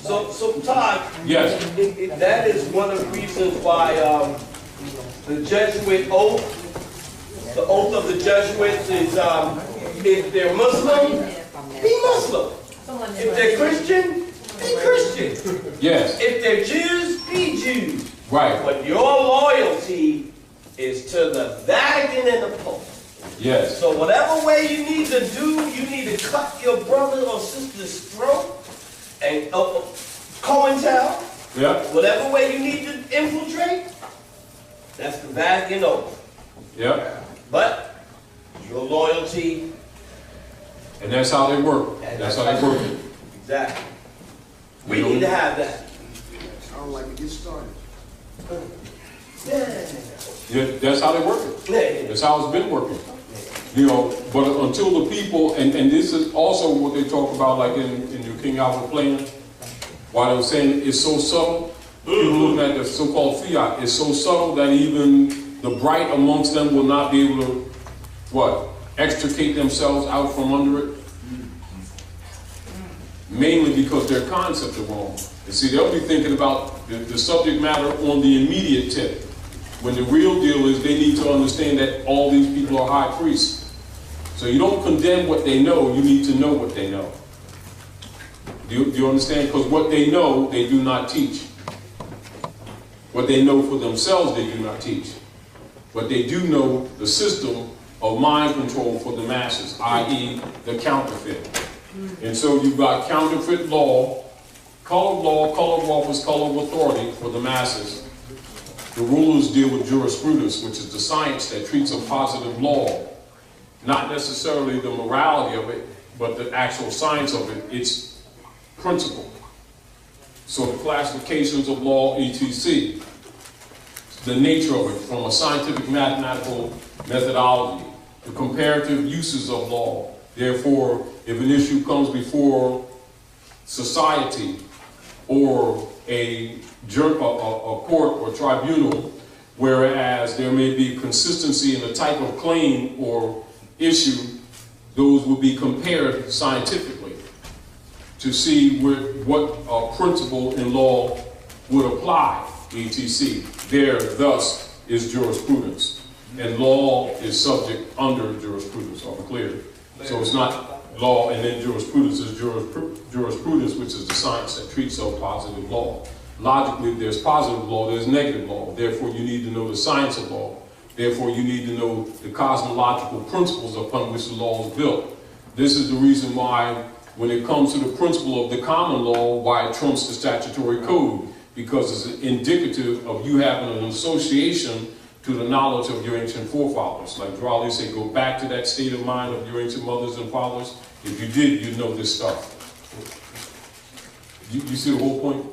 So Todd, yes, that is one of the reasons why the Jesuit oath, the oath of the Jesuits is if they're Muslim, be Muslim. If they're Christian, be Christian. yes. If they're Jews, be Jews. Right. But your loyalty is to the Vatican and the Pope. Yes. So whatever way you need to do, you need to cut your brother or sister's throat and COINTEL. Yeah. Whatever way you need to infiltrate, that's the Vatican oath. Yeah. But your loyalty. And that's how they work. That's how they work it. Exactly. We need to have that. I don't like to get started. Yeah, that's how they work it. That's how it's been working. You know, but until the people, and this is also what they talk about, like in your King Alfred plan, why they were saying it's so subtle. People looking at the so-called fiat, it's so subtle that even the bright amongst them will not be able to, what, extricate themselves out from under it. Mainly because their concepts are wrong. You see, they'll be thinking about the subject matter on the immediate tip, when the real deal is they need to understand that all these people are high priests. So you don't condemn what they know, you need to know what they know. Do you understand? Because what they know, they do not teach. What they know for themselves, they do not teach. But they do know the system of mind control for the masses, i.e. the counterfeit. And so you've got counterfeit law, colored office, colored authority for the masses. The rulers deal with jurisprudence, which is the science that treats a positive law. Not necessarily the morality of it, but the actual science of it, its principle. So the classifications of law, etc., the nature of it from a scientific mathematical methodology, the comparative uses of law. Therefore, if an issue comes before society or a court or tribunal, whereas there may be consistency in the type of claim or issue, those will be compared scientifically to see what principle in law would apply, etc. There, thus, is jurisprudence. And law is subject under jurisprudence, are we clear? So it's not law and then jurisprudence is jurisprudence, which is the science that treats of positive law. Logically, if there's positive law, there's negative law. Therefore, you need to know the science of law. Therefore, you need to know the cosmological principles upon which the law is built. This is the reason why, when it comes to the principle of the common law, why it trumps the statutory code, because it's indicative of you having an association to the knowledge of your ancient forefathers. Like Raleigh said, go back to that state of mind of your ancient mothers and fathers. If you did, you'd know this stuff. You see the whole point?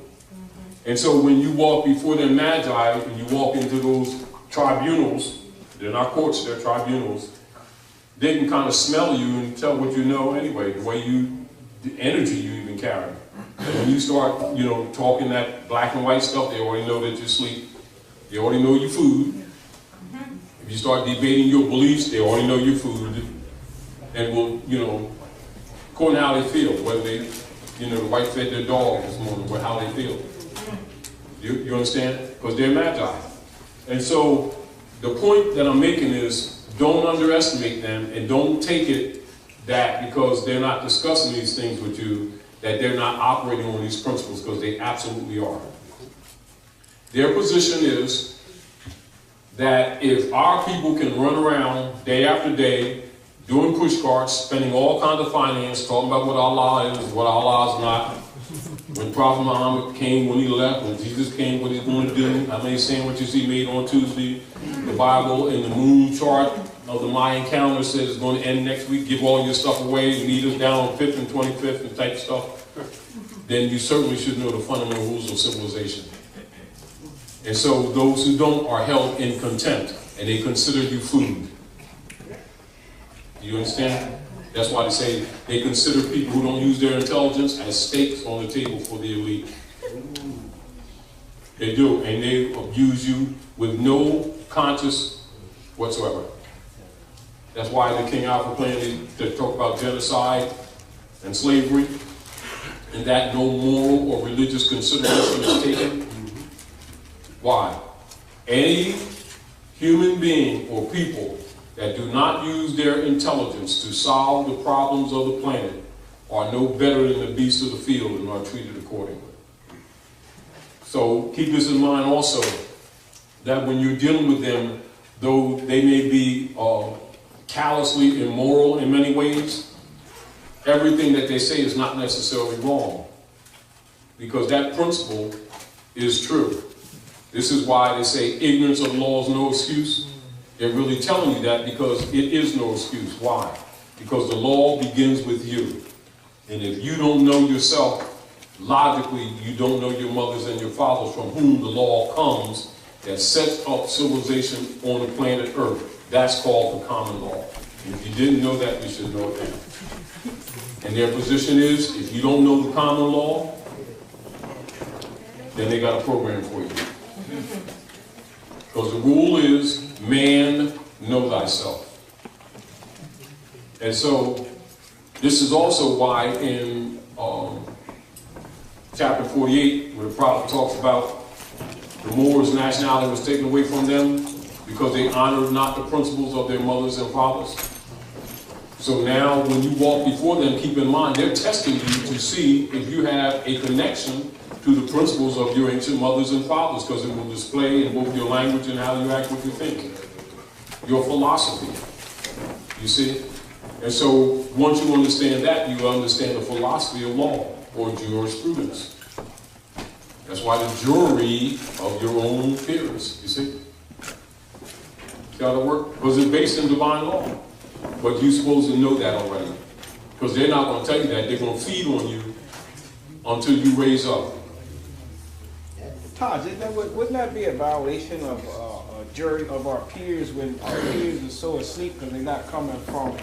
And so when you walk before the Magi and you walk into those tribunals, they're not courts, they're tribunals, they can kind of smell you and tell what you know anyway, the way the energy you even carry. And when you start, talking that black and white stuff, they already know that you're asleep. They already know your food. If you start debating your beliefs, they already know your food. And will, according to how they feel, whether they, the wife fed their dog this morning, how they feel. You understand? Because they're magi. And so the point that I'm making is don't underestimate them and don't take it that because they're not discussing these things with you, that they're not operating on these principles, because they absolutely are. Their position is that if our people can run around day after day doing push carts, spending all kinds of finance, talking about what Allah is, what Allah is not, when Prophet Muhammad came, when he left, when Jesus came, what he's going to do, how many sandwiches he made on Tuesday, the Bible and the moon chart of the Mayan calendar says it's going to end next week, give all your stuff away, meet us down on 5th and 25th and type stuff, then you certainly should know the fundamental rules of civilization. And so those who don't are held in contempt, and they consider you food. Do you understand? That's why they say they consider people who don't use their intelligence as steaks on the table for the elite. They do, and they abuse you with no conscience whatsoever. That's why the King Alfred plan, they talk about genocide and slavery. And and that no moral or religious consideration is taken? Why? Any human being or people that do not use their intelligence to solve the problems of the planet are no better than the beasts of the field and are treated accordingly. So keep this in mind also, that when you're dealing with them, though they may be callously immoral in many ways, everything that they say is not necessarily wrong, because that principle is true. This is why they say ignorance of law is no excuse. They're really telling you that because it is no excuse. Why? Because the law begins with you. And if you don't know yourself, logically, you don't know your mothers and your fathers from whom the law comes that sets up civilization on the planet Earth. That's called the common law. And if you didn't know that, you should know it now. And their position is, if you don't know the common law, then they got a program for you. Because the rule is, man, know thyself. And so, this is also why in chapter 48, where the prophet talks about the Moors' nationality was taken away from them because they honored not the principles of their mothers and fathers. So now, when you walk before them, keep in mind, they're testing you to see if you have a connection to the principles of your ancient mothers and fathers, because it will display in both your language and how you act with your thinking, your philosophy, you see? And so, once you understand that, you understand the philosophy of law, or jurisprudence. That's why the jury of your own peers, you see? See how that works? Because it's based in divine law. But you're supposed to know that already. Because they're not going to tell you that. They're going to feed on you until you raise up. Taj, wouldn't that be a violation of a jury of our peers when our peers are so asleep because they're not coming from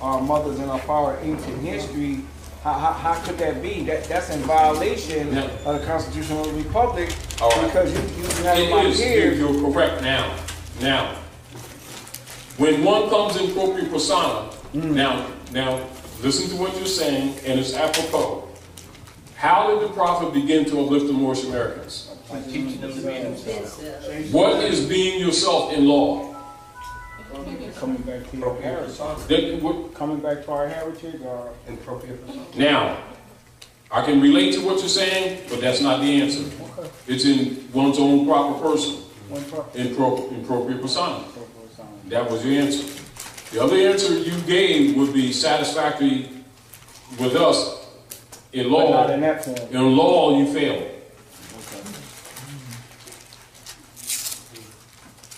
our mothers and our fathers' ancient history? How could that be? That's in violation of the Constitutional Republic, because you have my peers. You're correct now. Now, when one comes in propria persona, now listen to what you're saying, and it's apropos. How did the prophet begin to uplift the Moorish Americans? By teaching them to be themselves. What is being yourself in law? Coming back to your heritage. Coming back to our heritage, or now, I can relate to what you're saying, but that's not the answer. Okay. It's in one's own proper person, in proper propria persona. That was your answer. The other answer you gave would be satisfactory with us in law. But not in that form. In law, you failed.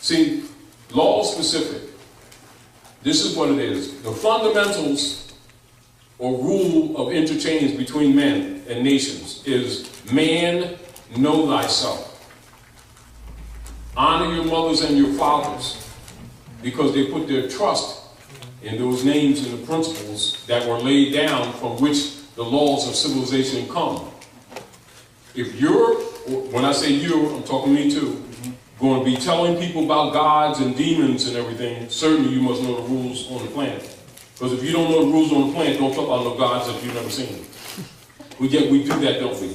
See, law specific. This is what it is. The fundamentals or rule of interchange between men and nations is man, know thyself. Honor your mothers and your fathers, because they put their trust in those names and the principles that were laid down from which the laws of civilization come. If you're, when I say you, I'm talking to me too, going to be telling people about gods and demons and everything, certainly you must know the rules on the planet. Because if you don't know the rules on the planet, don't talk about no gods that you've never seen. We do that, don't we?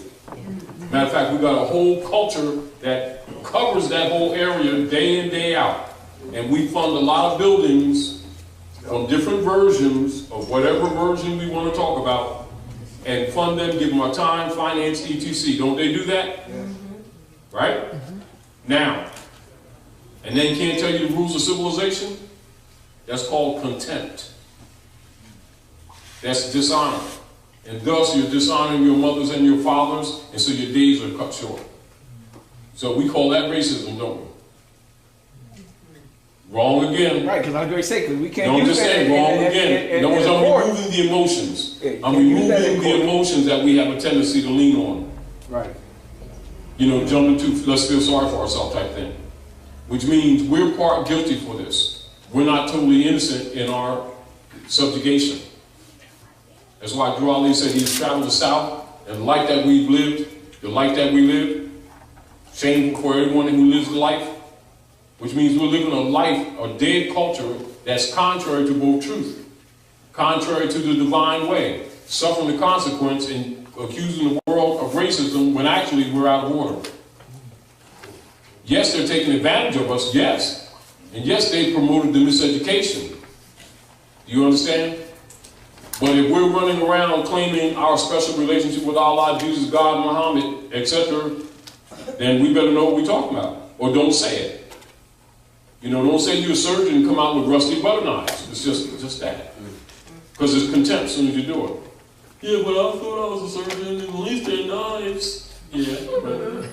Matter of fact, we got a whole culture that covers that whole area day in, day out. And we fund a lot of buildings from different versions of whatever version we want to talk about, and fund them, give them our time, finance, etc. Don't they do that? Right? Now, and then can't tell you the rules of civilization? That's called contempt. That's dishonor. And thus you're dishonoring your mothers and your fathers, and so your days are cut short. So we call that racism, don't we? Wrong again. Right, because I was going to say, because we can't don't use just that. say wrong again. No, I'm removing the emotions. I'm removing the emotions that we have a tendency to lean on. Right. You know, jump into let's feel sorry for ourselves type thing. Which means we're part guilty for this. We're not totally innocent in our subjugation. That's why Drew Ali said he's traveled the South, and the life that we've lived, the life that we live, shameful for everyone who lives the life, which means we're living a life, a dead culture that's contrary to both truth, contrary to the divine way, suffering the consequence and accusing the world of racism when actually we're out of order. Yes, they're taking advantage of us, yes. And yes, they promoted the miseducation. Do you understand? But if we're running around claiming our special relationship with Allah, Jesus, God, Muhammad, etc., then we better know what we're talking about. Or don't say it. You know, don't say you're a surgeon and come out with rusty butter knives. It's just that. Because it's contempt as soon as you do it. Yeah, but I thought I was a surgeon and at least they're knives. Yeah, but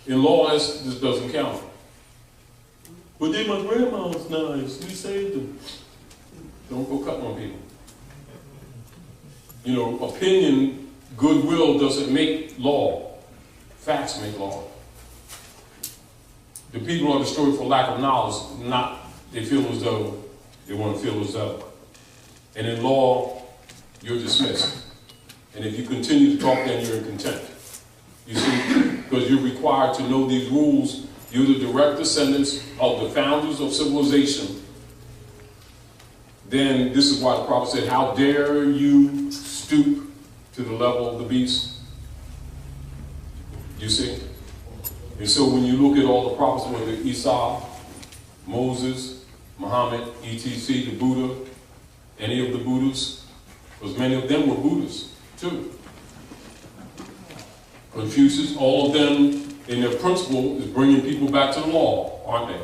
in law, this doesn't count. But they're my grandma's knives. We saved them. Don't go cutting on people. You know, opinion, goodwill doesn't make law. Facts make law. The people are destroyed for lack of knowledge, not they feel as though they want to feel as though. And in law, you're dismissed. And if you continue to talk, then you're in contempt. You see, because you're required to know these rules. You're the direct descendants of the founders of civilization. Then this is why the prophet said, how dare you stoop to the level of the beast? You see? And so when you look at all the prophets, whether Esau, Moses, Muhammad, etc., the Buddha, any of the Buddhas, because many of them were Buddhists too. Confucius, all of them in their principle is bringing people back to the law, aren't they?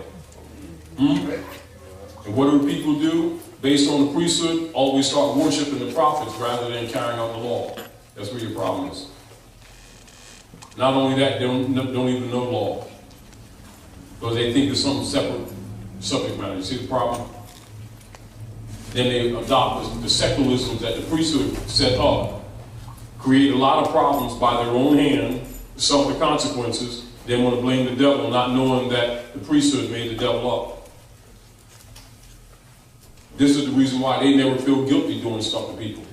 And what do people do? Based on the priesthood, always start worshiping the prophets rather than carrying out the law. That's where your problem is. Not only that, they don't even know law. Because they think it's some separate subject matter. You see the problem? Then they adopt the secularism that the priesthood set up, create a lot of problems by their own hand, suffer the consequences, then want to blame the devil, not knowing that the priesthood made the devil up. This is the reason why they never feel guilty doing stuff to people.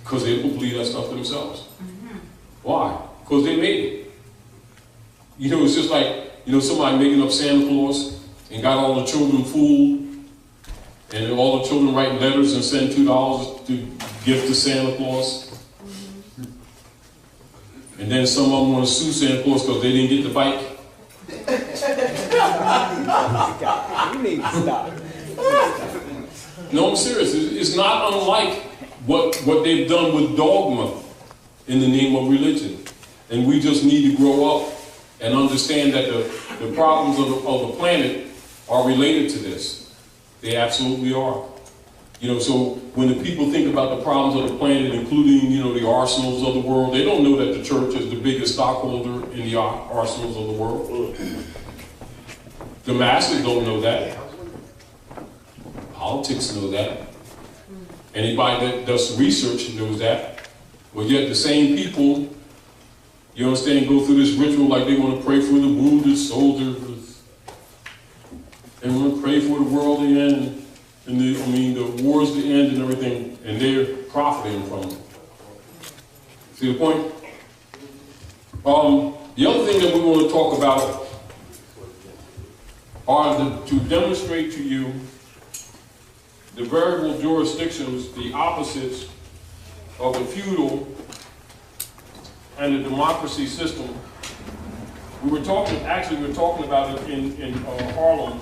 Because they don't believe that stuff themselves. Why? Because they made it. You know, it's just like, you know, somebody making up Santa Claus and got all the children fooled, and all the children write letters and send $2 to gift to Santa Claus. And then some of them want to sue Santa Claus because they didn't get the bike. You need to stop. No, I'm serious. It's not unlike what they've done with dogma in the name of religion. And we just need to grow up and understand that the problems of the planet are related to this. They absolutely are. You know, so when the people think about the problems of the planet, including, you know, the arsenals of the world, they don't know that the church is the biggest stockholder in the arsenals of the world. The masses don't know that. Politics know that. Anybody that does research knows that. But yet the same people, you understand, go through this ritual like they want to pray for the wounded soldiers. They want to pray for the world to end. And the wars to end and everything, and they're profiting from it. See the point? The other thing that we want to talk about are to demonstrate to you the variable jurisdictions, the opposites of the feudal and the democracy system. We were talking about it in Harlem,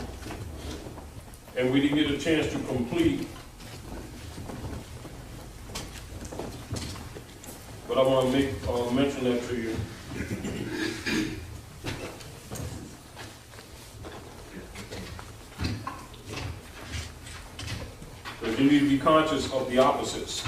and we didn't get a chance to complete. But I want to mention that to you. But you need to be conscious of the opposites.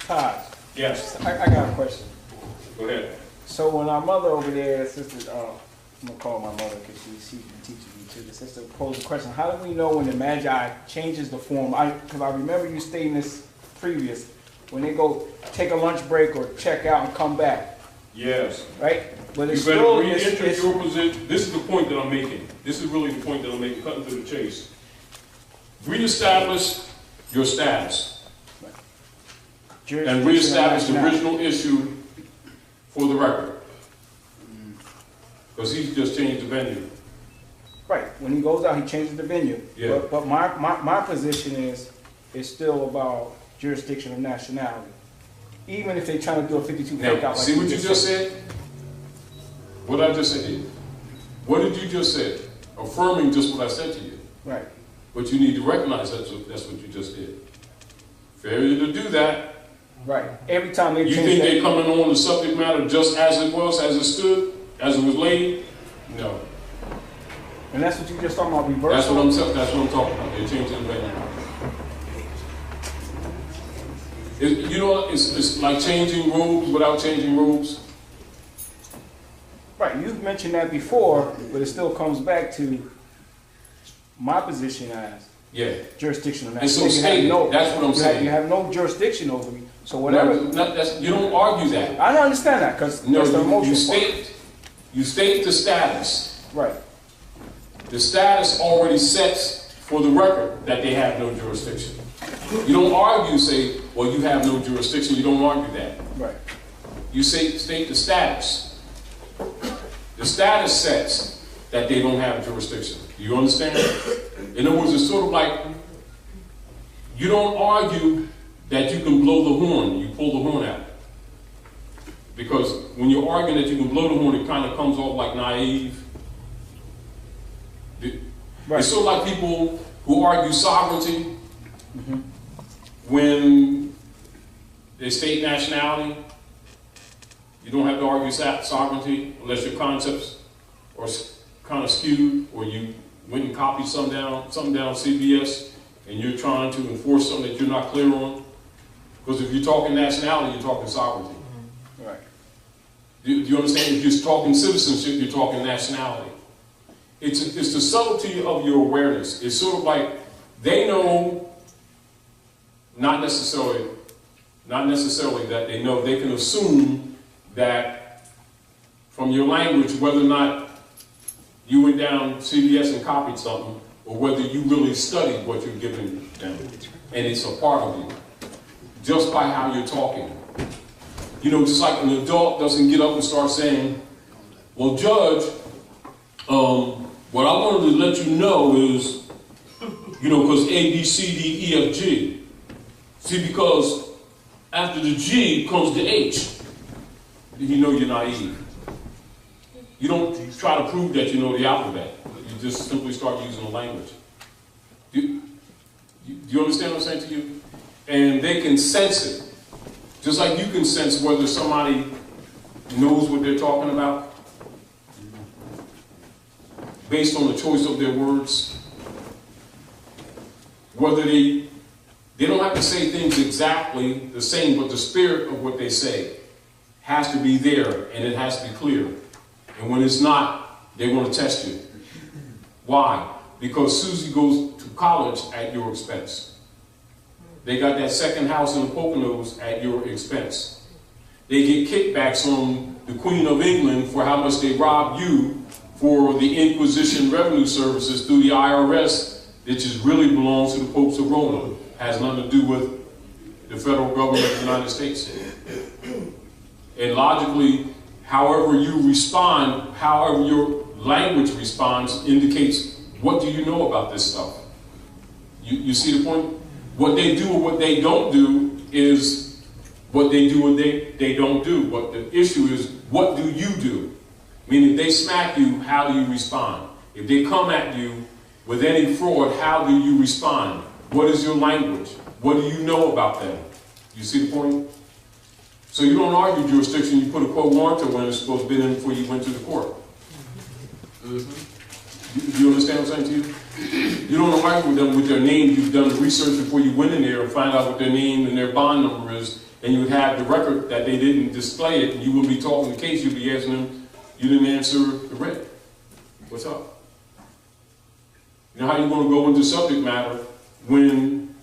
Taj. Yes. I got a question. Go ahead. So when our mother over there, sister, I'm gonna call my mother because she's been teaching me too. The sister posed a question: how do we know when the Magi changes the form? Because I remember you stating this previous, when they go take a lunch break or check out and come back. Yes. Right. But it's You better still reiterate your position. This is the point that I'm making. This is really the point that I'm making. Cutting to the chase. Reestablish your status. and reestablish the original issue for the record. Because he's just changed the venue. Right. When he goes out, he changes the venue. Yeah. But my position is it's still about jurisdiction of nationality. Even if they're trying to do a 52 fake out. See what you just said? What I just said? What did you just say? Affirming just what I said to you. Right. But you need to recognize that's what you just did. Failure to do that. Right. Every time they You change think that, they're coming on the subject matter just as it was, as it stood, as it was laid? No. and that's what you just talking about, reversal. That's what I'm talking about. They're changing the venue. It's like changing robes without changing robes. Right, you've mentioned that before, but it still comes back to my position as jurisdiction of that. And so state, that's what I'm saying. You have no jurisdiction over me, so whatever. No, you don't argue that. I don't understand that, because that's the emotional you state the status. Right. The status already sets for the record that they have no jurisdiction. You don't argue, say, well, you have no jurisdiction. You don't argue that. Right. You state the status. The status sets that they don't have jurisdiction. Do you understand? In other words, it's sort of like you don't argue that you can blow the horn. You pull the horn out. Because when you're arguing that you can blow the horn, it kind of comes off like naive. Right. It's sort of like people who argue sovereignty when they state nationality. You don't have to argue sovereignty unless your concepts are kind of skewed, or you went and copied something down CBS and you're trying to enforce something that you're not clear on. Because if you're talking nationality, you're talking sovereignty. Right. Do you understand? If you're talking citizenship, you're talking nationality. It's the subtlety of your awareness. It's sort of like they know, not necessarily that they know, they can assume that from your language, whether or not you went down CBS and copied something, or whether you really studied what you're giving them, and it's a part of you, just by how you're talking. You know, just like an adult doesn't get up and start saying, well, Judge, what I wanted to let you know is, you know, because A, B, C, D, E, F, G. See, because after the G comes the H. You know you're naive. You don't try to prove that you know the alphabet. You just simply start using the language. Do you understand what I'm saying to you? And they can sense it. Just like you can sense whether somebody knows what they're talking about based on the choice of their words. Whether they don't have to say things exactly the same, but the spirit of what they say has to be there, and it has to be clear. And when it's not, they want to test you. Why? Because Susie goes to college at your expense. They got that second house in the Poconos at your expense. They get kickbacks from the Queen of England for how much they robbed you for the Inquisition Revenue Services through the IRS, which is really belongs to the Popes of Rome. Has nothing to do with the federal government of the United States. And logically, however you respond, however your language responds, indicates what do you know about this stuff. You see the point? What they do or what they don't do is what they do or they don't do. But the issue is, what do you do? Meaning, if they smack you, how do you respond? If they come at you with any fraud, how do you respond? What is your language? What do you know about them? You see the point? So you don't argue jurisdiction, you put a quo warranto when it's supposed to be in before you went to the court. Do you understand what I'm saying to you? You don't argue with them with their name. You've done the research before you went in there and find out what their name and their bond number is, and you would have the record that they didn't display it, and you wouldn't be talking the case. You'd be asking them, you didn't answer the writ. What's up? You know how you want to go into subject matter when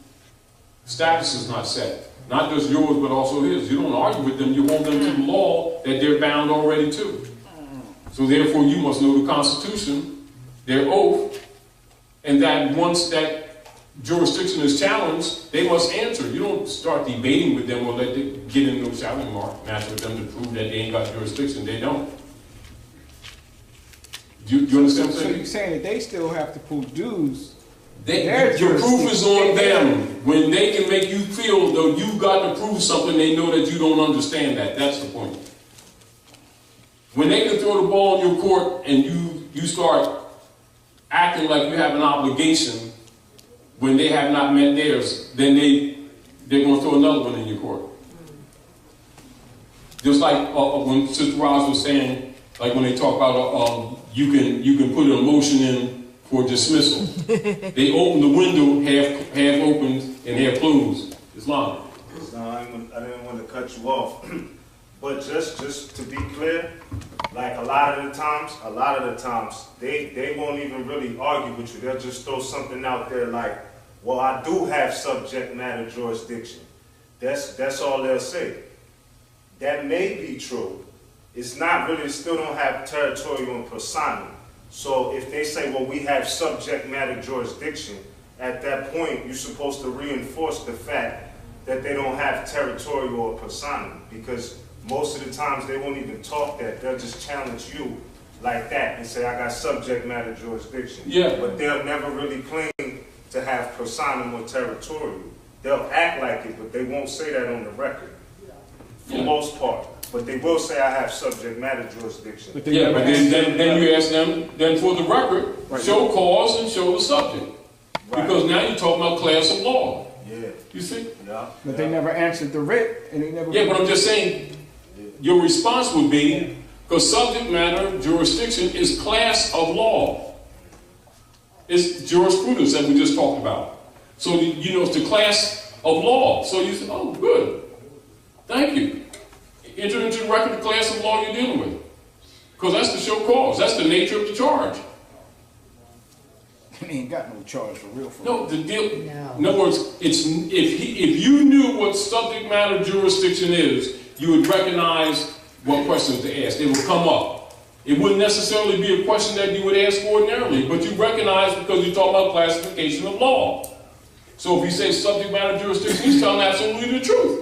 status is not set? Not just yours, but also his. You don't argue with them. You hold them to the law that they're bound already to. So therefore, you must know the Constitution, their oath, and that once that jurisdiction is challenged, they must answer. You don't start debating with them or let them get in no shouting match with them to prove that they ain't got jurisdiction. They don't. Do you understand what I'm saying? So you're saying that they still have to prove dues. Your proof is on them. When they can make you feel though you've got to prove something, they know that you don't understand that. That's the point. When they can throw the ball in your court and you start acting like you have an obligation when they have not met theirs, then they're going to throw another one in your court. Just like when Sister Roz was saying, like when they talk about you can put a motion in for dismissal. They open the window half opened and half closed. Islam. I didn't want to cut you off, but just to be clear, like a lot of the times, they won't even really argue with you. They'll just throw something out there like, well, I do have subject matter jurisdiction. That's all they'll say. That may be true. It's not really, still don't have territorial and personam. So if they say, well, we have subject matter jurisdiction, at that point, you're supposed to reinforce the fact that they don't have territorial or personam, because most of the times they won't even talk that. They'll just challenge you like that and say, I got subject matter jurisdiction. Yeah. But they'll never really claim to have personam or territorial. They'll act like it, but they won't say that on the record, for most part. But they will say I have subject matter jurisdiction. But then you ask them, then for the record, show cause and show the subject. Right. Because now you're talking about class of law. Yeah. You see? Yeah. But they never answered the writ, and they never... Yeah, but I'm just saying, your response would be, because subject matter jurisdiction is class of law. It's jurisprudence that we just talked about. So, it's the class of law. So you say, oh, good. Thank you. Enter into the record the class of law you're dealing with. Because that's the show cause. That's the nature of the charge. He ain't got no charge for real. No, the deal. No. In other words, if you knew what subject matter jurisdiction is, you would recognize what questions to ask. They would come up. It wouldn't necessarily be a question that you would ask ordinarily, but you recognize because you're talking about classification of law. So if he says subject matter jurisdiction, he's telling absolutely the truth.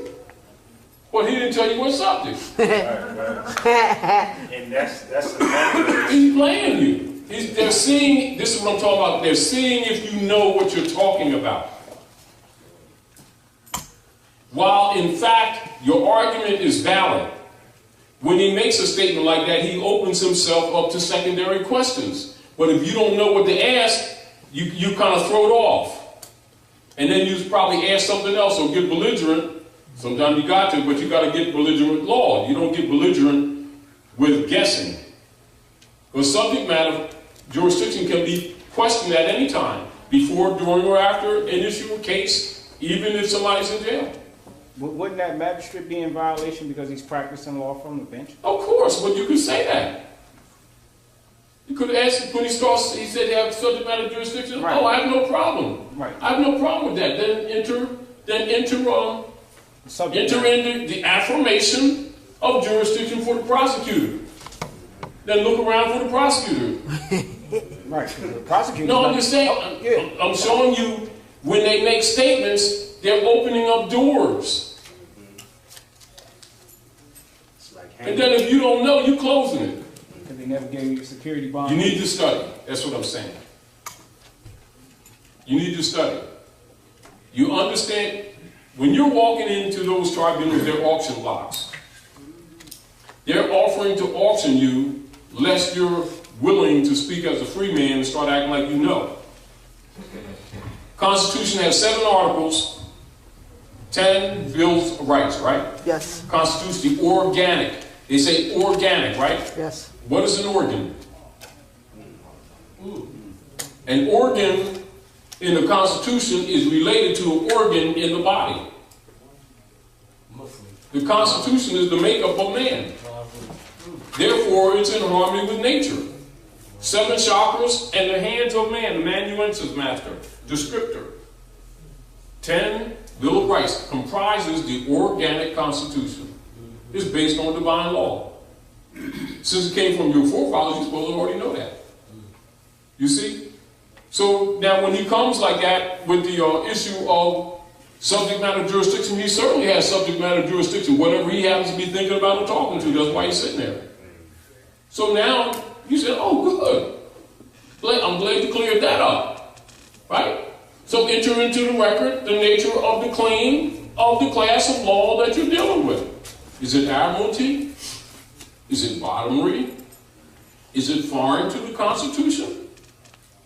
But he didn't tell you what subject. Right. And that's the He's playing you. They're seeing, this is what I'm talking about, they're seeing if you know what you're talking about. While in fact, your argument is valid. When he makes a statement like that, he opens himself up to secondary questions. But if you don't know what to ask, you kind of throw it off. And then you probably ask something else or get belligerent. Sometimes you got to, but you got to get belligerent with law. You don't get belligerent with guessing. Because subject matter jurisdiction can be questioned at any time, before, during, or after an issue or case, even if somebody's in jail. Wouldn't that magistrate be in violation because he's practicing law from the bench? Of course, but you could say that. You could ask when he starts, he said they have subject matter jurisdiction. Right. Oh, I have no problem. Right. I have no problem with that. Then enter into the affirmation of jurisdiction for the prosecutor. Then look around for the prosecutor. Right. The prosecutor. No, I'm just saying. I'm showing you when they make statements, they're opening up doors. And then if you don't know, you're closing it. Because they never gave you a security bond. You need to study. That's what I'm saying. You need to study. You understand, when you're walking into those tribunals, they're auction blocks. They're offering to auction you lest you're willing to speak as a free man and start acting like you know. Constitution has 7 articles, 10 bills of rights, right? Yes. Constitution, the organic. They say organic, right? Yes. What is an organ? An organ in the Constitution is related to an organ in the body. The Constitution is the makeup of man. Therefore, it's in harmony with nature. 7 chakras and the hands of man, the amanuensis master, descriptor. 10 Bill of Rights comprises the organic Constitution. It's based on divine law. Since it came from your forefathers, you're supposed to already know that. You see? So now when he comes like that with the issue of subject matter jurisdiction, he certainly has subject matter jurisdiction, whatever he happens to be thinking about or talking to, that's why he's sitting there. So now you said, oh good, I'm glad you cleared that up, right? So enter into the record the nature of the claim of the class of law that you're dealing with. Is it admiralty? Is it bottomry? Is it foreign to the Constitution?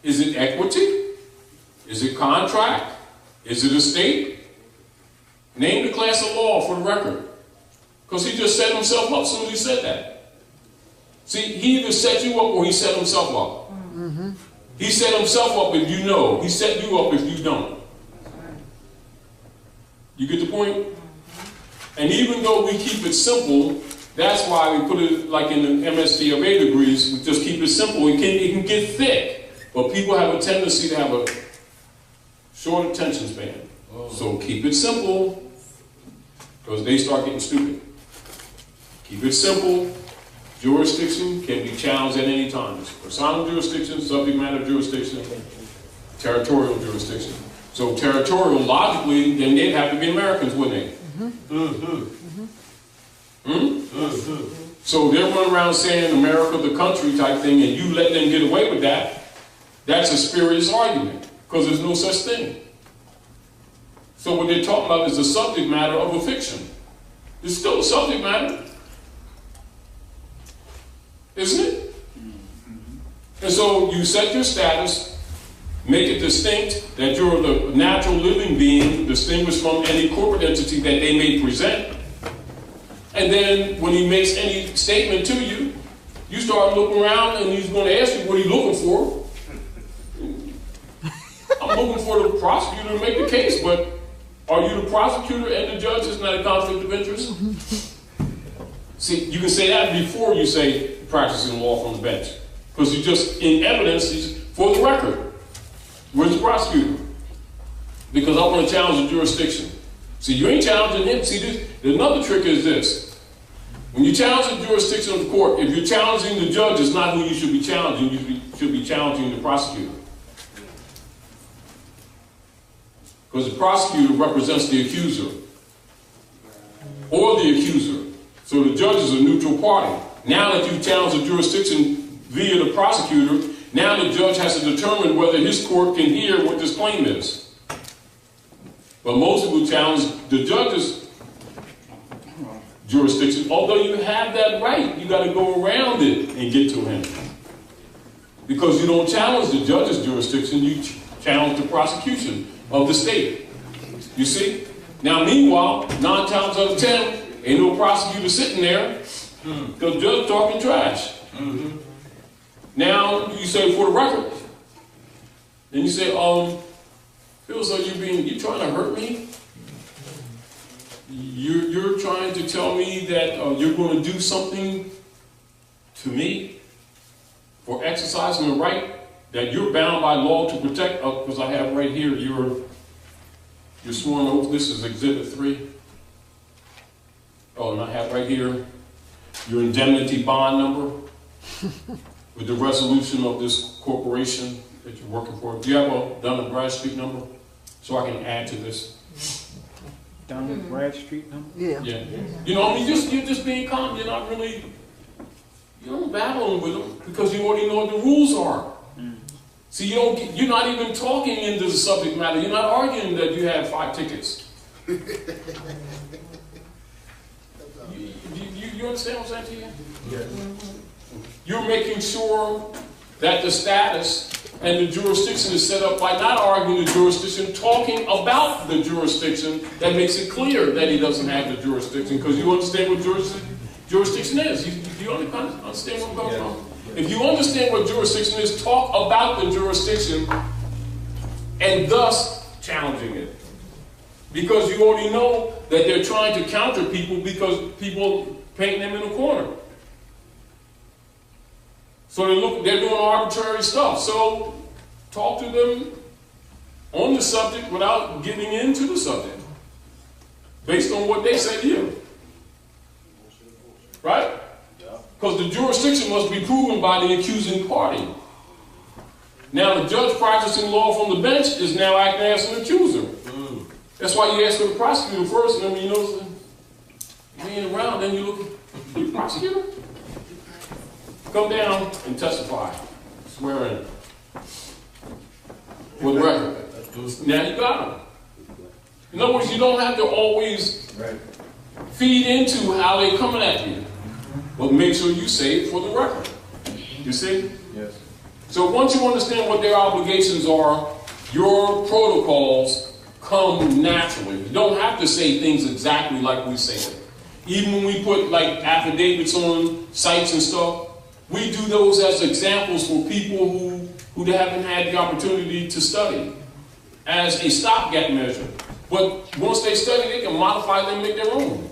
Is it equity? Is it contract? Is it estate? Name the class of law for the record. Because he just set himself up as soon as he said that. See, he either set you up or he set himself up. Mm-hmm. He set himself up if you know. He set you up if you don't. You get the point? And even though we keep it simple, that's why we put it like in the M.S.T. of 8 degrees, we just keep it simple. It can get thick, but people have a tendency to have a short attention span. So keep it simple, because they start getting stupid. Keep it simple. Jurisdiction can be challenged at any time. It's personal jurisdiction, subject matter jurisdiction, territorial jurisdiction. So territorial, logically, then they'd have to be Americans, wouldn't they? So they're running around saying America the country type thing, and you let them get away with that. That's a spurious argument, because there's no such thing. So what they're talking about is the subject matter of a fiction. It's still a subject matter, isn't it? And so you set your status, make it distinct that you're the natural living being distinguished from any corporate entity that they may present. And then when he makes any statement to you, you start looking around and he's going to ask you, what are you looking for? I'm looking for the prosecutor to make the case, but are you the prosecutor and the judge? Isn't that a conflict of interest? See, you can say that before you say practicing law from the bench. Because you just, in evidence, for the record, where's the prosecutor? Because I want to challenge the jurisdiction. See, you ain't challenging him. See, another trick is this. When you challenge the jurisdiction of the court, if you're challenging the judge, it's not who you should be challenging. You should be challenging the prosecutor. Because the prosecutor represents the accuser. Or the accuser. So the judge is a neutral party. Now that you've challenged the jurisdiction via the prosecutor, now the judge has to determine whether his court can hear what this claim is. But most people challenge the judge's jurisdiction. Although you have that right, you got to go around it and get to him. Because you don't challenge the judge's jurisdiction, you challenge the prosecution of the state. You see? Now, meanwhile, 9 times out of 10, ain't no prosecutor sitting there because the judge talking trash. Now, you say, for the record, and you say, feels like you're trying to hurt me? You're trying to tell me that you're going to do something to me for exercising the right that you're bound by law to protect, because I have right here your sworn oath. This is Exhibit 3. Oh, and I have right here your indemnity bond number with the resolution of this corporation that you're working for. Do you have a Dun & Bradstreet number so I can add to this? Dun & Bradstreet number? Yeah. Yeah. You know, I mean, you're just being calm. You're not really, you don't battle with them because you already know what the rules are. See, you're not even talking into the subject matter. You're not arguing that you have 5 tickets. You understand what I'm saying to you? Yes. You're making sure that the status and the jurisdiction is set up by not arguing the jurisdiction, talking about the jurisdiction that makes it clear that he doesn't have the jurisdiction, because you understand what jurisdiction is. You understand where I'm coming from? If you understand what jurisdiction is, talk about the jurisdiction and thus challenging it. Because you already know that they're trying to counter people because people paint them in a corner. So they're doing arbitrary stuff. So talk to them on the subject without getting into the subject. Based on what they say to you. Right? Because the jurisdiction must be proven by the accusing party. Now the judge practicing law from the bench is now acting as an accuser. That's why you ask for the prosecutor first, and then when you notice he ain't around, then you look at the prosecutor. Come down and testify. Swear in. For the record. Now you got him. In other words, you don't have to always feed into how they're coming at you. But make sure you say it for the record. You see? Yes. So once you understand what their obligations are, your protocols come naturally. You don't have to say things exactly like we say it. Even when we put like affidavits on sites and stuff, we do those as examples for people who haven't had the opportunity to study as a stopgap measure. But once they study, they can modify them and make their own.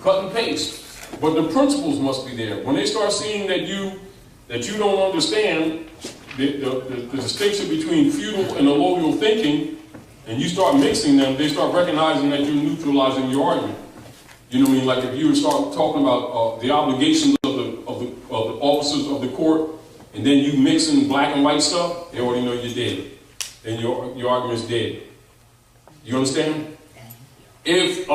Cut and paste. But the principles must be there. When they start seeing that you don't understand the distinction between feudal and allodial thinking, and you start mixing them, they start recognizing that you're neutralizing your argument. You know what I mean? Like if you start talking about the obligations of the officers of the court, and then you mix in black and white stuff, they already know you're dead. Then your argument's dead. You understand? If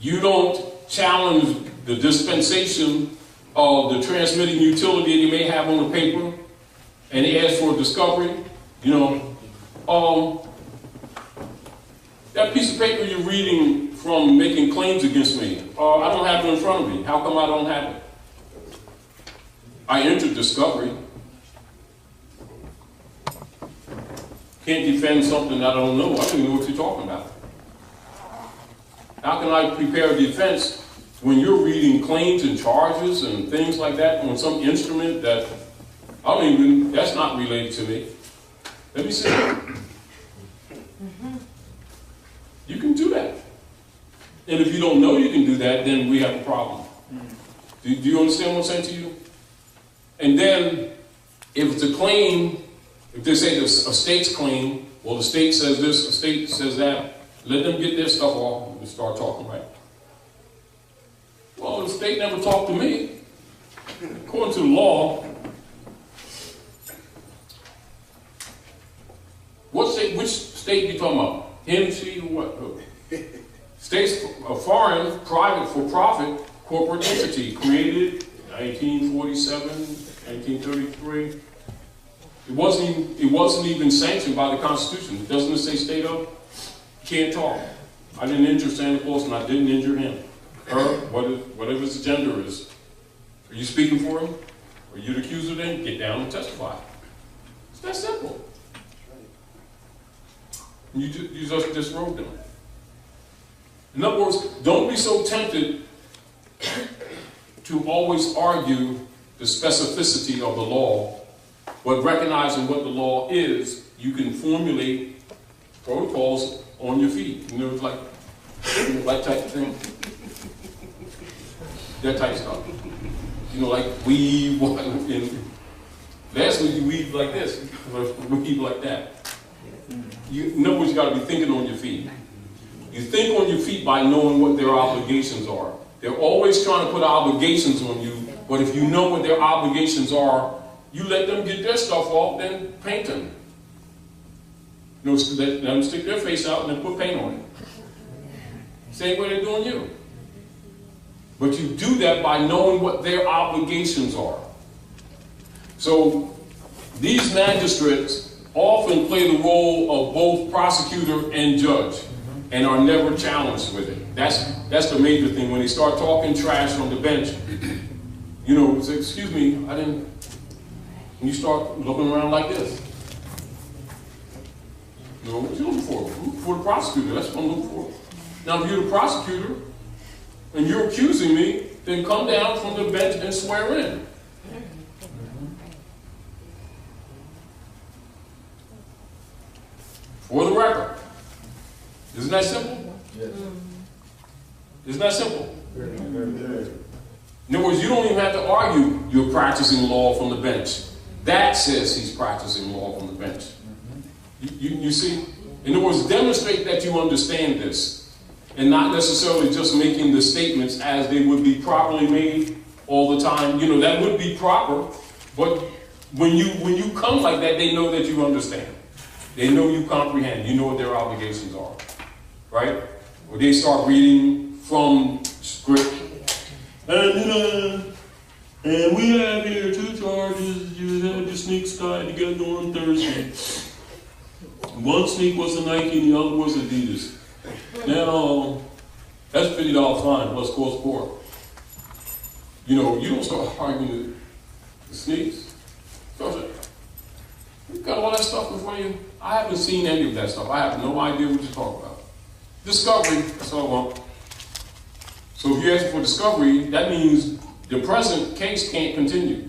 you don't challenge the dispensation of the transmitting utility you may have on the paper, and they ask for a discovery, that piece of paper you're reading from making claims against me, I don't have it in front of me. How come I don't have it? I entered discovery. Can't defend something I don't know. I don't even know what you're talking about. How can I prepare a defense when you're reading claims and charges and things like that on some instrument that that's not related to me? Let me see. You can do that. And if you don't know you can do that, then we have a problem. Do you understand what I'm saying to you? And then, if it's a claim, if they say there's a state's claim, well, the state says this, the state says that, let them get their stuff off and start talking right. Well, the state never talked to me. According to the law, which state are you talking about? Him, she, or what? Who? States, a foreign, private, for-profit corporate entity created 1947, 1933. It wasn't even sanctioned by the Constitution. Doesn't it say state of? You can't talk. I didn't injure Santa Claus and I didn't injure him. Her, whatever his gender is. Are you speaking for him? Are you the accuser then? Get down and testify. It's that simple. You just disrobed them. In other words, don't be so tempted to always argue the specificity of the law, but recognizing what the law is, you can formulate protocols on your feet. It's like type of thing. That type of stuff. Like weave. Last week you weave like this, weave like that. In other words, you got to be thinking on your feet. You think on your feet by knowing what their obligations are. They're always trying to put obligations on you, but if you know what their obligations are, you let them get their stuff off, then paint them. Let them stick their face out and then put paint on it. Same way they're doing you. But you do that by knowing what their obligations are. So these magistrates often play the role of both prosecutor and judge and are never challenged with it. That's the major thing. When they start talking trash on the bench, say, excuse me, I didn't, and you start looking around like this. What you looking for? Look for the prosecutor. That's what I'm looking for. Now, if you're the prosecutor and you're accusing me, then come down from the bench and swear in. For the record. Isn't that simple? Yes. Isn't that simple? In other words, you don't even have to argue you're practicing law from the bench. That says he's practicing law from the bench. You see? In other words, demonstrate that you understand this and not necessarily just making the statements as they would be properly made all the time. That would be proper, but when you come like that, they know that you understand. They know you comprehend. You know what their obligations are, right? Or they start reading from script. And we have here 2 charges. You had the sneaks tied together on Thursday. One sneak was a Nike and the other was Adidas. Now, that's $50 fine plus course support. You know, you don't start arguing the sneaks. You got all that stuff in front of you. I haven't seen any of that stuff. I have no idea what you're talking about. Discovery, that's all I want. So if you're asking for discovery, that means the present case can't continue.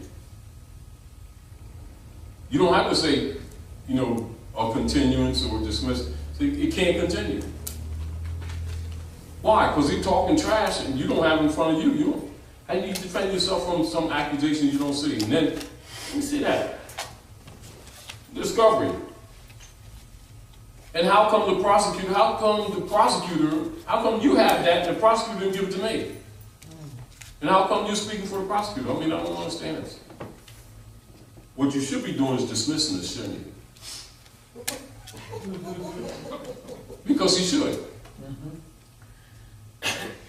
You don't have to say, you know, a continuance or dismiss. It can't continue. Why? Because he's talking trash and you don't have it in front of you. You don't. How do you defend yourself from some accusations you don't see? And then, let me see that. Discovery. And how come you have that and the prosecutor didn't give it to me? And how come you're speaking for the prosecutor? I mean, I don't understand this. What you should be doing is dismissing this, shouldn't you? Because he should.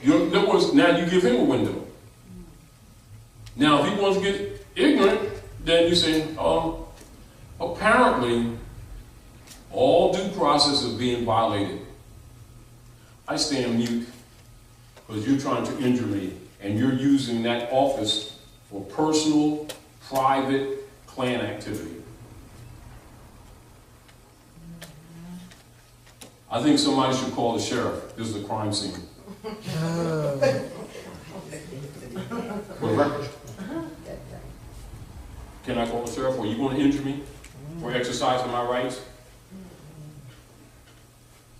In other words, now you give him a window. Now, if he wants to get ignorant, then you say, apparently, all due process is being violated. I stand mute because you're trying to injure me and you're using that office for personal, private, clan activity. I think somebody should call the sheriff. This is a crime scene. For the record. Can I call the sheriff? Are you going to injure me for exercising my rights?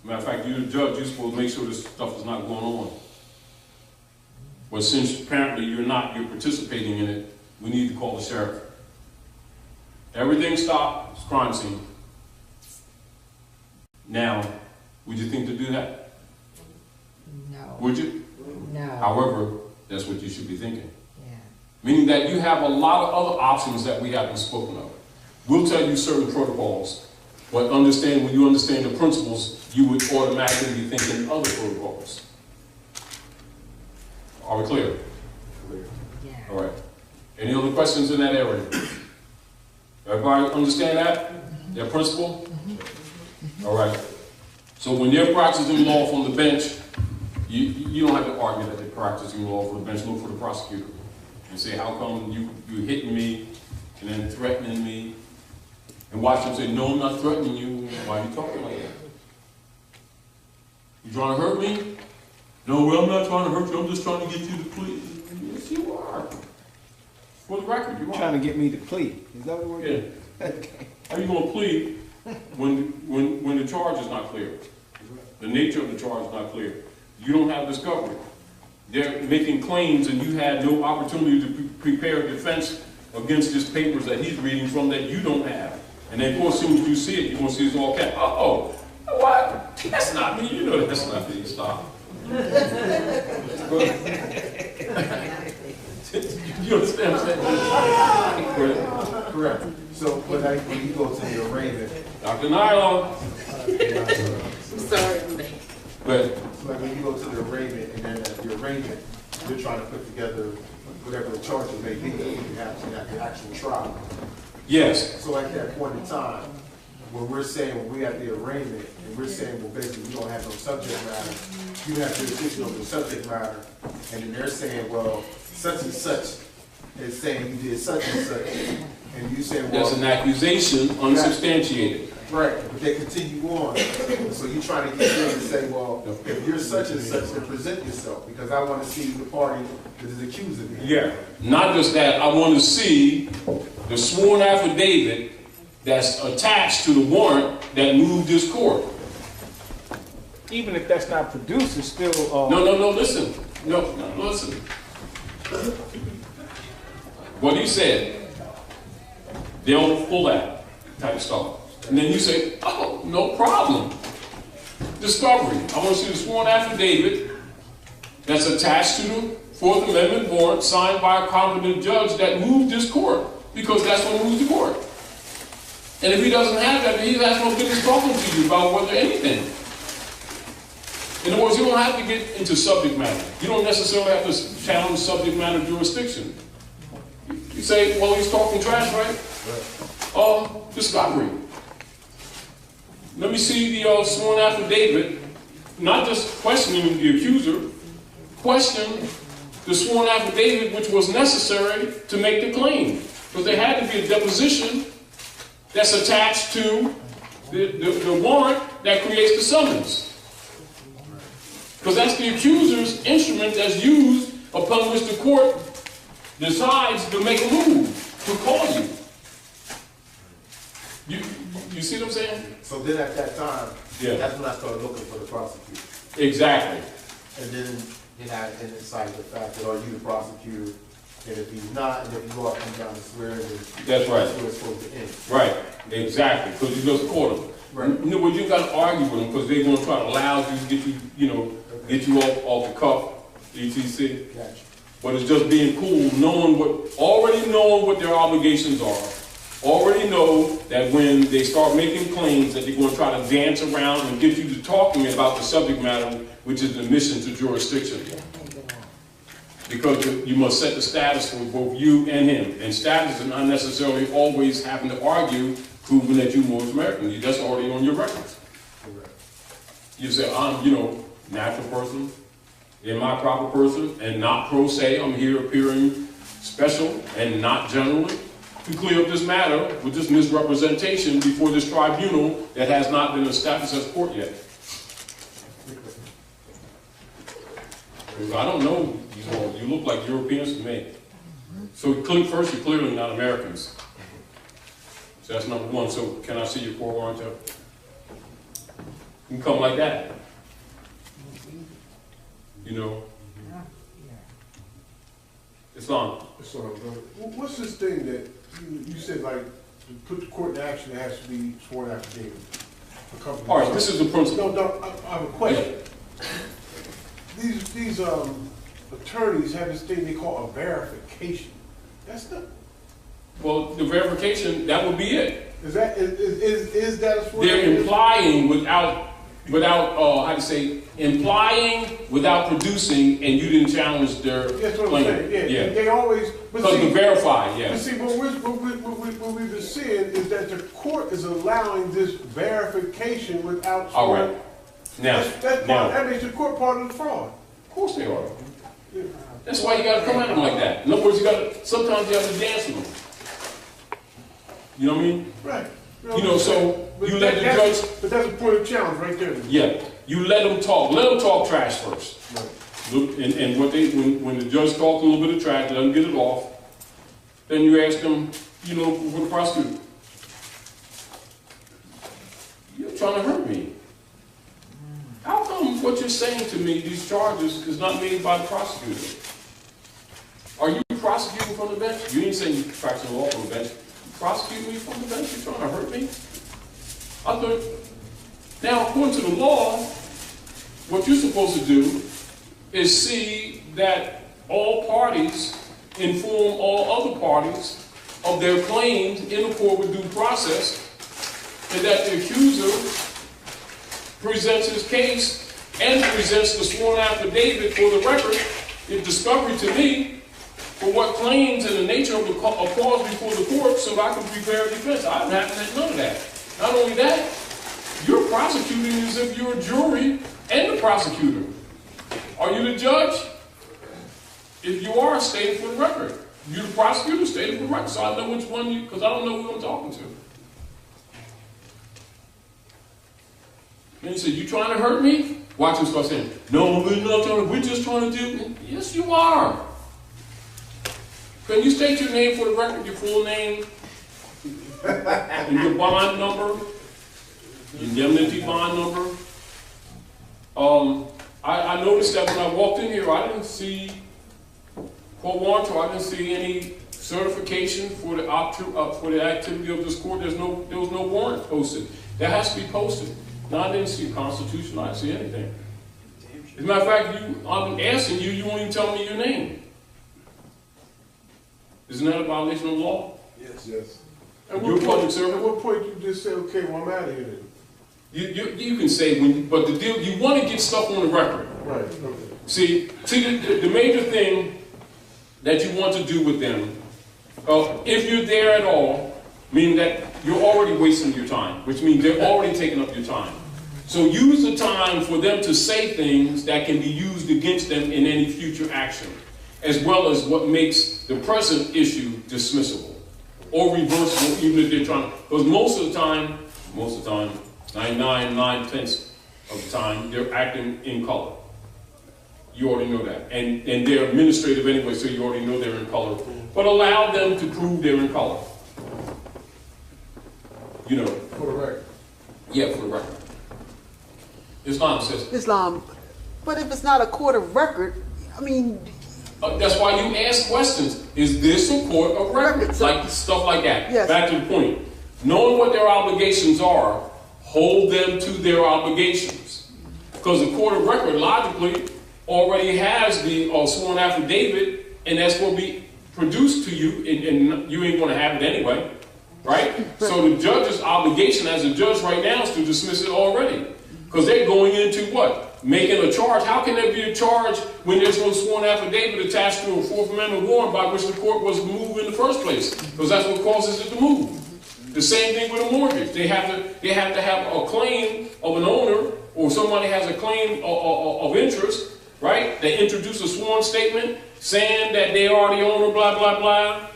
Matter of fact, you're the judge. You're supposed to make sure this stuff is not going on. But since apparently you're not, you're participating in it, we need to call the sheriff. Everything stopped. It's a crime scene. Now, would you think to do that? No. Would you? No. However, that's what you should be thinking. Yeah. Meaning that you have a lot of other options that we haven't spoken of. We'll tell you certain protocols, but understand when you understand the principles, you would automatically be thinking other protocols. Are we clear? Yeah. All right. Any other questions in that area? Everybody understand that? Their principle? All right. So when they're practicing law from the bench, you don't have to argue that they're practicing law from the bench. Look for the prosecutor and say, how come you hitting me and then threatening me? And watch them say, no, I'm not threatening you. Why are you talking like that? You trying to hurt me? No, well, I'm not trying to hurt you. I'm just trying to get you to plead. Yes, you are. For the record, you are. Trying to get me to plead. Is that what we're doing? Okay. How are you going to plead when the charge is not clear? The nature of the charge is not clear. You don't have discovery. They're making claims and you had no opportunity to prepare a defense against his papers that he's reading from that you don't have. And then, of course, as soon as you see it, you're going to see it's all capped. Oh, what? That's not me. You know that's not me. Stop. You understand what I'm saying? Correct. So when you go to the arraignment, Dr. Nylon. I'm sorry. But so like when you go to the arraignment and then at the arraignment, you're trying to put together whatever the charges may be, you have to have the actual trial. yes, So at that point in time, when we're saying when we're at the arraignment and we're saying, well, basically we don't have no subject matter, you have jurisdiction over the subject matter, and then they're saying, well, such and such is saying you did such and such, and you say, well, that's an accusation unsubstantiated. right, but they continue on. So you're trying to get them to say, well, if you're such and such, then present yourself, because I want to see the party that is accusing me. Yeah. Not just that, I want to see the sworn affidavit that's attached to the warrant that moved this court. Even if that's not produced, it's still... No, listen. No, listen. What he said, they'll pull that type of stuff. And then you say, oh, no problem. Discovery. I want to see the sworn affidavit that's attached to the Fourth Amendment warrant signed by a competent judge that moved this court. because that's what moves the court. And if he doesn't have that, then he has no business talking to you about whether anything. In other words, you don't have to get into subject matter. You don't necessarily have to challenge subject matter jurisdiction. You say, well, he's talking trash, right? Discovery. Let me see the sworn affidavit, not just questioning the accuser, question the sworn affidavit which was necessary to make the claim. Because there had to be a deposition that's attached to the warrant that creates the summons. Because that's the accuser's instrument that's used upon which the court decides to make a move, to call you. You see what I'm saying? So then at that time, Yeah. that's when I started looking for the prosecutor. Exactly. And then I decided the fact that, are you the prosecutor? And if he's not, and if you are, come down and swear, then That's right. that's where it's supposed to end. Right. Exactly. Because you just caught them. Right. You know, you got to argue with them because they're going to try to loud you, get you, get you off the cuff, etc. Gotcha. But it's just being cool, already knowing what their obligations are. Already know that when they start making claims that they're going to try to dance around and get you to talking about the subject matter, which is the admission to jurisdiction. Because you must set the status for both you and him. And status is not necessarily always having to argue, proving that you're Moorish American. That's already on your records. Correct. You say, I'm, natural person, am I proper person, and not pro se. I'm here appearing special and not generally to clear up this matter with this misrepresentation before this tribunal that has not been established as court yet. I don't know you all. You look like Europeans to me. So first, you're clearly not Americans. So that's number one. So can I see your court warrant? You can come like that. Islam. So, what's this thing that you said, like, to put the court in action, it has to be sworn affidavit? All right, this is the principle. No, I have a question. These attorneys have this thing they call a verification. That's not. Well, the verification, that would be it. Is that a sworn? They're implying without implying without producing, and you didn't challenge their That's what claim. I'm saying. Yeah. They always. Because to verify, yeah. But see, what we've been seeing is that the court is allowing this verification without. All right. Now, that makes the court part of the fraud. Of course they are. Yeah. That's why you got to come at them like that. In other words, sometimes you have to dance with them. You know what I mean? Right. So but you let the judge. But that's a point of challenge right there. Yeah. You let them talk. Let them talk trash first. Right. Look, and when the judge talks a little bit of trash, doesn't get it off, then you ask them, for the prosecutor. You're trying to hurt me. How come what you're saying to me, these charges, is not made by the prosecutor? Are you prosecuting from the bench? You ain't saying you're practicing law from the bench. You prosecuting me from the bench? You're trying to hurt me? Now, according to the law, what you're supposed to do is see that all parties inform all other parties of their claims in accord with due process, and that the accuser presents his case and presents the sworn affidavit for the record in discovery to me for what claims and the nature of the cause before the court so that I can prepare a defense. I haven't had none of that. Not only that, you're prosecuting as if you're a jury and the prosecutor. Are you the judge? If you are, state it for the record. You're the prosecutor, state it for the record. So I know which one because I don't know who I'm talking to. And he said, you trying to hurt me? Watch him start saying, no, we're not trying to, we're just trying to do. Yes, you are. Can you state your name for the record, your full name, and your bond number, your indemnity bond number? I noticed that when I walked in here, I didn't see court warrant, I didn't see any certification for the activity of this court. There was no warrant posted. That has to be posted. No, I didn't see a constitution. I didn't see anything. As a matter of fact, I'm asking you, you won't even tell me your name. Isn't that a violation of law? Yes. You're a public servant? At what point you just say, okay, well, I'm out of here then? You can say, but the deal, you want to get stuff on the record. Right, okay. See, the major thing that you want to do with them, if you're there at all, meaning that you're already wasting your time, which means they're already taking up your time. So use the time for them to say things that can be used against them in any future action, as well as what makes the present issue dismissible or reversible, even if they're trying. Because most of the time, 99.9% of the time, they're acting in color. You already know that. And they're administrative anyway, so you already know they're in color. But allow them to prove they're in color. You know. For the record. Yeah, for the record. Islam says. Islam. But if it's not a court of record, I mean... That's why you ask questions. Is this a court of record? Like stuff like that. Yes. Back to the point. Knowing what their obligations are, hold them to their obligations. Because the court of record, logically, already has the sworn affidavit, and that's going to be produced to you, and you ain't going to have it anyway. Right? So the judge's obligation as a judge right now is to dismiss it already. Because they're going into what? Making a charge. How can there be a charge when there's no sworn affidavit attached to a Fourth Amendment warrant by which the court was moved in the first place? Because that's what causes it to move. The same thing with a mortgage. They have to have a claim of an owner, or somebody has a claim of interest, right? They introduce a sworn statement saying that they are the owner, blah, blah, blah.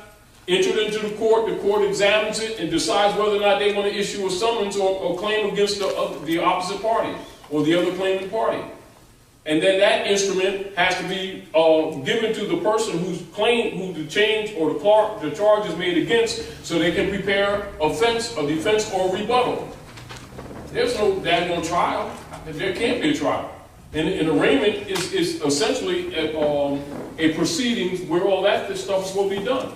Entered into the court examines it and decides whether or not they want to issue a summons or claim against the opposite party or the other claiming party. And then that instrument has to be given to the person who the change or the charge is made against, so they can prepare a defense or rebuttal. There's no daggone trial. There can't be a trial. And an arraignment is essentially a proceeding where all that stuff is going to be done.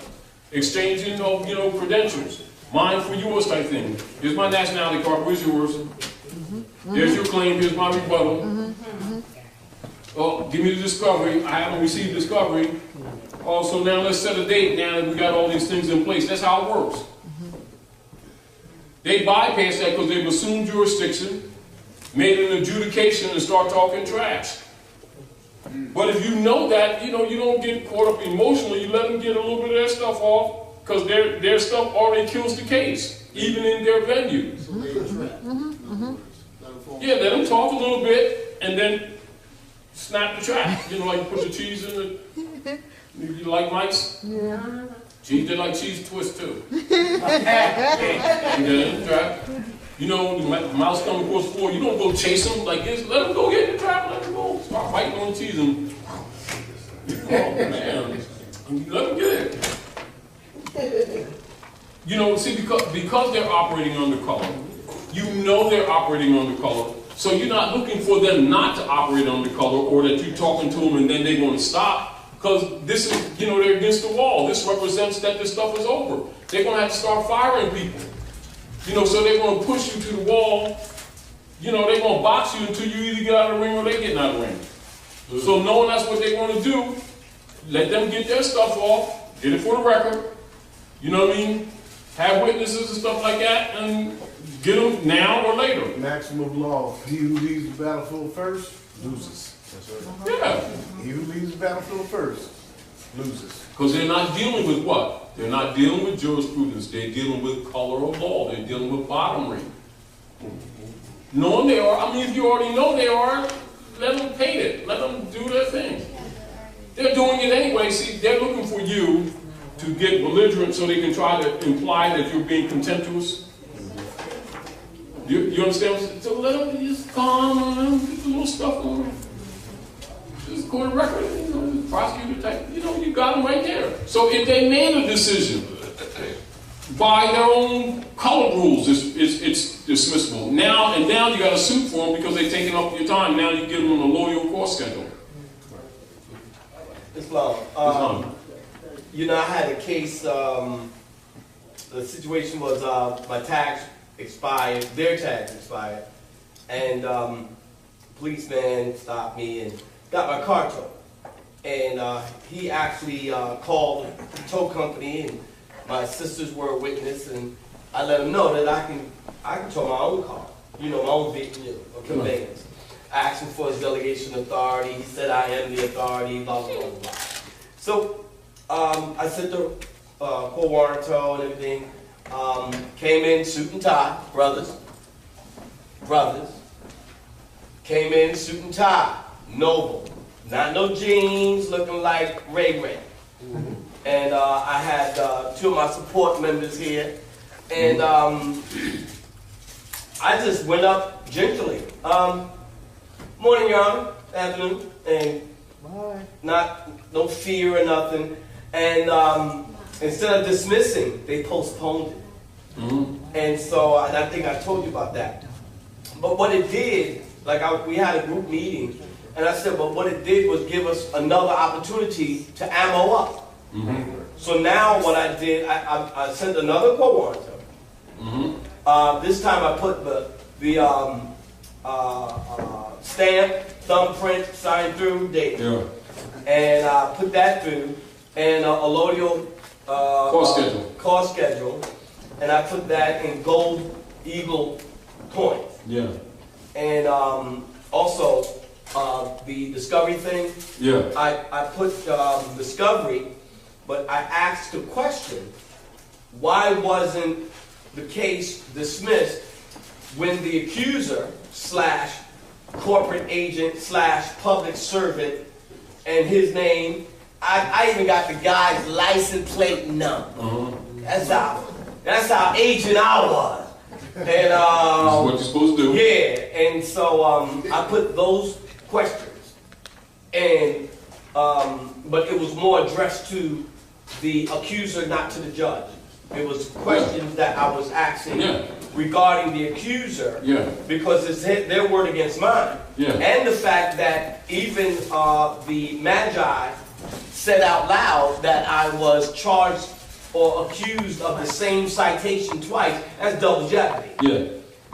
Exchanging of credentials, mine for yours type thing. Here's my nationality card. Where's yours? There's your claim. Here's my rebuttal. Oh, give me the discovery. I haven't received discovery. Oh, so now let's set a date. Now that we got all these things in place, that's how it works. They bypass that because they've assumed jurisdiction, made an adjudication, and start talking trash. But if you know that, you don't get caught up emotionally. You let them get a little bit of their stuff off, because their stuff already kills the case, even in their venue. Yeah, let them talk a little bit, and then snap the trap. Like put the cheese in the... You like mice? Yeah. Cheese, they like cheese twist too. The trap. The mouse coming across the floor, you don't go chase them like this. Let them go get in the trap, let them go. Start biting on the cheese and... Oh, man. Let them get it. See, because they're operating under color, they're operating under color, so you're not looking for them not to operate under color, or that you're talking to them and then they're going to stop, because this is, they're against the wall. This represents that this stuff is over. They're going to have to start firing people. So they're going to push you to the wall. They're going to box you until you either get out of the ring or they get out of the ring. So knowing that's what they're going to do, let them get their stuff off, get it for the record, have witnesses and stuff like that, and get them now or later. Maximum law, he who leaves the battlefield first, loses. Yeah. He who leaves the battlefield first, loses. Because they're not dealing with what? They're not dealing with jurisprudence. They're dealing with color of law. They're dealing with bottomry. Knowing they are, if you already know they are, let them paint it. Let them do their thing. They're doing it anyway. See, they're looking for you to get belligerent so they can try to imply that you're being contemptuous. You understand? So let them just calm down, get the little stuff on them. Just court of record, prosecutor type, you got them right there. So if they made a decision by their own color rules, it's dismissible. Now you got to sue for them because they've taken up your time. Now you give them a loyal court schedule. Islam. I had a case, the situation was my tax expired, their tax expired, and policeman stopped me and got my car towed. And he actually called the tow company and my sisters were a witness, and I let them know that I can tow my own car, you know, my own vehicle or conveyance. I asked him for his delegation authority. He said, I am the authority, blah, blah, blah, blah. So I sent the quo warranto and everything. Came in suit and tie, brothers. Came in suit and tie, noble. Not no jeans, looking like Ray Ray. And I had two of my support members here. And I just went up gingerly. Morning, Your Honor, afternoon, and no fear or nothing. And instead of dismissing, they postponed it. And so I think I told you about that. But what it did, we had a group meeting, and I said, but what it did was give us another opportunity to ammo up. So now what I did, I sent another quo warranto. This time I put the stamp, thumbprint, signed through, date. And I put that through, and a allodial cost schedule, and I put that in gold eagle coins. And also the discovery thing. I put discovery, but I asked the question, why wasn't the case dismissed when the accuser / corporate agent / public servant and his name, I even got the guy's license plate number. That's how agent I was. And that's what you're supposed to do. Yeah, and so I put those questions, and but it was more addressed to the accuser, not to the judge. It was questions that I was asking regarding the accuser, because it's their word against mine, and the fact that even the Magi said out loud that I was charged or accused of the same citation twice. That's double jeopardy.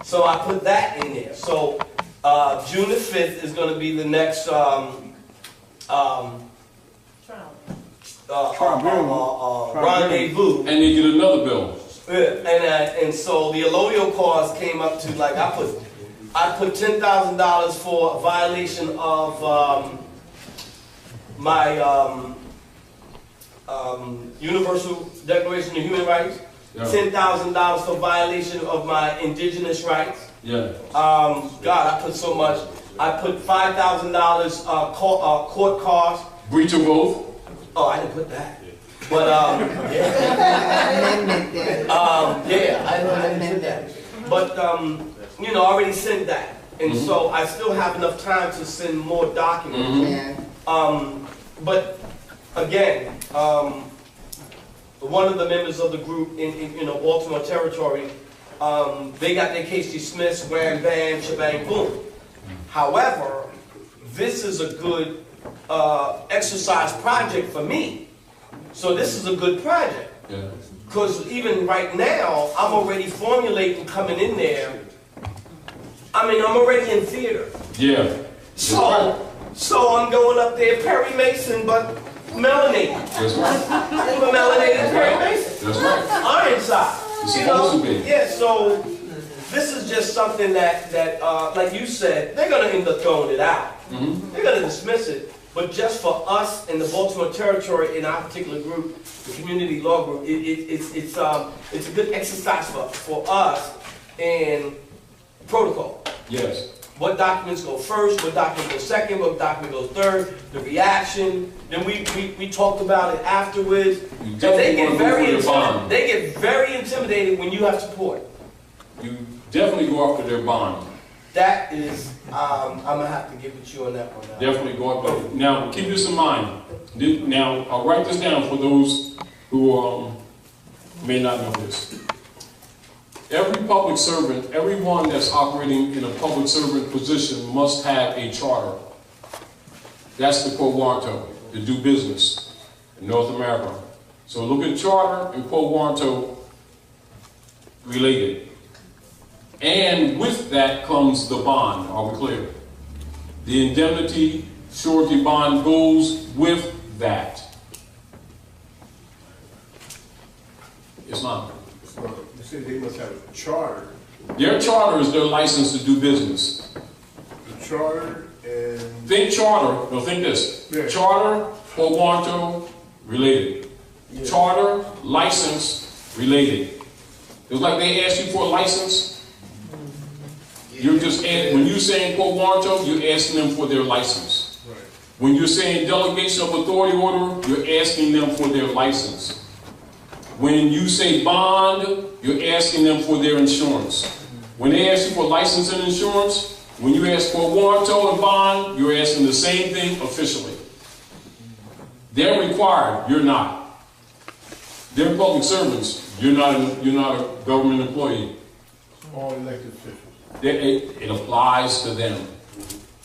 So I put that in there. So June the 5th is going to be the next rendezvous. And they get another bill. And so the allodial cost came up to, like, I put $10,000 for violation of my Universal Declaration of Human Rights, $10,000 for violation of my indigenous rights. God, I put so much. I put $5,000 court costs. Breach of oath. Oh, I didn't put that. But I didn't put that. But I already sent that, and so I still have enough time to send more documents. But again, one of the members of the group in Baltimore territory, they got their case dismissed, wham, bam, shebang, boom. However, this is a good exercise project for me. So this is a good project. Because even right now, I'm already formulating coming in there. I mean, I'm already in theater. So I'm going up there, Perry Mason, but melanated. I'm a melanated Perry Mason. Ironside. So this is just something that like you said, they're going to end up throwing it out. They're going to dismiss it. But just for us in the Baltimore territory, in our particular group, the community law group, it's a good exercise for us in protocol. What documents go first, what document goes second, what document goes third, the reaction. Then we talked about it afterwards. And they get very intimidated when you have support. You definitely go after their bond. That is, I'm going to have to get with you on that one now. Definitely go after it. Now, keep this in mind. Now, I'll write this down for those who may not know this. Every public servant, everyone that's operating in a public servant position must have a charter. That's the quo warranto, to do business in North America. So look at charter and quo warranto related. And with that comes the bond, are we clear? The indemnity surety bond goes with that. say they must have a charter. Their charter is their license to do business. The charter and... Think charter, no, think this. Yeah. Charter, pro bono, related. Yeah. Charter, license, related. It's like they ask you for a license. You're just, when you're saying pro bono, you're asking them for their license. Right. When you're saying delegation of authority order, you're asking them for their license. When you say bond, you're asking them for their insurance. When they ask you for license and insurance, when you ask for a warrant and bond, you're asking the same thing officially. They're required, you're not. They're public servants, you're not a government employee. All elected officials. It applies to them.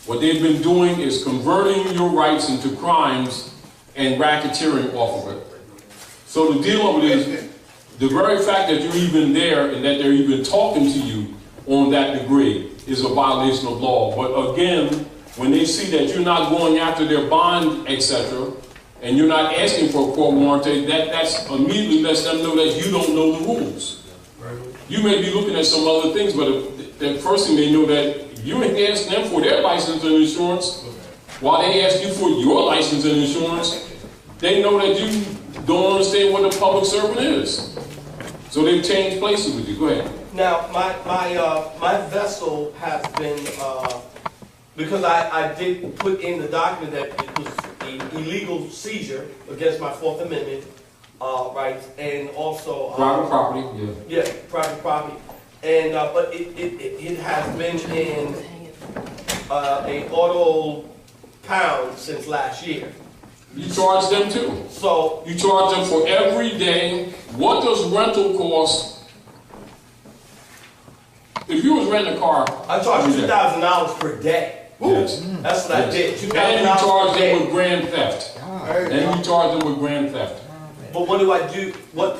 What they've been doing is converting your rights into crimes and racketeering off of it. So the deal of it is, the very fact that you're even there and that they're even talking to you on that degree is a violation of law. But again, when they see that you're not going after their bond, etc., and you're not asking for a court warrant, that's immediately lets them know that you don't know the rules. You may be looking at some other things, but the first thing they know that you ain't asking them for their license and insurance, while they ask you for your license and insurance, they know that you don't understand what a public servant is. So they've changed places with you. Go ahead. Now, my vessel has been, because I did put in the document that it was an illegal seizure against my Fourth Amendment rights, and also Private property, yeah. Yeah, private property, and but it has been in a auto pound since last year. You charge them too. So you charge them for every day. What does rental cost? If you was renting a car, I charge $2,000 per day. Yes. That's what I did. $2,000 and you charge per day. them with grand theft. And you charge them with grand theft. But what do I do? What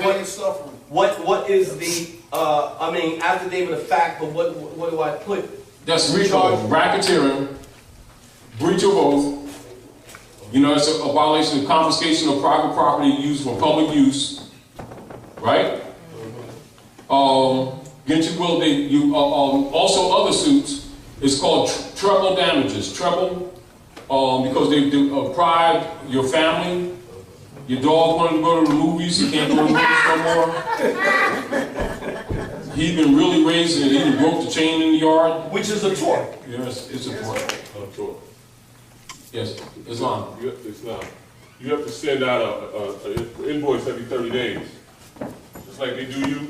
is the? I mean, affidavit of fact. But what do I put? That's RICO, racketeering, breach of oath. You know, it's a violation of confiscation of private property used for public use, right? Against your will, also other suits. It's called treble damages. Treble, because they deprived your family. Your dog wanted to go to the movies. He can't go to the movies no more. He's been really raised and he broke the chain in the yard. Which is a tort. Yes, it's a tort. Yes, Islam. Islam. You have to send out an invoice every 30 days. Just like they do you.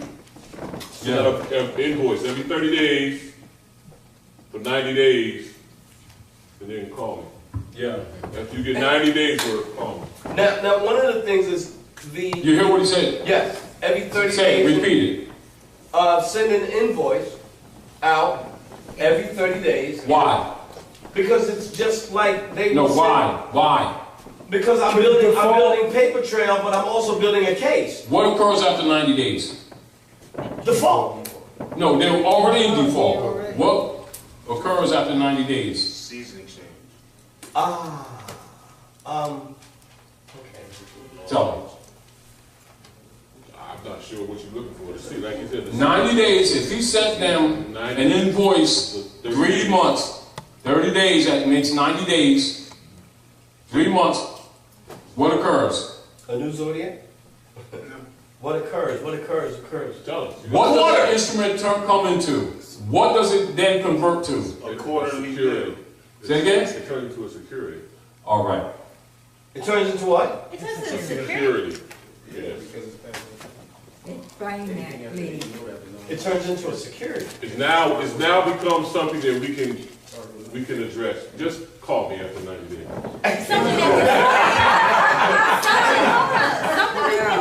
Send out an invoice every 30 days for 90 days, and then call me. Yeah. After you get 90 days worth, call me. Now, one of the things is the... You hear what he said? Yes. Every 30 Say it, days... repeat it. Send an invoice out every 30 days. Why? Because it's just like they... No, why? Why? Because I'm building paper trail, but I'm also building a case. What occurs after 90 days? Default. No, they're already in default. What occurs after 90 days? Seasoning change. Okay. Tell me. I'm not sure what you're looking for to see. Like you said, 90 days, if he sent them an invoice 3 months, 30 days, that makes 90 days, 3 months, what occurs? A new zodiac? What occurs? Tell us. What does that instrument come into? What does it then convert to? A quarterly security. bill. Say again? It turns into a security. All right. It turns into what? It turns into Security. Yes. Explain that, please. It turns into a security. It's now become something that we can address. Just call me after 90 days.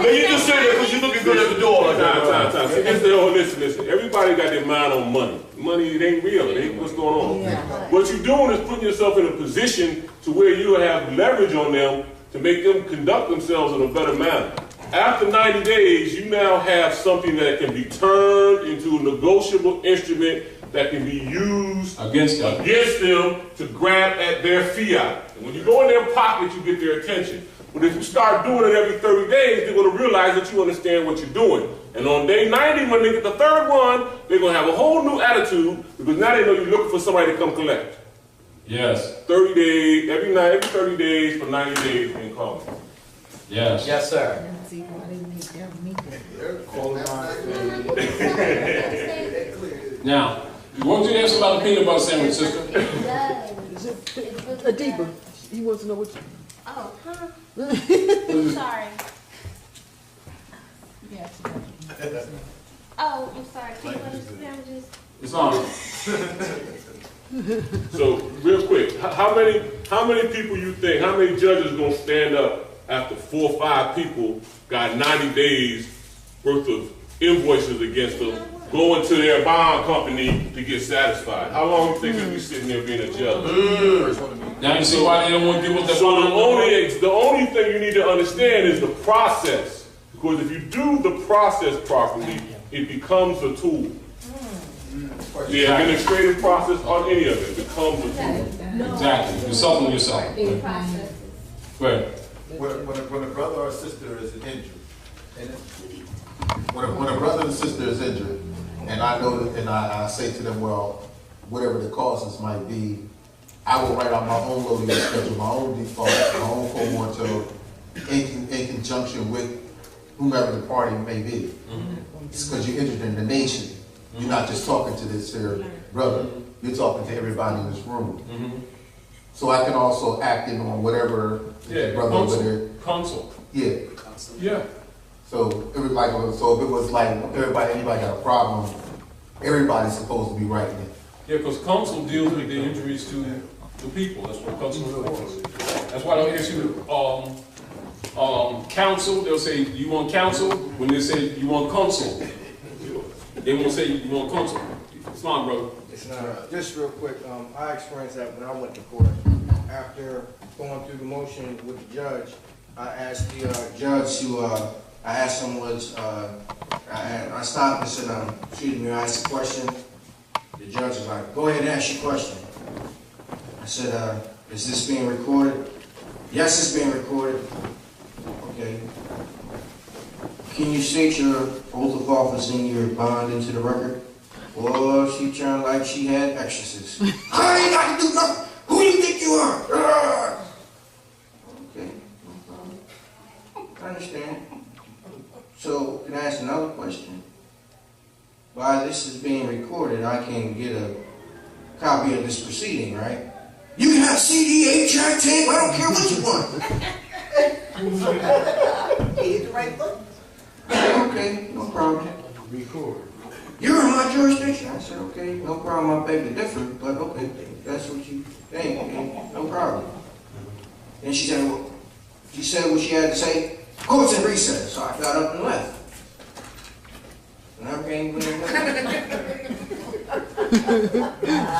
But you just say that because you're looking good at the door like that. Time. Listen. Everybody got their mind on money. Money, it ain't real. It ain't what's going on. Yeah. What you're doing is putting yourself in a position to where you have leverage on them to make them conduct themselves in a better manner. After 90 days, you now have something that can be turned into a negotiable instrument that can be used Against them to grab at their fiat. And when you go in their pocket, you get their attention. But if you start doing it every 30 days, they're going to realize that you understand what you're doing. And on day 90, when they get the third one, they're going to have a whole new attitude because now they know you're looking for somebody to come collect. Yes. 30 days, every night, every 30 days for 90 days in common. Yes. Yes, sir. Now, what would you ask about the peanut butter sandwich, sister? Adiba, he wants to know what you... Oh, huh? Sorry. Yes. Oh, I'm sorry. Peanut butter sandwiches. It's on. So, real quick, how many people you think, how many judges are going to stand up after 4 or 5 people got 90 days worth of invoices against them, going to their bond company to get satisfied? How long do you think they'll be sitting there being a judge? Now you see why they don't want to give up that So bond? the only thing you need to understand is the process. Because if you do the process properly, it becomes a tool. The administrative process on any of it becomes a tool. Exactly. You're selling yourself. Go ahead. When a brother or sister is injured, when a brother or sister is injured, and I know that, and I say to them, well, whatever the causes might be, I will write out my own loading schedule, my own default, my own pro mortem, in conjunction with whomever the party may be. It's because you're injured in the nation. You're not just talking to this here brother. You're talking to everybody in this room. So I can also act in on whatever the brother over there. Counsel. Yeah. Yeah. So it was like, so if it was like anybody got a problem, everybody's supposed to be writing it. Yeah, because counsel deals with the injuries to the people. That's what counsel is for. That's why they'll ask you counsel. They'll say, you want counsel? When they say, you want counsel, they won't say, you want counsel. It's not, brother. It's not. Just real quick, I experienced that when I went to court. After going through the motion with the judge, I asked the judge to, I asked him I stopped and said, excuse me, I asked a question. The judge was like, go ahead and ask your question. I said, is this being recorded? Yes, it's being recorded. Okay. Can you state your oath of office and your bond into the record? Well, she turned like she had exorcists. I ain't got to do nothing. Who do you think you are? Okay, no problem. I understand. So, can I ask another question? While this is being recorded, I can get a copy of this proceeding, right? You can have CD, 8-track tape, I don't care what you want. Hit the right button. Okay, no problem. Record. You're in my jurisdiction. I said, okay, no problem. I beg to differ, but okay, that's what you think, okay, no problem. And she said, well, she said what she had to say. Court's in recess, so I got up and left. And I came back.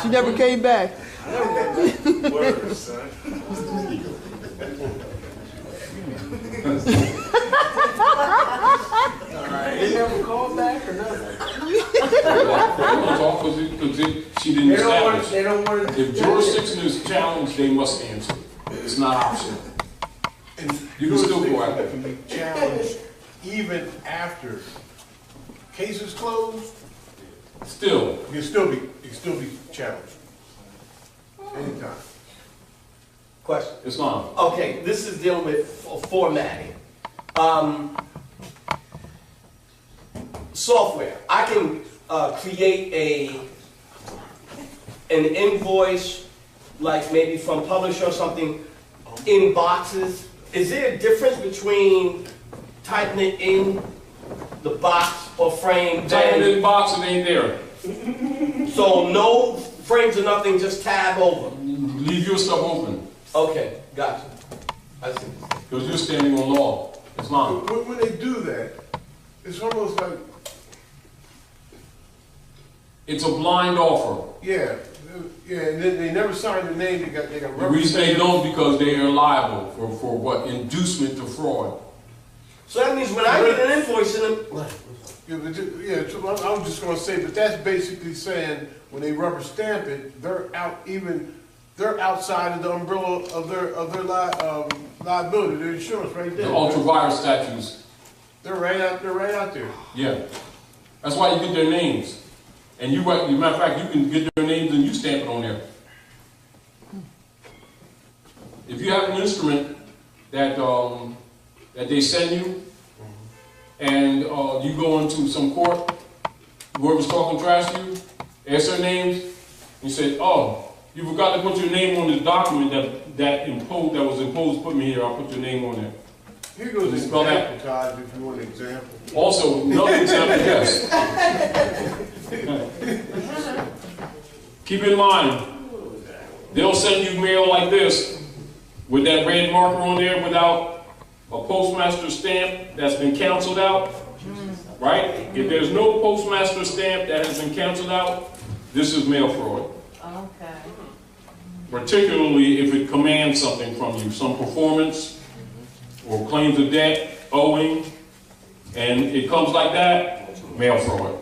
She never came back. Word, son. They never called back or nothing. She didn't establish. They don't want to. If jurisdiction is challenged, they must answer. It's not optional. You can still go out there. Can be challenged even after cases closed. Still. You can still be challenged anytime. Question. It's not. Okay, this is dealing with formatting. Software. I can create an invoice, like maybe from publisher or something, in boxes. Is there a difference between typing it in the box or frame? Type it in the box and it ain't there. So no frames or nothing, just tab over. Leave your stuff open. Okay, gotcha. I see. Because you're standing on law. It's not. When they do that, it's almost like, It's a blind offer. yeah, and then they never signed the name. They got The reason they don't because they are liable for what? Inducement to fraud. So that means when I get an invoice in them, I was just going to say, but that's basically saying when they rubber stamp it, they're out even they're outside of the umbrella of their liability, their insurance right there. The ultra-virus statutes. They're right out there. Yeah. That's why you get their names. And you, as a matter of fact, you can get their names and you stamp it on there. If you have an instrument that that they send you, and you go into some court, whoever's talking trash to you, ask their names, and say, "Oh, you forgot to put your name on this document that was imposed. Put me here. I'll put your name on there." Here goes an example, Todd, if you want an example. Also, another example, yes. Keep in mind, they'll send you mail like this with that red marker on there without a postmaster stamp that's been canceled out, right? If there's no postmaster stamp that has been canceled out, this is mail fraud. Okay. Particularly if it commands something from you, some performance or claims of debt, owing, and it comes like that, mail fraud.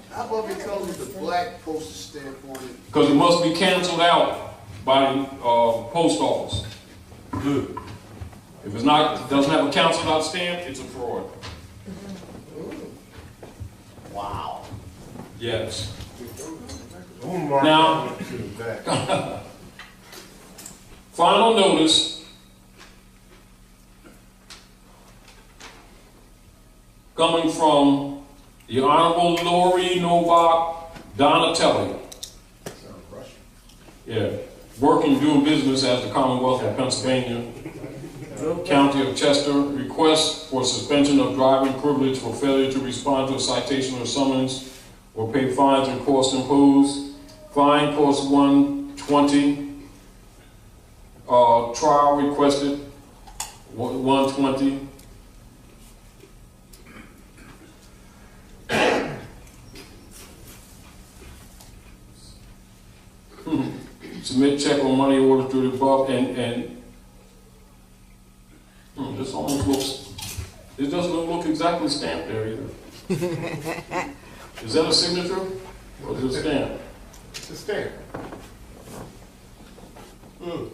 How about it comes with the black postage stamp on it? Because it must be canceled out by the post office. Good. If it's not, it doesn't have a canceled out stamp, it's a fraud. Wow. Yes. Now, final notice. Coming from the Honorable Lori Novak Donatelli. Yeah. Working, doing business as the Commonwealth of Pennsylvania, County of Chester, request for suspension of driving privilege for failure to respond to a citation or summons or pay fines and costs imposed. Fine costs $120. Trial requested $120. Submit check or money order to the above, and this almost looks, it doesn't look exactly stamped there either. Is that a signature or is it a stamp? it's a stamp.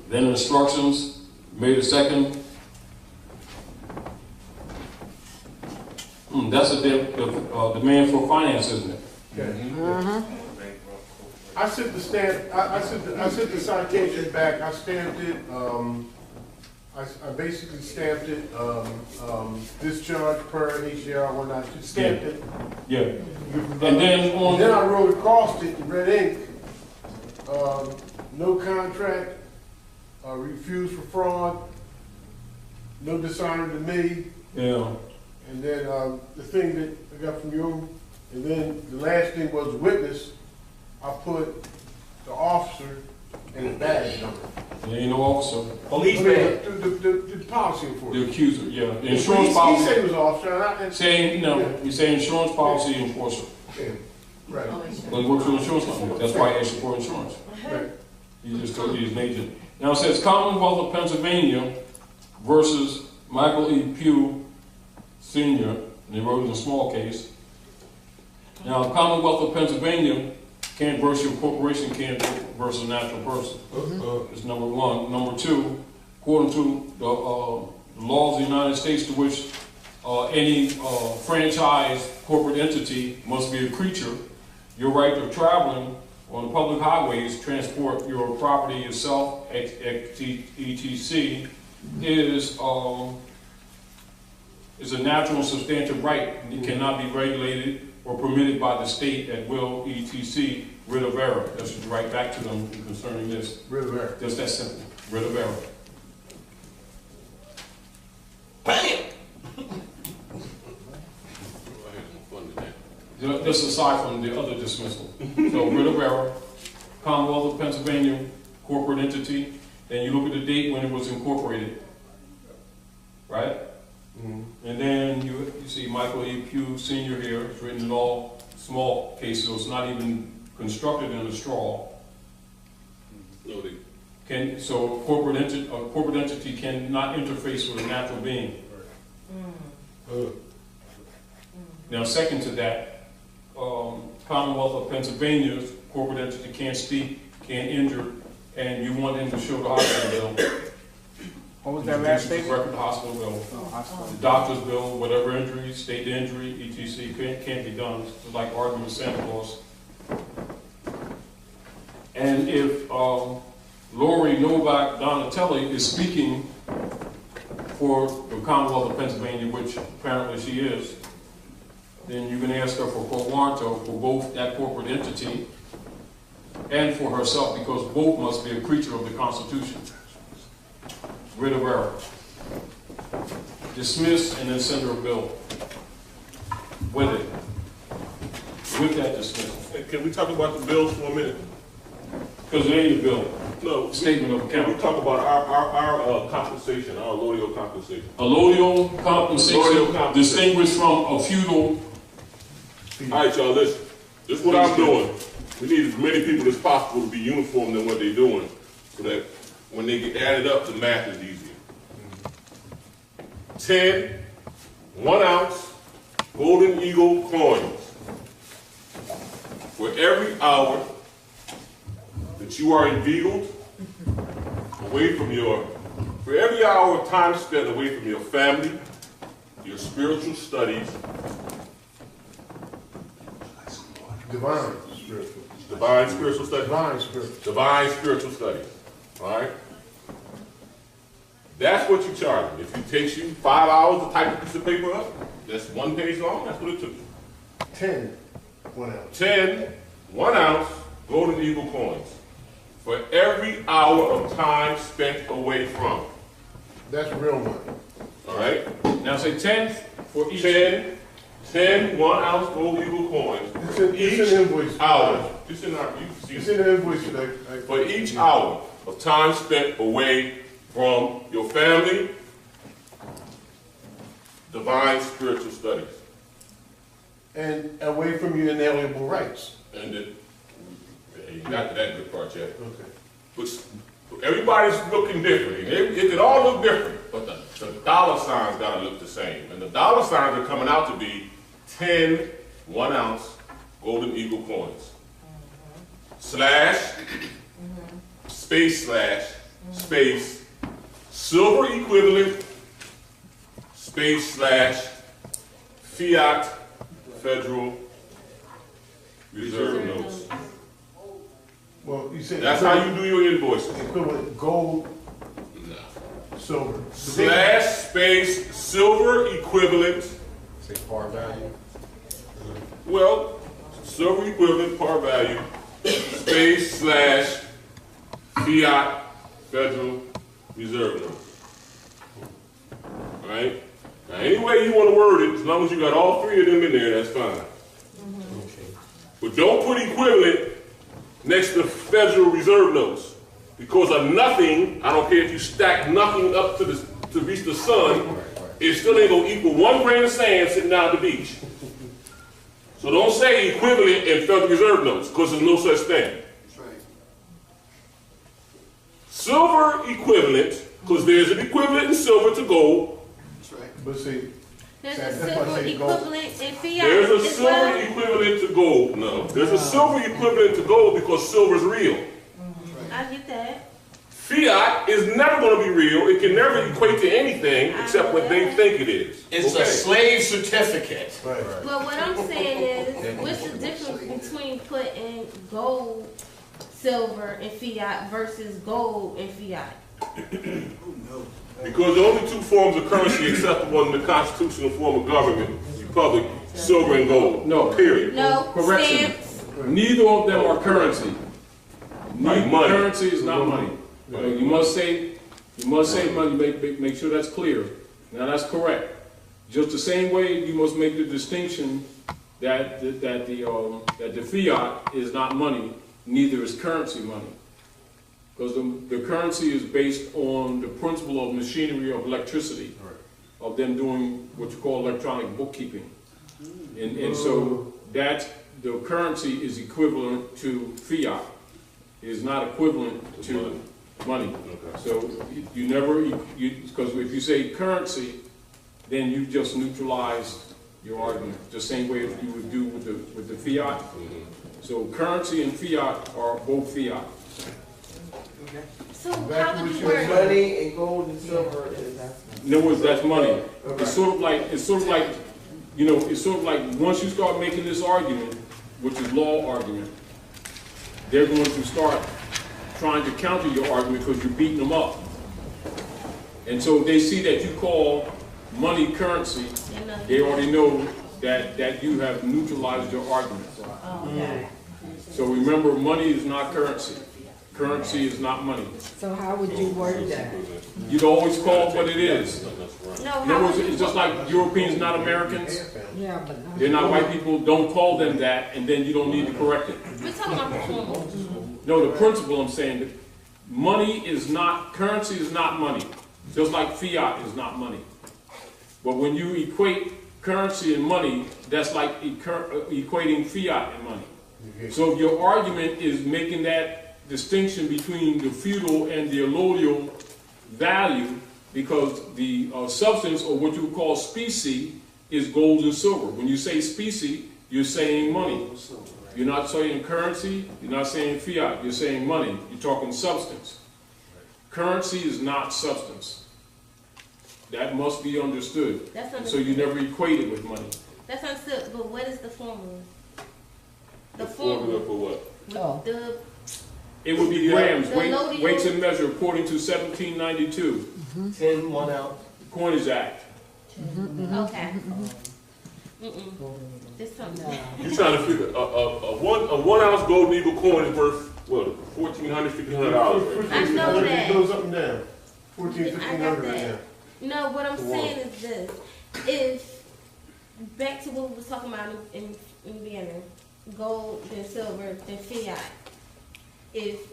Then instructions, May the 2nd. That's a demand for finance, isn't it? Okay. I sent the stamp. I sent the citation back. I stamped it. I basically stamped it. Discharge per HCR 192. Stamped it. Yeah. And then on. Then I wrote across it in red ink. No contract. Refused for fraud. No dishonor to me. Yeah. And then the thing that I got from you. And then the last thing was witness. I put the officer and the badge number. There ain't no officer. Policeman. The policy enforcement. The accuser, yeah. The insurance policy. He said he was an officer. Saying, no, you say insurance policy enforcer. Yeah, right. But he works for an insurance company. That's why he asked you for insurance. Right. You just told you he's an agent. Now it says Commonwealth of Pennsylvania versus Michael E. Pugh Sr. And they wrote it in a small case. Now Commonwealth of Pennsylvania can't versus your corporation, can't versus a natural person. It's number one. Number two, according to the laws of the United States, to which any franchise corporate entity must be a creature, your right of traveling on the public highways, transport your property yourself, etc., is a natural and substantive right. It cannot be regulated or permitted by the state at will, etc., writ of error. That should write back to them concerning this. Writ of error. Just that simple. Writ of error. Bam! This aside from the other dismissal. So, writ of error, Commonwealth of Pennsylvania, corporate entity, then you look at the date when it was incorporated. Right? And then you see Michael E. Pugh Sr. here. It's written in all small cases, so it's not even constructed in a straw. So a corporate entity cannot interface with a natural being. Now, second to that, Commonwealth of Pennsylvania's corporate entity can't speak, can't injure, and you want him to show the hospital bill. What was that last Record statement? the hospital bill. Oh, hospital. The doctor's bill, whatever injury, state injury, etc. can't be done. It's like arguing with Santa Claus. And if Lori Novak Donatelli is speaking for the Commonwealth of Pennsylvania, which apparently she is, then you can ask her for pro warranto for both that corporate entity and for herself, because both must be a creature of the Constitution. Writ of error. Dismiss and then send her a bill with it. With that dismissal. Hey, can we talk about the bills for a minute? Because it ain't a bill. No. Statement of Can we account. talk about our compensation, our allodial compensation? Allodial compensation, Allodial compensation. distinguished from a feudal. All right, y'all, listen. This is what I'm doing. We need as many people as possible to be uniform in what they're doing, so that when they get added up, the math is easier. 10 1-ounce Golden Eagle coins for every hour that you are inveigled away from for every hour of time spent away from your family, your spiritual studies, Divine spiritual. divine spiritual studies, Divine spiritual. divine spiritual studies, all right? That's what you charge them. If it takes you 5 hours to type a piece of paper up, that's 1 page long, that's what it took you. 10 1-ounce. 10 1-ounce Golden Eagle coins for every hour of time spent away from. That's real money. All right? Now say 10 for each. 10 1-ounce Golden Eagle coins It's for an each invoice. hour. It's in our, you can It's see in the invoice today. for each hour of time spent away from your family, divine spiritual studies. And away from your inalienable rights. And it, you got to that good part yet. Okay. But everybody's looking different. It could all look different, but the dollar signs got to look the same. And the dollar signs are coming out to be 10 1-ounce Golden Eagle coins. Slash, space slash, space, silver equivalent, space slash, fiat, federal reserve notes. Well, you said That's how you do your invoices. equivalent gold, No. silver. Slash, space, silver equivalent, Say par value. well, silver equivalent, par value, space, slash, fiat, federal reserve notes. All right? Now, any way you want to word it, as long as you got all three of them in there, that's fine. But don't put equivalent next to Federal Reserve notes, because a nothing, I don't care if you stack nothing up to reach the sun, it still ain't gonna equal 1 grain of sand sitting down at the beach. So don't say equivalent in Federal Reserve notes, because there's no such thing. That's right. Silver equivalent, because there's an equivalent in silver to gold. That's right. But see, There's a That's why I silver say gold. equivalent in fiat There's a as silver well. equivalent to gold. No, there's a silver equivalent to gold because silver's real. I get that. Fiat is never going to be real. It can never equate to anything except what they think it is. It's a slave certificate. right. But what I'm saying is, what's the difference between putting gold, silver, and fiat versus gold and fiat? Because the only two forms of currency acceptable in the constitutional form of government, republic, silver and gold. No. Period. No, Correction. stamps. Neither of them are currency. Like money. Currency is not money. You must say money. Make sure that's clear. Now that's correct. Just the same way you must make the distinction that the fiat is not money. Neither is currency money. Because the currency is based on the principle of machinery of electricity, of them doing what you call electronic bookkeeping. And so that the currency is equivalent to fiat. It is not equivalent to money. So you never, because if you say currency, then you just neutralize your argument, the same way you would do with the fiat. So currency and fiat are both fiat. So how Exactly would what you you word said. it? Money and gold and silver is. In other words, that's money. It's sort of like, you know, it's sort of like once you start making this argument, which is law argument, they're going to start trying to counter your argument because you're beating them up. And so if they see that you call money currency, they already know that you have neutralized your argument. So remember, money is not currency. Currency is not money. So how would you word that? You'd always call it what it is. No, In other how words, would you it's just like Europeans, not Americans. Yeah, but They're not white people. Don't call them that, and then you don't need to correct it. We're talking about performance. No, the principle I'm saying that money is not, currency is not money. Just like fiat is not money. But when you equate currency and money, that's like equating fiat and money. So if your argument is making that distinction between the feudal and the allodial value, because the substance, or what you would call specie, is gold and silver. When you say specie, you're saying money. You're not saying currency, you're not saying fiat, you're saying money. You're talking substance. Currency is not substance. That must be understood. That's So understood. you never equate it with money. That's understood, but what is the formula? The Formula formula. for what? Oh. The It would be grams, The allodial- weights and measure according to 1792, 10, 1 ounce. Coinage Act. okay. This something. You trying to figure a 1 ounce gold eagle coin is worth what? $1,400, $1,500. I know that. It goes up and down. 14, I got 1,500 right that. now. No, what I'm saying is this: if back to what we was talking about in the beginning, gold, then silver, then fiat. If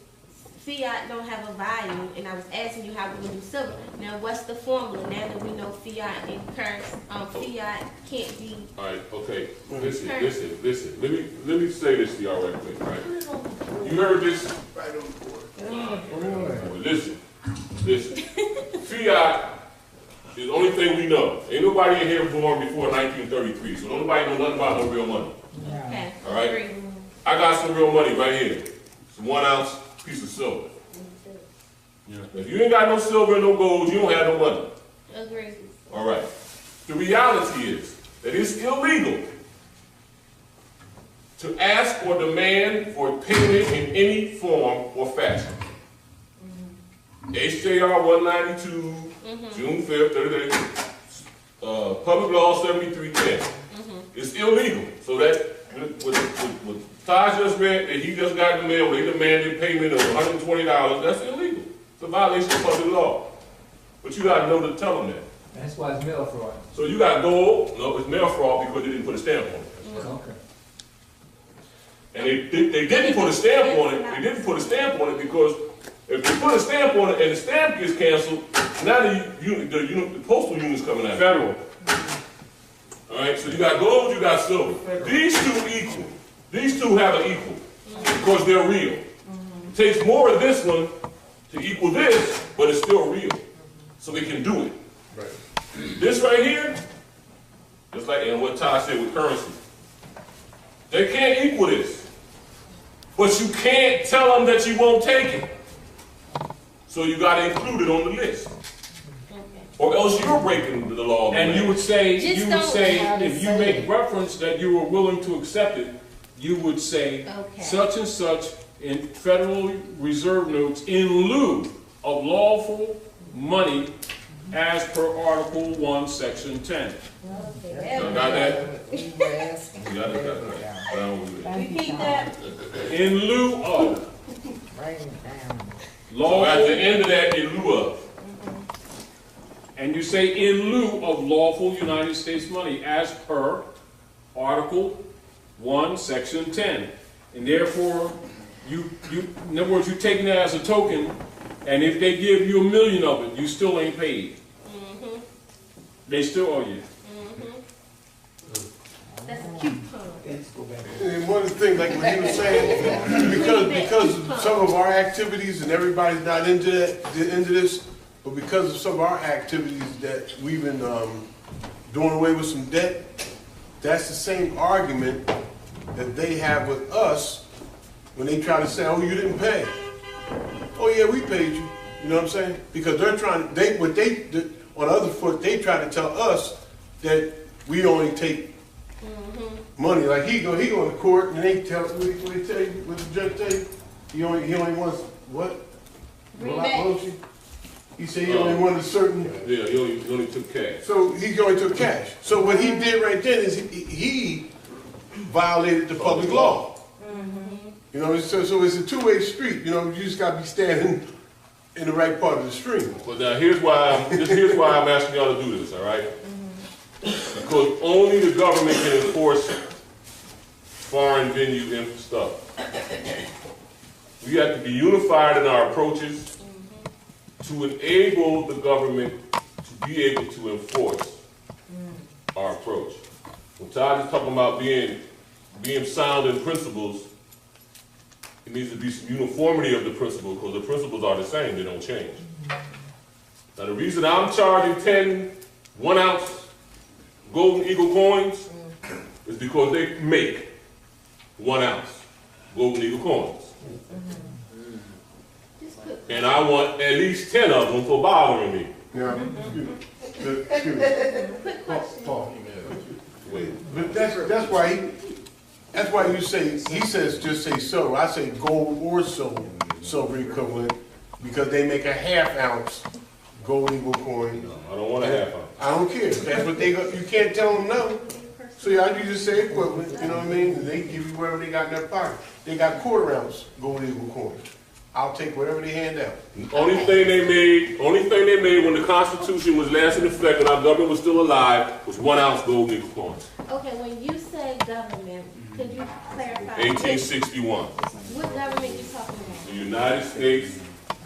fiat don't have a value, and I was asking you how we do silver. Now, what's the formula? Now that we know fiat and currency, fiat can't be. All right, okay. Listen. Let me say this to y'all right quick, right? You heard this? Right on the board. Well, listen. Fiat is the only thing we know. Ain't nobody in here born before 1933, so nobody know nothing about no real money. Okay. All right? Agree. I got some real money right here. It's a 1 ounce piece of silver. If you ain't got no silver and no gold, you don't have no money. Agree. All right. The reality is that it's illegal to ask or demand for payment in any form or fashion. HJR 192, June 5th, 30 Public Law 7310. It's illegal. So that what Taj just read, that he just got in the mail, they demanded payment of $120, that's illegal. It's a violation of public law. But you got to know to tell them that. That's why it's mail fraud. So you got gold, no, it's mail fraud because they didn't put a stamp on it. Okay. And they didn't put a stamp on it. They didn't put a stamp on it because if they put a stamp on it and the stamp gets canceled, now the postal unit's coming out. Federal. All right, so you got gold, you got silver. These two equal. These two have an equal because they're real. It takes more of this one to equal this, but it's still real. So they can do it. Right. This right here, just like and what Ty said with currency, they can't equal this. But you can't tell them that you won't take it. So you got to include it on the list. Or else you're breaking the law. And you would say, How if you make reference that you were willing to accept it, you would say such and such in Federal Reserve notes in lieu of lawful money as per Article 1, Section 10. You got that? You got it? Repeat that. In lieu of. Write it down. So at the end of that, in lieu of. And you say in lieu of lawful United States money as per Article 1, Section 10. And therefore, in other words, you're taking that as a token, and if they give you $1 million of it, you still ain't paid. They still owe you. That's a cute poem. And one of the things, like what he was saying, because some of our activities, and everybody's not into this, but because of some of our activities that we've been doing away with some debt, that's the same argument that they have with us when they try to say, oh, you didn't pay. oh yeah, we paid you. You know what I'm saying? Because they're trying, on the other foot, they try to tell us that we only take money. Like he go to court and they tell, what the judge tell you? He only wants, what? He said he only wanted a certain. Yeah, he only took cash. So he only took cash. So what he did right then is he violated the public law. You know, so it's a two-way street. You know, you just got to be standing in the right part of the stream. But now here's why I'm asking y'all to do this, all right? Because only the government can enforce foreign venue stuff. We have to be unified in our approaches to enable the government to be able to enforce our approach. When Todd is talking about being sound in principles, it needs to be some uniformity of the principle, because the principles are the same, they don't change. Now the reason I'm charging 10 1-ounce golden eagle coins is because they make 1 ounce golden eagle coins. And I want at least 10 of them for bothering me. Yeah. Excuse me. Paul. Wait. But that's why you say, he says just say silver. I say gold or silver equivalent, because they make a 1/2 ounce gold eagle coin. No, I don't want a 1/2 ounce. I don't care. That's what they got. You can't tell them no. So yeah, you just say equivalent, you know what I mean? And they give you whatever they got in their pocket. They got 1/4 ounce gold eagle coins. I'll take whatever they hand out. The only thing they made when the Constitution was last in effect and our government was still alive was 1 ounce gold eagle coins. Okay, when you say government, could you clarify? 1861. What government you talking about? The United States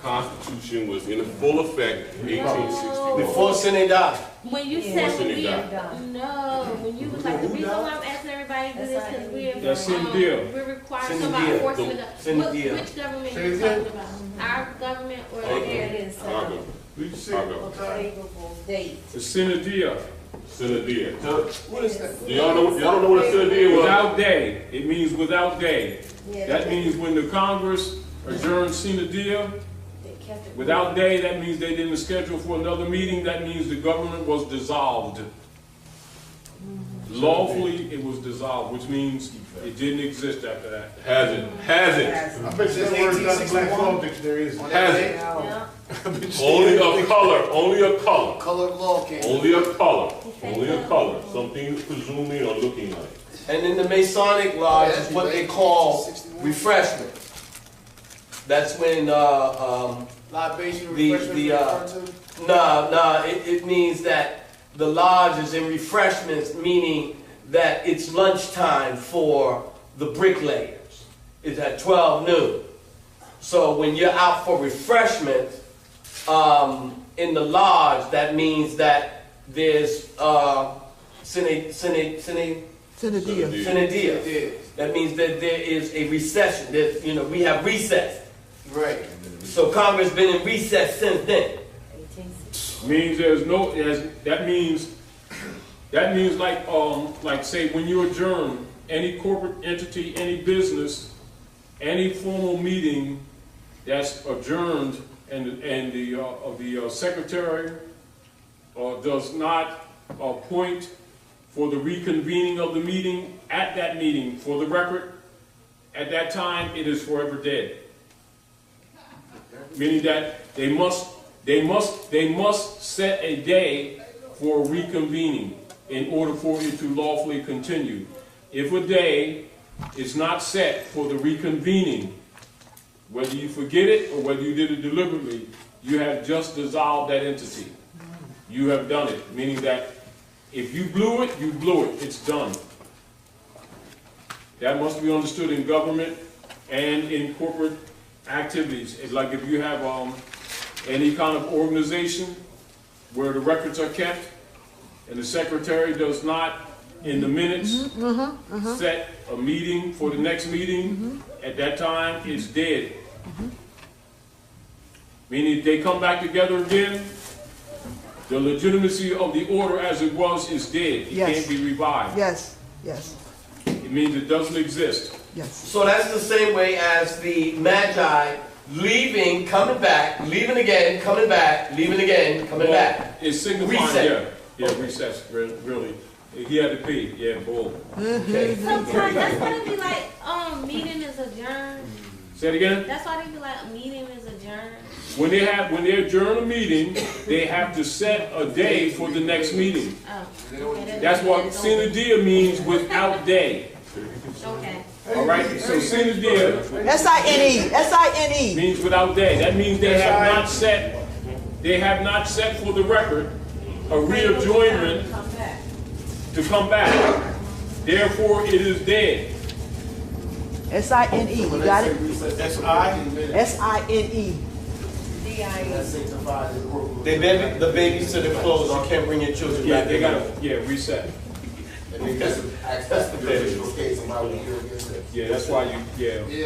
Constitution was in full effect in 1861. Before Senate died. When you Before said Senate died. when you like the reason why I'm asking everybody to do this because That's India. we're required India. somebody enforcing India. which government are you talking about? Our government or Our theirs? government. Our government. Favorable date. The Synodia. Synodia. What is that? Y'all don't know what a Synodia was? Without day. It means without day. Yeah, That means when the Congress adjourned Synodia, they kept it. without day, that means they didn't schedule for another meeting. That means the government was dissolved. Lawfully, it was dissolved, which means it didn't exist after that. Has it? I bet you that word's not in the Black Law Dictionary, is it? Has it? Yeah. Only a color. Only a color. Color of law came. Only a color. Only a color. Something presuming or looking like. And in the Masonic Lodge is what they call refreshment. That's when Libation The- refreshment the, referred to? it means that the lodge is in refreshments, meaning that it's lunchtime for the bricklayers. It's at 12 noon. So when you're out for refreshment in the lodge, that means that there's Synodia. That means that there is a recession. There's, we have recess. Right. So Congress been in recess since then. Means there's no, that means like say when you adjourn any corporate entity, any business, any formal meeting that's adjourned and the secretary does not appoint for the reconvening of the meeting at that meeting. For the record, at that time it is forever dead. Meaning that they must set a day for reconvening in order for it to lawfully continue. If a day is not set for the reconvening, whether you forget it or whether you did it deliberately, you have just dissolved that entity. You have done it, meaning that if you blew it, you blew it. It's done. That must be understood in government and in corporate activities. It's like if you have any kind of organization where the records are kept and the secretary does not, in the minutes, set a meeting for the next meeting, at that time it's dead. Meaning if they come back together again, the legitimacy of the order as it was is dead. It can't be revived. Yes, yes, It means it doesn't exist. yes. So that's the same way as the Magi leaving, coming back, leaving again, coming back, leaving again, coming back. It's signifying, Reset. yeah, recess, really. He had to pee, yeah, bull. Okay. Sometimes that's why they be like, meeting is adjourned. Say it again? That's why they be like, meeting is adjourned. When they adjourn a meeting, they have to set a day for the next meeting. Oh. That's what sine die means, without day. Okay. All right, so sine die S-I-N-E. means without day. That means they have not set for the record a readjournment Come back. to come back. Therefore, it is dead. S-I-N-E. You got it? S-I. S-I-N-E. That's sanctified in the court. The babysitter closed. You can't bring your children Yeah, back. they gotta, reset. And then that's the original case of how we deal against it. Yeah, that's why you,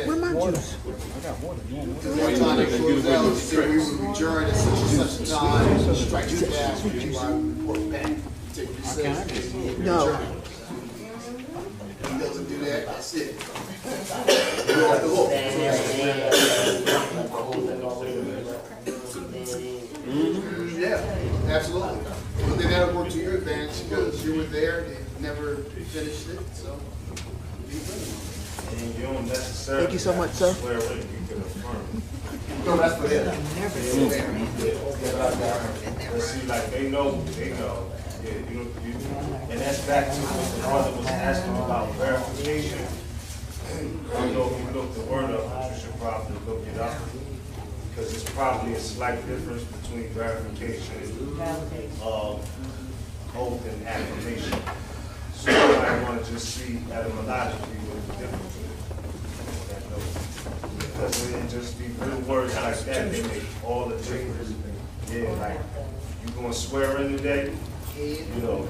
Where my juice? I got water, yeah. Because every time they close out, they say we will adjourn at such and such a time, strike you down, we report back. Take recess. No. He doesn't do that, that's it. We're off the hook. Yeah, absolutely. But then that'll work to your advantage because you were there, they never finished it, so. And you don't necessarily. Thank you so much, sir. Swear in, you can affirm. No, that's for them. But see, like, they know. Yeah, and that's back to what the brother was asking about verification. I don't know if you look the word up, but you should probably look it up. Because it's probably a slight difference between verification of oath and affirmation. So I want to just see etymologically what the difference is. Because it just be little words like that, they make all the difference. Yeah, like, you going to swear in today, you know,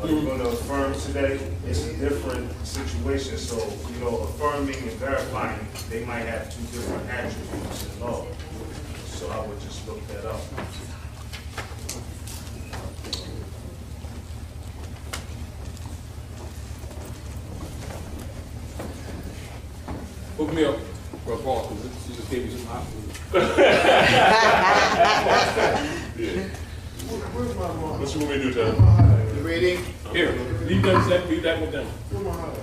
or you're going to affirm today, it's a different situation. So, you know, affirming and verifying, they might have two different attributes in law. So I would just look that up. hook me up for a call, because she just gave me some hot food. Where's my mom? What you want me to do, Tom? You ready? Here, leave that with them. Where's my hot?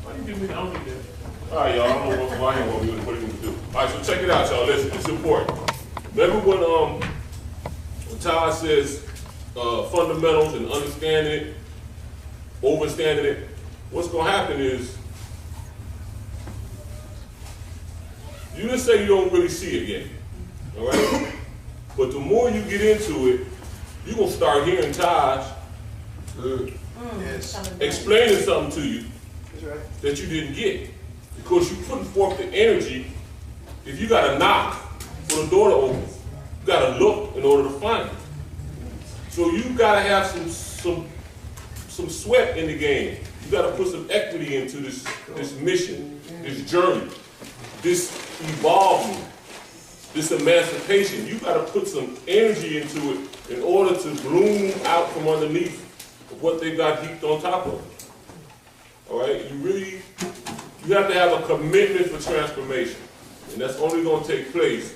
Why you give me, I don't need that. All right, y'all. I don't know what he want me to do. All right, so check it out, y'all. Listen, it's important. Remember when Taj says fundamentals and understanding it, overstanding it? What's going to happen is you just say you don't really see it yet, all right? But the more you get into it, you're going to start hearing Taj explaining something to you that you didn't get. Because you're putting forth the energy. If you got to knock for the door to open, you got to look in order to find it. So you got to have some sweat in the game. You got to put some equity into this mission, this journey, this evolving, this emancipation. You got to put some energy into it in order to bloom out from underneath of what they got heaped on top of it. All right? You have to have a commitment for transformation. And that's only going to take place.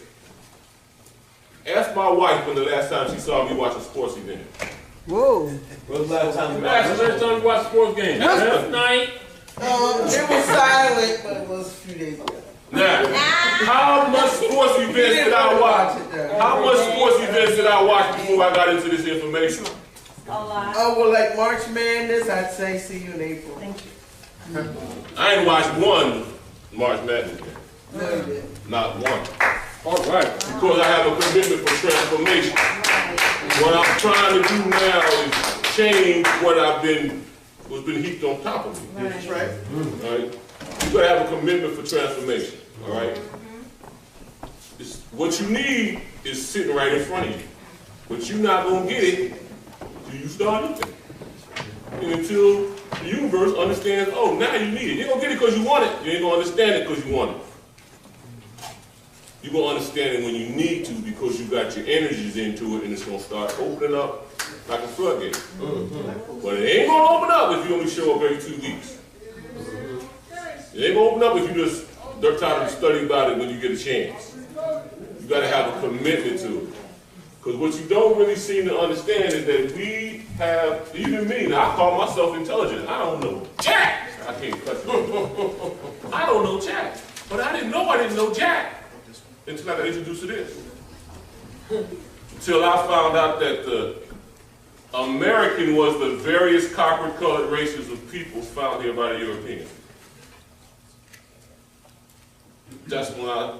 Ask my wife when the last time she saw me watch a sports event. Whoa. When's the last time you Last time you watched a sports game? Last night. It was silent, but it was a few days ago. Now, how much sports events did I watch? How much sports events did I watch before I got into this information? A lot. Oh, well, like March Madness, I'd say see you in April. Thank you. I ain't watched one March Madness game. No, you didn't. Not one. All right. Because I have a commitment for transformation. What I'm trying to do now is change what's been heaped on top of me. That's right. All right? You gotta have a commitment for transformation. All right? What you need is sitting right in front of you. But you're not gonna get it till you start looking. And until the universe understands, oh, now you need it. You're gonna get it because you want it. You ain't gonna understand it because you want it. you're going to understand it when you need to because you got your energies into it and it's going to start opening up like a floodgate. But it ain't going to open up if you only show up every 2 weeks. It ain't going to open up if you just dirt tired of studying about it when you get a chance. You got to have a commitment to it. Because what you don't really seem to understand is that we have, even me, now I call myself intelligent. I don't know jack. I can't cuss it. I don't know jack. But I didn't know jack until I got introduced to this. Until I found out that the American was the various copper-colored races of peoples found here by the Europeans. That's when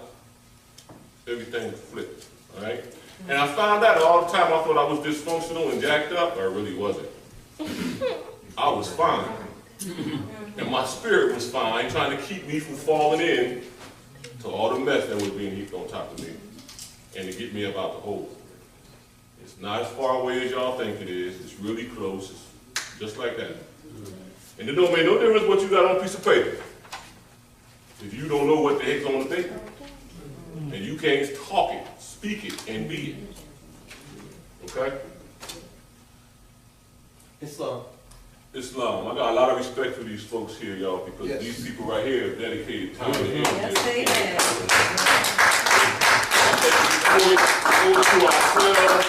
everything flipped, all right? And I found out all the time I thought I was dysfunctional and jacked up, but I really wasn't. I was fine. And my spirit was fine, trying to keep me from falling in to all the mess that was being heaped on top of me and to get me up out the hole. It's not as far away as y'all think it is. It's really close. It's just like that. And it don't make no difference what you got on a piece of paper if you don't know what the heck's on the paper. And you can't talk it, speak it, and be it. Okay? Islam. Islam. I got a lot of respect for these folks here, y'all, because these people right here have dedicated time to energy. Yes, they have. To ourselves,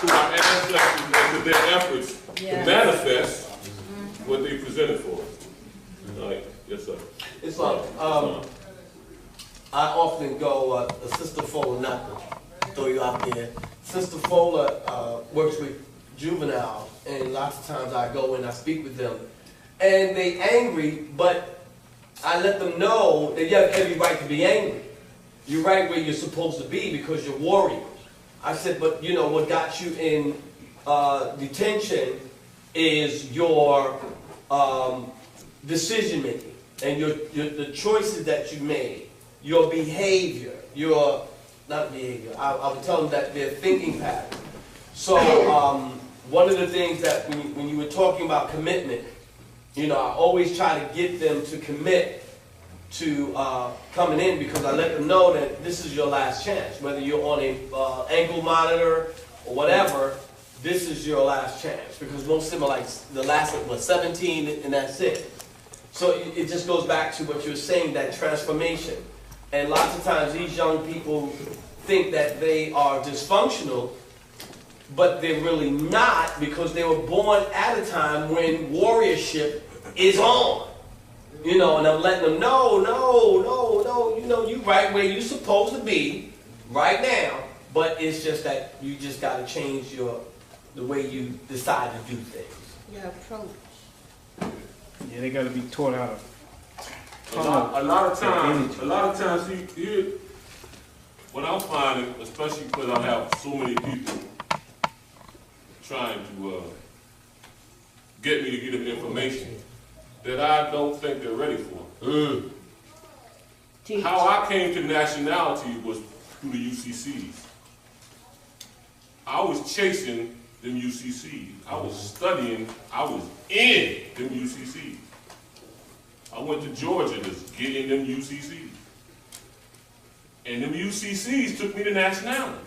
to our ancestors, and to their efforts to manifest what they presented for us. All right. Yes, sir. Islam. I often go, Sister Fuller, not to throw you out there. Sister Fuller works with juvenile, and lots of times I go and I speak with them. And they angry, but I let them know that you have every right to be angry. You're right where you're supposed to be because you're warriors. I said, but you know, what got you in detention is your decision making and the choices that you made. Your behavior, not behavior, I would tell them that their thinking pattern. So one of the things that when you were talking about commitment, you know, I always try to get them to commit to coming in because I let them know that this is your last chance. Whether you're on a ankle monitor or whatever, this is your last chance. Because most of them are like the last, 17 and that's it. So it just goes back to what you're saying, that transformation. And lots of times these young people think that they are dysfunctional, but they're really not because they were born at a time when warriorship is on. You know, and I'm letting them know, no, you know, you right where you're supposed to be right now, but it's just that you just got to change the way you decide to do things. Your approach. Yeah, they got to be taught how to. A lot of times, here, what I'm finding, especially because I have so many people trying to get me to give them information that I don't think they're ready for. How I came to nationality was through the UCCs. I was chasing them UCCs. I was studying, I was in them UCCs. I went to Georgia to get in them UCCs. And them UCCs took me to nationality.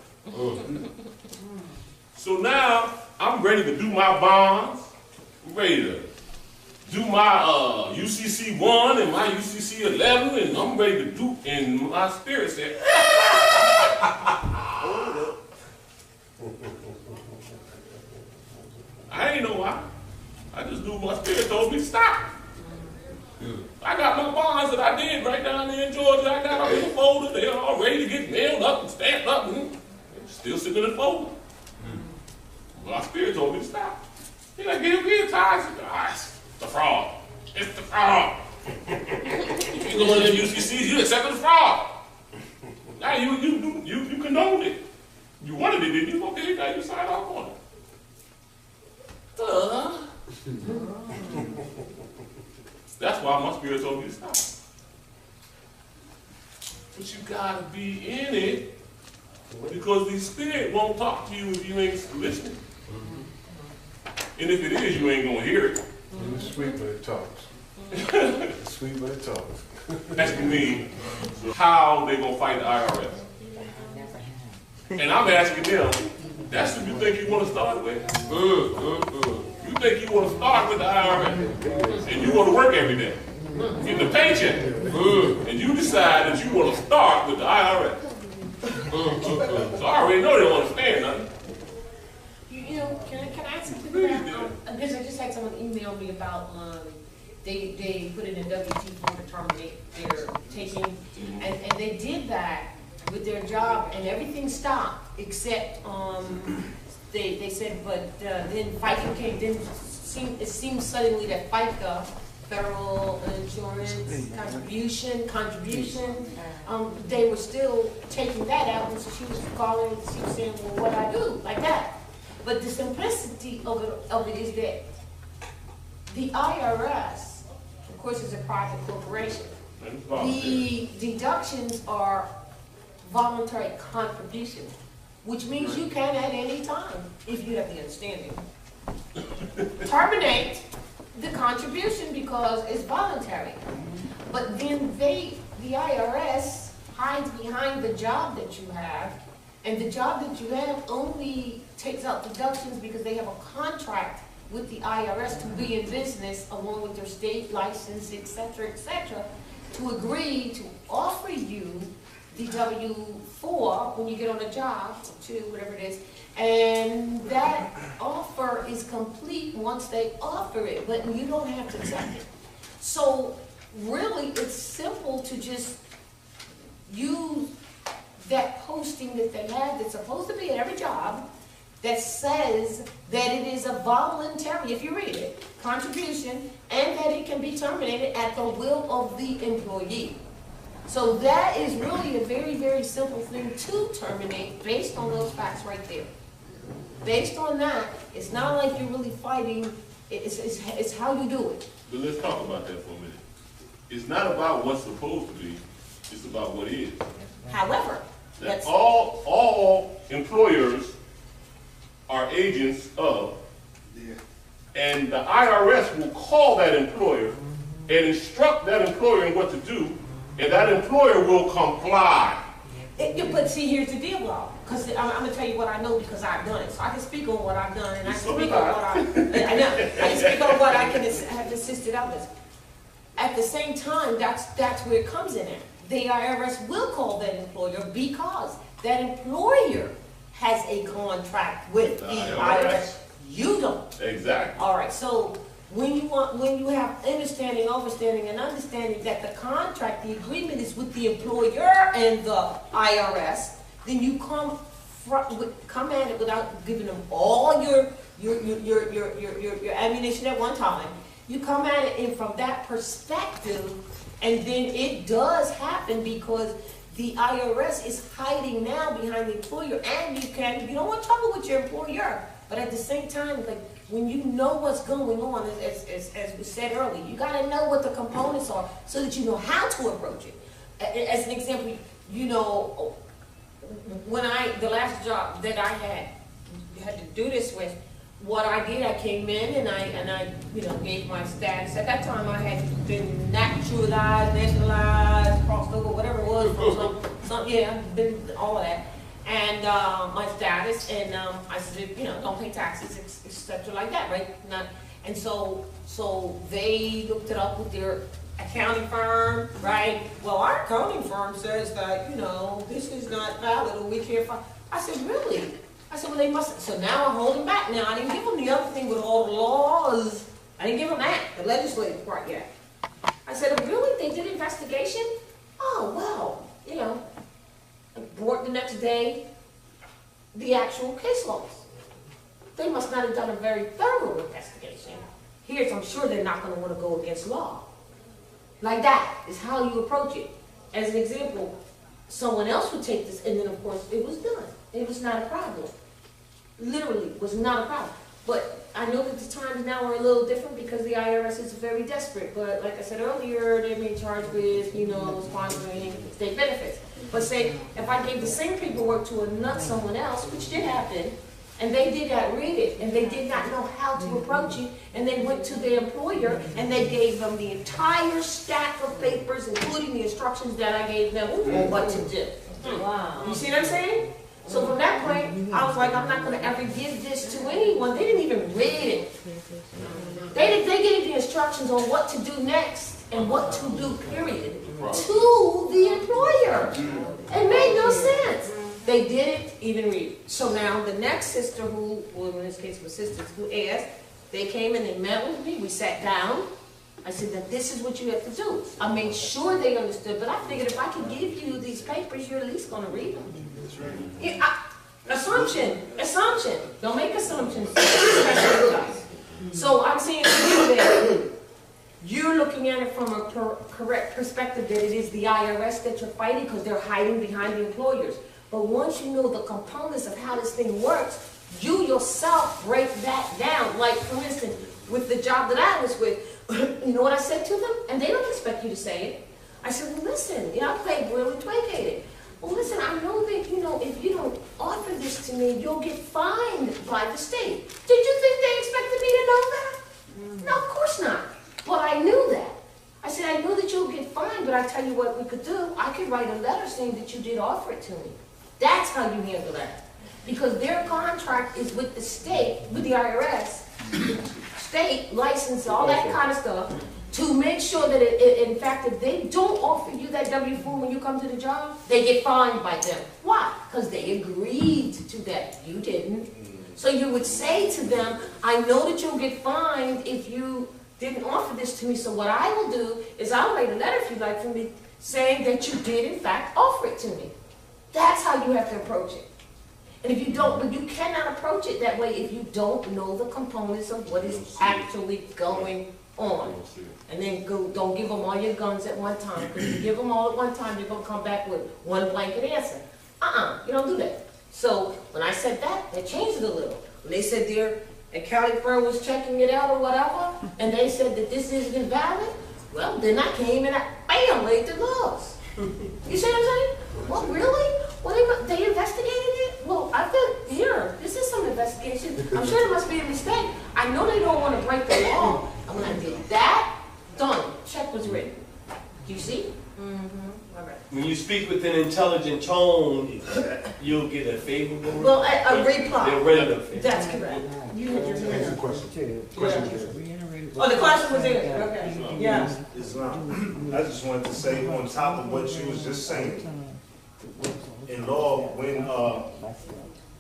So now, I'm ready to do my bonds. I'm ready to do my UCC 1 and my UCC 11, and I'm ready to do, and my spirit said, I ain't know why. I just knew my spirit told me to stop. I got my bonds that I did right down there in Georgia. I got them in the folder. They're all ready to get mailed up and stamped up. And they're still sitting in the folder. My spirit told me to stop. He like, get me a tie. It's the fraud. It's the fraud. If you go into UCCs, you accepted the fraud. Now you condoned it. You wanted it, didn't you? Okay, now you signed off on it. That's why my spirit told me to stop. But you gotta be in it because the spirit won't talk to you if you ain't listening. And if it is, you ain't gonna hear it. It's sweet, but it talks. It's sweet, but it talks. That's me. So how they gonna fight the IRS? And I'm asking them, that's what you think you want to start with? You think you want to start with the IRS, and you want to work every day, get the paycheck, and you decide that you want to start with the IRS. So I already know they don't understand nothing. You know, can I ask something about, I just had someone email me about, they put in a W-2 form to terminate their taking, and they did that with their job, and everything stopped, except, they said, but then FICA came, then it seemed suddenly that FICA, federal insurance contribution, they were still taking that out, and so she was calling, she was saying, well, what I do, like that. But the simplicity of it is that the IRS, of course, is a private corporation. The deductions are voluntary contribution, which means you can at any time, if you have the understanding, terminate the contribution because it's voluntary. But then the IRS hides behind the job that you have, and the job that you have only takes out deductions because they have a contract with the IRS to be in business along with their state license, etc., to agree to offer you the W-4 when you get on a job, to whatever it is, and that offer is complete once they offer it, but you don't have to accept it. So really, it's simple to just use that posting that they have that's supposed to be at every job that says that it is a voluntary, if you read it, contribution, and that it can be terminated at the will of the employee. So that is really a very, very simple thing to terminate based on those facts right there. Based on that, it's not like you're really fighting, it's how you do it. But let's talk about that for a minute. It's not about what's supposed to be, it's about what is. However, that all employers are agents of, and the IRS will call that employer and instruct that employer in what to do, and that employer will comply. But see, here's the deal, though, because I'm going to tell you what I know because I've done it. So I can speak on what I've done, and I can speak on what I know. I can speak on what I can have assisted others. At the same time, that's where it comes in at. The IRS will call that employer because that employer has a contract with the IRS. You don't. Exactly. All right. So when you have understanding, overstanding, and understanding that the contract, the agreement is with the employer and the IRS, then you come at it without giving them all your ammunition at one time. You come at it in from that perspective, and then it does happen because the IRS is hiding now behind the employer, and you don't want trouble with your employer, but at the same time, like when you know what's going on, as we said earlier, you got to know what the components are so that you know how to approach it. As an example, you know, when the last job that I had to do this with, what I did, I came in and I gave my status. At that time, I had been naturalized, nationalized, crossed over, whatever it was, been all of that, and my status. And I said, don't pay taxes, etc., like that, right? And so they looked it up with their accounting firm, right? Well, our accounting firm says that this is not valid, or we can't find. I said, really? I said, well, they must. So now I'm holding back. Now I didn't give them the other thing with all the laws. I didn't give them that, the legislative part yet. I said, oh, really? They did investigation? Oh, well, I brought the next day the actual case laws. They must not have done a very thorough investigation. Here's, I'm sure they're not going to want to go against law. Like that is how you approach it. As an example, someone else would take this, and then of course it was done. It was not a problem. Literally, was not a problem. But I know that the times now are a little different because the IRS is very desperate. But like I said earlier, they're being charged with, sponsoring state benefits. But say, if I gave the same paperwork to someone else, which did happen, and they did not read it, and they did not know how to approach it, and they went to their employer, and they gave them the entire stack of papers, including the instructions that I gave them on what to do. Wow. You see what I'm saying? So from that I was like, I'm not gonna ever give this to anyone. They didn't even read it. They gave the instructions on what to do next and what to do, period, to the employer. It made no sense. They didn't even read it. So now the next sister who, well in this case was sisters, who asked, they came in and met with me. We sat down. I said that this is what you have to do. I made sure they understood, but I figured if I could give you these papers, you're at least going to read them. Yeah, assumption. Don't make assumptions. So I'm saying to you that you're looking at it from a correct perspective that it is the IRS that you're fighting because they're hiding behind the employers. But once you know the components of how this thing works, you yourself break that down. Like, for instance, with the job that I was with, you know what I said to them? And they don't expect you to say it. I said, well, listen, I played really placated. Well, listen, I know that, if you don't offer this to me, you'll get fined by the state. Did you think they expected me to know that? No, of course not. But I knew that. I said, I know that you'll get fined, but I tell you what we could do. I could write a letter saying that you did offer it to me. That's how you handle that. Because their contract is with the state, with the IRS, state license, all that kind of stuff, to make sure that, in fact, if they don't offer you that W-4 when you come to the job, they get fined by them. Why? Because they agreed to that. You didn't. So you would say to them, I know that you'll get fined if you didn't offer this to me, so what I will do is I'll write a letter, if you like, from me, saying that you did, in fact, offer it to me. That's how you have to approach it. And if you don't, but you cannot approach it that way if you don't know the components of what is actually going on. And then don't give them all your guns at one time, because if you give them all at one time, you're going to come back with one blanket answer. You don't do that. So when I said that changed it a little. When they said and Cali firm was checking it out or whatever, and they said that this isn't invalid, well, then I came and bam, laid the laws. You see what I'm saying? Well, really? Well, they investigated it? Well, I thought, here, this is some investigation. I'm sure there must be a mistake. I know they don't want to break the law. And when I did that, done. Check was written. Do you see? Mm-hmm. All right. When you speak with an intelligent tone, you'll get a favorable. Well, a reply. They're relative. That's correct. You had your Answer the question. Oh, the question was in. Okay. Yeah. Islam. I just wanted to say on top of what you was just saying. In law,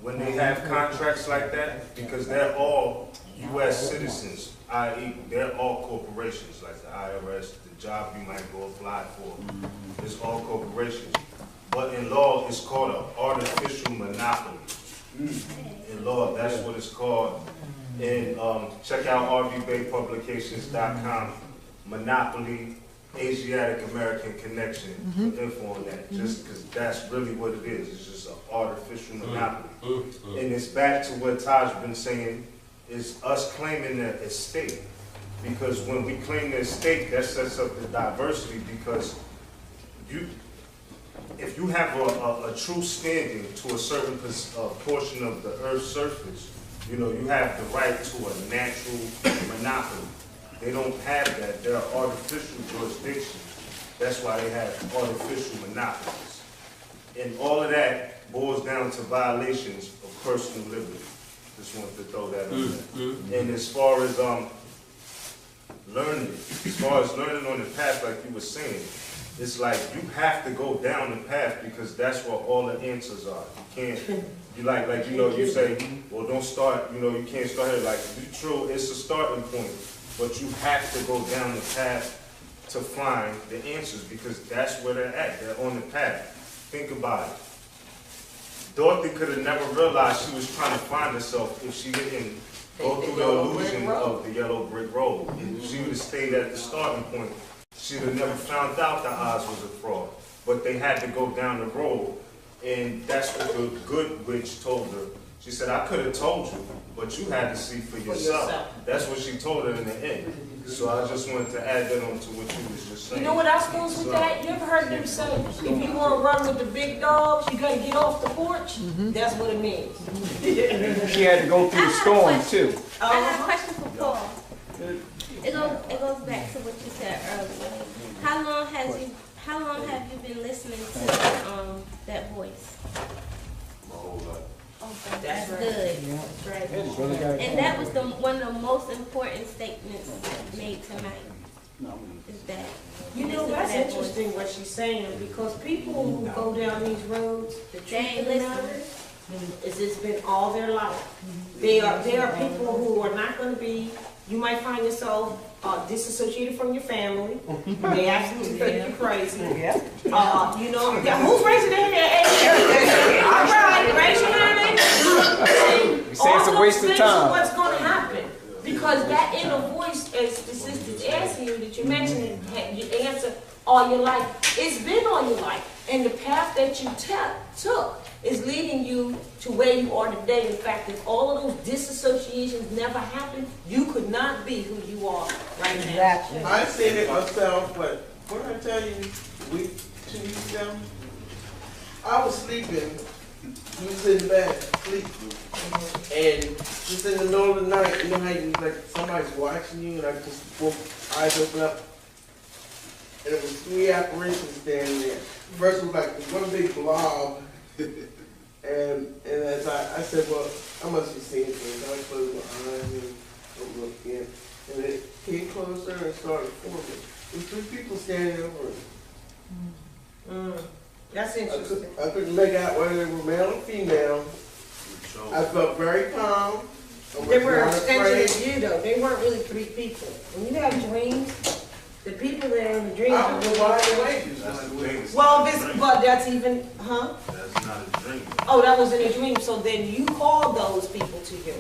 when they have contracts like that, because they're all U.S. citizens, i.e., they're all corporations, like the IRS, the job you might go apply for, it's all corporations. But in law, it's called an artificial monopoly. In law, that's what it's called. And check out rvbaypublications.com, Monopoly, Asiatic American Connection, for info on that, just because that's really what it is. It's just an artificial monopoly. And it's back to what Taj been saying, is us claiming the estate. Because when we claim the estate, that sets up the diversity, because if you have a true standing to a certain portion of the Earth's surface, you have the right to a natural monopoly. They don't have that. They're artificial jurisdictions. That's why they have artificial monopolies. And all of that boils down to violations of personal liberty. Just wanted to throw that on there. And as far as learning on the path, like you were saying, it's like you have to go down the path, because that's where all the answers are. You can't, you say, well, don't start, you can't start here. Like, true, it's a starting point. But you have to go down the path to find the answers, because that's where they're at. They're on the path. Think about it. Dorothy could have never realized she was trying to find herself if she didn't go through the illusion of the yellow brick road. If she would have stayed at the starting point, she would have never found out the Oz was a fraud. But they had to go down the road. And that's what the good witch told her. She said, I could have told you, but you had to see for yourself. That's what she told her in the end. So I just wanted to add that on to what you was just saying. You know what else goes with that? You ever heard them say, if you want to run with the big dogs, you got to get off the porch? That's what it means. She had to go through the storm, too. I have a question for Paul. It goes back to what you said earlier. How long have you been listening to that voice? My whole life. That's good. Right. And that was one of the most important statements made tonight. Is that You know, that's interesting what she's saying, because people who go down these roads, the truth of the matter is it's been all their life. There are people who are not going to be, you might find yourself disassociated from your family. They absolutely think you're crazy. You know, who's raising their hand? All right, raise your hand. Say it's a waste of time. What's going to happen? Because that inner voice, as the sister's asking you, that you mentioned, you answer all your life. It's been all your life. And the path that you took is leading you to where you are today. In fact, if all of those disassociations never happened, you could not be who you are right now. Exactly. I've seen it myself, but what did I tell you, a week, 2 weeks ago? I was sleeping. You was in bed, sleeping. And just in the middle of the night, you know how you, like, somebody's watching you, and I just woke, eyes open up, and it was 3 apparitions standing there. First it was like one big blob, and as I said, well, I must be seeing things. I closed my eyes and looked in, and it came closer and started forming. There was 3 people standing over it. That's interesting. I couldn't make out whether they were male or female. I felt very calm. They were an extension of you, though. They weren't really 3 people. When you have dreams, the people that are in the dreams are really wide. Well, that's even, huh? That's not a dream. Oh, that was in a dream. So then you call those people to you.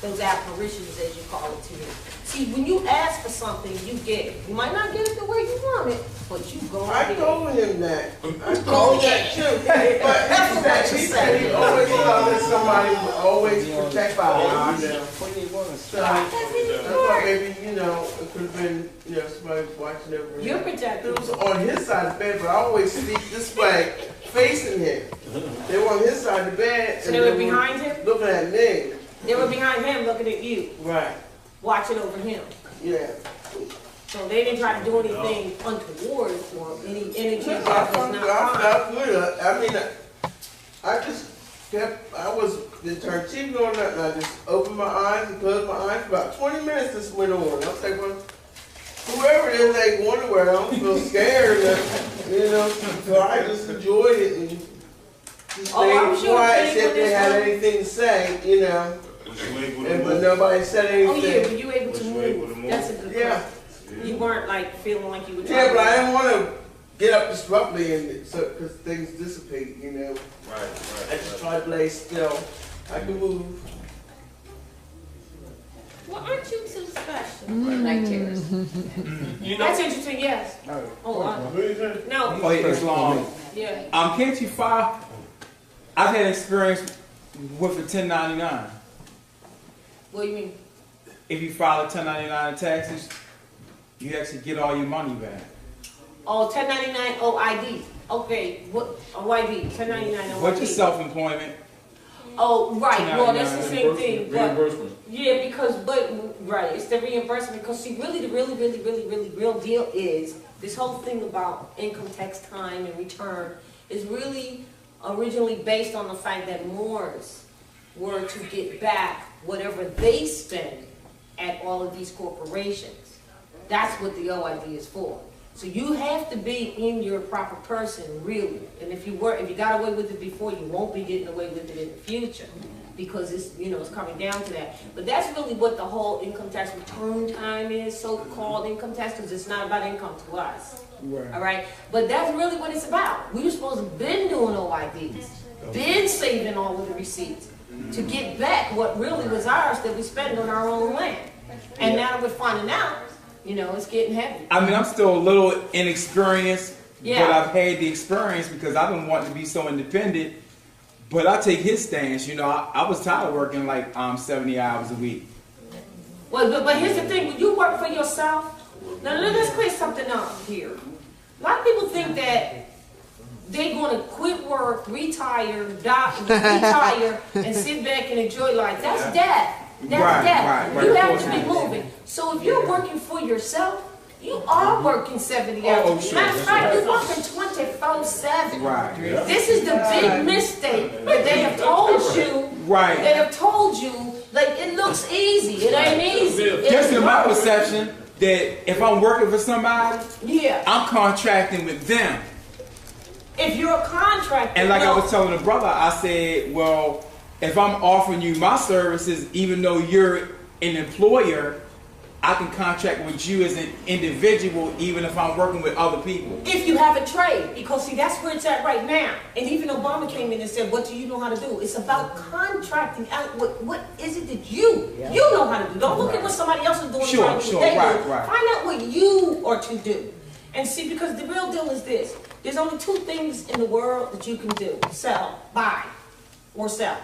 Those apparitions, as you call it, to you. See, when you ask for something, you get it. You might not get it the way you want it, but you go. I told him that. I told him that too. But he said he always loved somebody would always protect us. So I thought maybe, you know, it could have been, you know, somebody watching over him. You're protected. It was on his side of the bed, but I always sleep this way, facing him. They were on his side of the bed. So they were behind him? Looking at me. They were behind him looking at you. Right. Watching over him. Yeah. So they didn't try to do anything untoward or any energy that was not fine. I mean, I just kept, I was, the turn TV on that, and I just opened my eyes and closed my eyes. About 20 minutes this went on. I was like, well, whoever it is, they wonder where I don't feel scared. You know, so I just enjoyed it and just stayed quiet, see if they had anything to say, you know. But nobody said anything. Oh yeah, were you able to move? That's a good question. You weren't like feeling like you were trying. Yeah, but I didn't want to get up disruptly and so because things dissipate, you know. Right. I just try to lay still. I can move. Well, aren't you too special? Like terrorists. You know, that's interesting. Yes. No. Oh, it's long. Yeah. Can't you file? I've had experience with a 1099. What do you mean? If you file a 1099 taxes, you actually get all your money back. Oh, 1099 OID. Okay, what OID? 1099 OID. What's your self-employment? Oh, right. Well, that's the same thing. Reimbursement. Yeah, because right, it's the reimbursement. Because see, really, the really real deal is this whole thing about income tax time and return is really originally based on the fact that Moors were to get back whatever they spend at all of these corporations. That's what the OID is for. So you have to be in your proper person, really. And if you got away with it before, you won't be getting away with it in the future, because it's, you know, it's coming down to that. But that's really what the whole income tax return time is, so-called income tax, because it's not about income to us. Right. All right, but that's really what it's about. We were supposed to been doing OIDs, been saving all of the receipts to get back what really was ours that we spent on our own land. And now that we're finding out, you know, it's getting heavy. I mean, I'm still a little inexperienced, but I've had the experience because I've been wanting to be so independent. But I take his stance. You know, I was tired of working like 70 hours a week. Well, but here's the thing: when you work for yourself, now let's clear something up here. A lot of people think that they're going to quit work, retire, retire, and sit back and enjoy life. That's death. That's death. You have to be moving. So if you're working for yourself, you are working 70 hours. Oh, sure. Matter of fact, you're working 24/7. Right. This is the big mistake that they have told you Right. They have told you, like, it looks easy. It ain't easy. Just in my perception, that if I'm working for somebody, yeah, I'm contracting with them. If you're a contractor, and like I was telling the brother, I said, well, if I'm offering you my services, even though you're an employer, I can contract with you as an individual, even if I'm working with other people. If you have a trade, because see, that's where it's at right now. And even Obama came in and said, what do you know how to do? It's about contracting out what is it that you know how to do. Don't look at what somebody else is doing. Sure, what they do. right. Find out what you are to do. And see, because the real deal is this. There's only two things in the world that you can do. Sell, buy, or sell.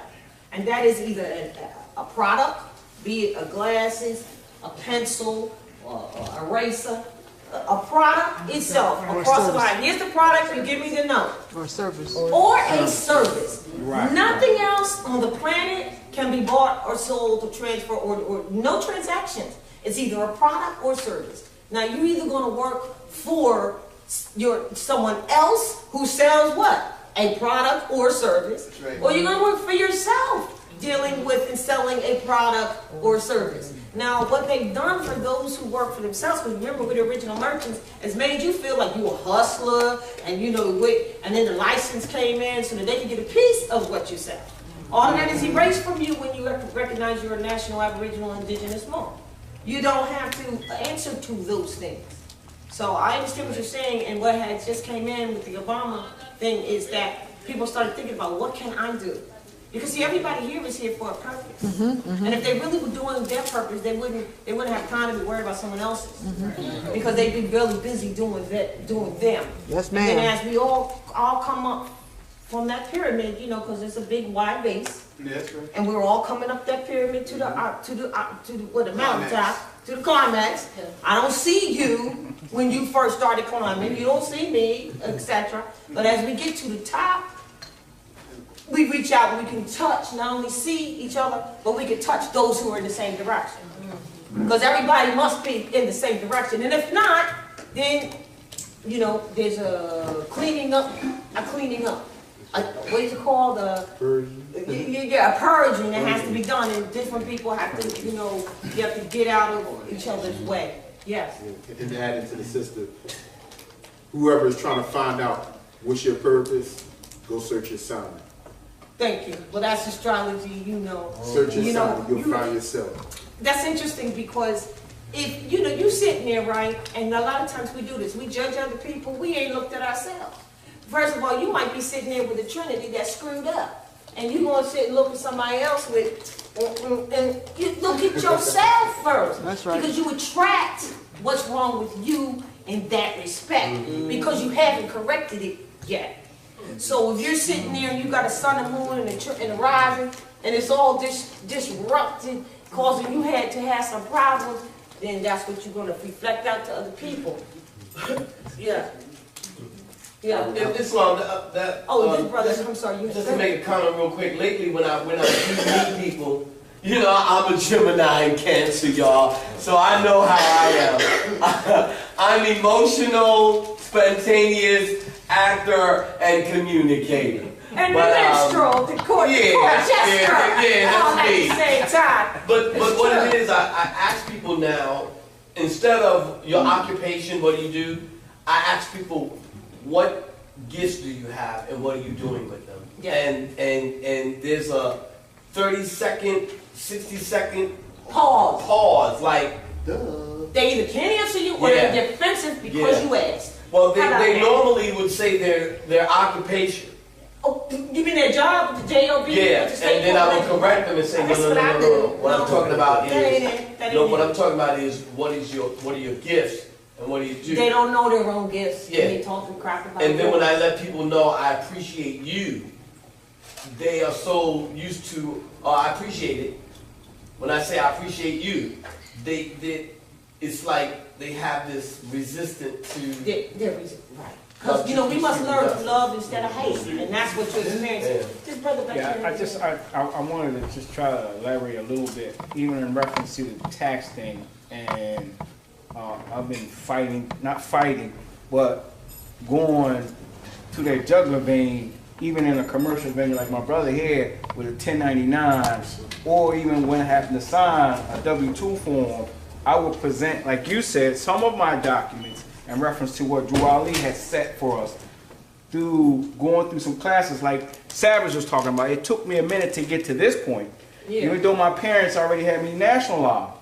And that is either a product, be it a glasses, a pencil, or eraser, a product itself, across the line. Here's the product, you give me the note. Or service. Or a service. Right. Nothing else on the planet can be bought or sold or transferred or no transactions. It's either a product or service. Now you're either going to work for someone else who sells what? A product or service. Right. Or you're going to work for yourself dealing with and selling a product or service. Now, what they've done for those who work for themselves, because remember with the original merchants, has made you feel like you're a hustler, and you know, and then the license came in so that they can get a piece of what you sell. All of that is erased from you when you recognize you're a national, aboriginal, indigenous Moor. You don't have to answer to those things. So I understand what you're saying, and what had just came in with the Obama thing is that people started thinking about, what can I do? Because see, everybody here is here for a purpose. And if they really were doing their purpose, they wouldn't have time to be worried about someone else's. Because they'd be really busy doing them. Yes, ma'am. And then as we all come up from that pyramid, you know, because it's a big wide base. That's right. And we're all coming up that pyramid to the mountaintop, to the climax. I don't see you when you first started climbing. You don't see me, etc. But as we get to the top, we reach out and we can touch, not only see each other, but we can touch those who are in the same direction. Because everybody must be in the same direction. And if not, then, you know, there's a cleaning up. What is it called? Purging. Yeah, a purging that has to be done, and different people have to, you know, you have to get out of each other's way. Yes. And to add into the system, whoever is trying to find out what's your purpose, go search your sign. Thank you. Well, that's astrology, you know. Search your sign, you'll find yourself. That's interesting because if, you know, you sitting there, right, and a lot of times we do this. We judge other people. We ain't looked at ourselves. First of all, you might be sitting there with a trinity that's screwed up. And you're going to sit and look at somebody else with, and you look at yourself first. That's right. Because you attract what's wrong with you in that respect. Because you haven't corrected it yet. So if you're sitting there and you got a sun and moon and a rising, and it's all disrupted, causing you to have some problems, then that's what you're going to reflect out to other people. Yeah. Yeah. This one, this brother, I'm sorry. Just to make a comment real quick, lately when I meet people, you know, I'm a Gemini in Cancer, y'all, so I know how I am. I'm emotional, spontaneous, actor, and communicator. And the minstrel, the court jester, all at the same time. But what it is, I ask people now, instead of your occupation, what do you do? I ask people, what gifts do you have and what are you doing with them? Yeah. And there's a 30-second, 60-second pause, like, duh. They either can't answer you or they're defensive because you asked. Well, they normally would say their occupation. Oh, you mean their job, the J-O-B? Yeah, and then I would correct them and say, no. What I'm talking about is, what are your gifts and what do you do? They don't know their own gifts. Yeah. They talk crap about and then when I let people know I appreciate you, they are so used to, I appreciate it. When I say I appreciate you, it's like they have this resistance to. They're resistant, right. Because, you know, we must learn to love instead of hate, and that's what you're experiencing. Just brother back here. I wanted to just try to elaborate a little bit, even in reference to the tax thing, and I've been not fighting, but going to that jugular vein even in a commercial venue like my brother here with a 1099, or even when I happen to sign a W-2 form, I will present, like you said, some of my documents in reference to what Drew Ali has set for us through going through some classes like Savage was talking about. It took me a minute to get to this point, even though my parents already had me national law.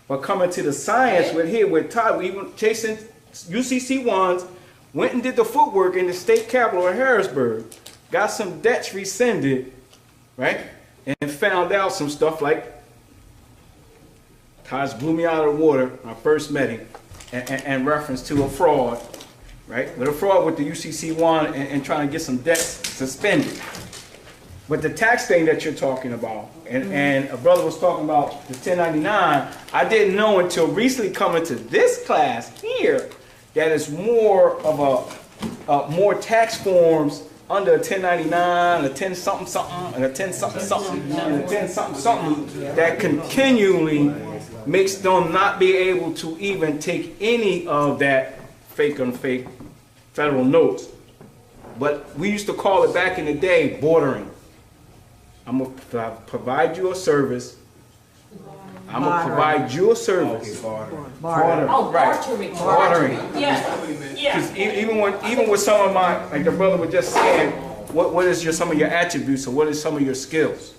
But coming to the science with Todd, we even chasing UCC ones, went and did the footwork in the state capitol in Harrisburg, got some debts rescinded, right? And found out some stuff like Taj blew me out of the water when I first met him, and reference to a fraud, right? With a fraud with the UCC one and trying to get some debts suspended. But the tax thing that you're talking about, and a brother was talking about the 1099, I didn't know until recently coming to this class here that it's more of more tax forms under a 1099, a 10 something something, and a 10 something something, and a 10 something something that continually makes them not be able to even take any of that fake on fake federal notes. But we used to call it back in the day bordering. I'm going to provide you a service. I'm going to provide you a service. Bartering. Oh, bartering. Bartering. Yeah. Even with some of my, like the brother was just saying, what is some of your attributes, or what is some of your skills?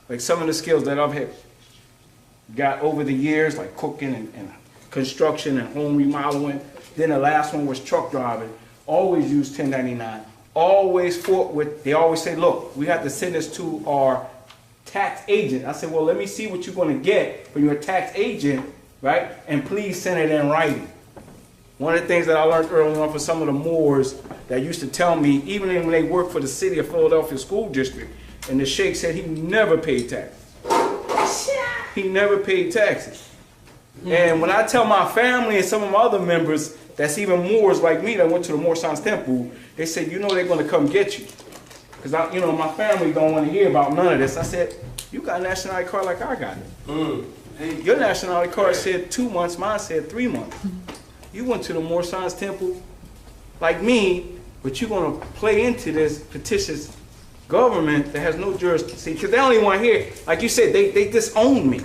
Like some of the skills that I've got over the years, like cooking and construction and home remodeling. Then the last one was truck driving. Always use 1099. Always fought with, they always say, look, we have to send this to our tax agent. I said, well, let me see what you're going to get from your tax agent, right? And please send it in writing. One of the things that I learned early on from some of the Moors that used to tell me, even when they worked for the city of Philadelphia School District, and the Sheik said he never paid taxes. He never paid taxes. And when I tell my family and some of my other members that's even Moors like me that went to the Moor Science Temple, they said, you know they're going to come get you. Because, my family don't want to hear about none of this. I said, you got a nationality card like I got it. Your nationality card said 2 months, mine said 3 months. You went to the Moor Science Temple like me, but you're going to play into this fictitious government that has no jurisdiction. Because they don't even want to hear, like you said, they disown me.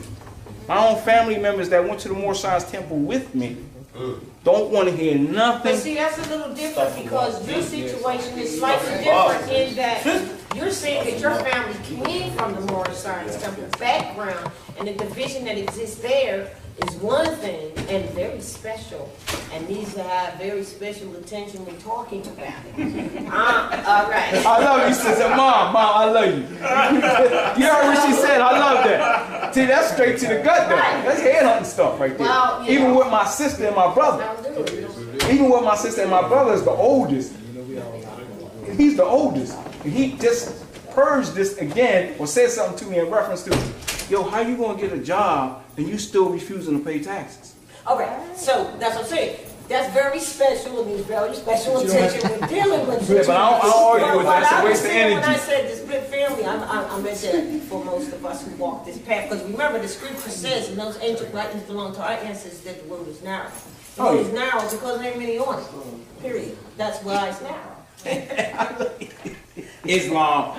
My own family members that went to the Moor Science Temple with me don't want to hear nothing. But see, that's a little different because your situation is slightly different in that you're saying that your family came from the Moor Science Temple background, and the division that exists there is one thing and very special and needs to have very special attention when talking about it. All right. I love you, sister. Mom, I love you. You heard what she said. I love that. See, that's straight to the gut though. That's headhunting stuff right there. Well, even with my sister and my brother. Even with my sister and my brother is the oldest. He's the oldest. And he just purged this again or said something to me in reference to, yo, how you going to get a job and you still refusing to pay taxes? Okay, so that's what I'm saying. That's very special and needs very special attention when dealing with it. Yeah, but I don't argue with that. It's a waste of energy. When I said the split family, I meant that for most of us who walk this path. Because remember, the scripture says, and those ancient writings belong to our ancestors, that the road is narrow. The road is narrow because there ain't many on it. Period. That's why it's narrow. Islam.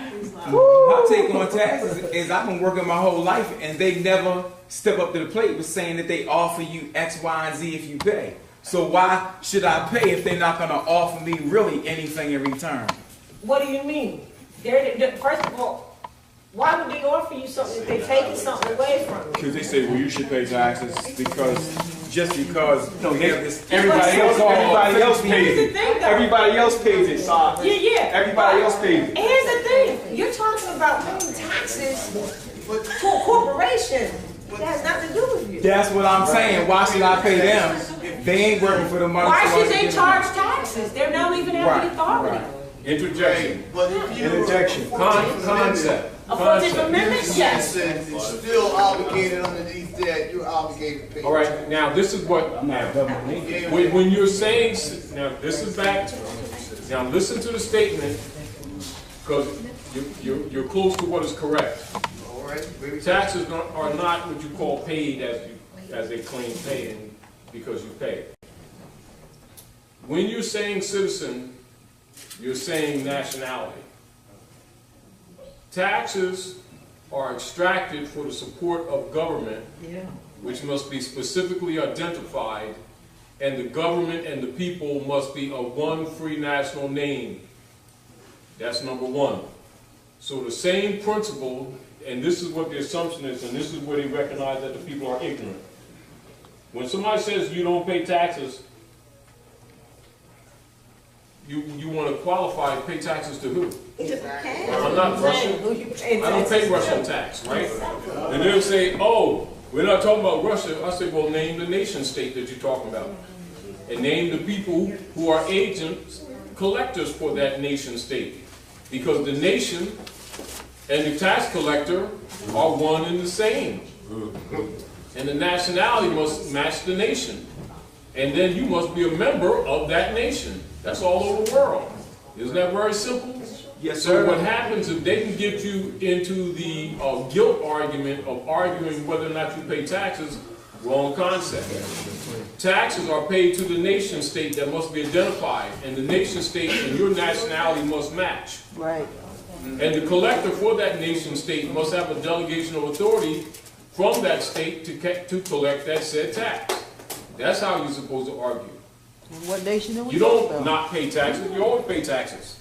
My take on taxes is I've been working my whole life and they never step up to the plate with saying that they offer you X, Y, and Z if you pay. So why should I pay if they're not going to offer me really anything in return? What do you mean? First of all, why would they offer you something if they're taking something away from you? Because they say, well, you should pay taxes because everybody else pays it. Everybody else pays it. So Yeah. Everybody else pays it. And here's the thing. You're talking about paying taxes to a corporation. That has nothing to do with you. That's what I'm saying. Why should I pay them? They ain't working for the money. Why should they charge taxes? They don't even have the authority. Interjection. Interjection. Concept. A 14th Amendment? Yes. It's still obligated underneath that. You're obligated to pay. All right. Now this is what. When you're saying, now this is back. Now listen to the statement, because you're close to what is correct. All right. Taxes are not what you call paid as they claim paid because you pay. When you're saying citizen, you're saying nationality. taxes are extracted for the support of government, which must be specifically identified, and the government and the people must be of one free national name. That's number one. So the same principle, and this is what the assumption is, and this is where they recognize that the people are ignorant. When somebody says you don't pay taxes, you want to qualify to pay taxes to who? I'm not Russian. I don't pay Russian tax, right? And they'll say, oh, we're not talking about Russia. I say, well, name the nation state that you're talking about. And name the people who are agents, collectors for that nation state. Because the nation and the tax collector are one and the same. And the nationality must match the nation. And then you must be a member of that nation. That's all over the world. Isn't that very simple? Yes, sir. So what happens if they can get you into the guilt argument of arguing whether or not you pay taxes, wrong concept. Taxes are paid to the nation state that must be identified, and the nation state and your nationality must match. Right. And the collector for that nation state must have a delegation of authority from that state to collect that said tax. That's how you're supposed to argue. What nation are we You don't not pay taxes, you always pay taxes.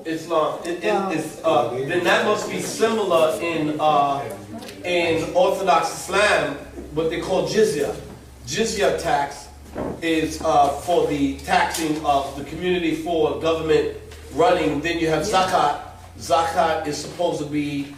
Islam, then that must be similar in Orthodox Islam, what they call jizya. Jizya tax is for the taxing of the community for government running. Then you have zakat. Zakat is supposed to be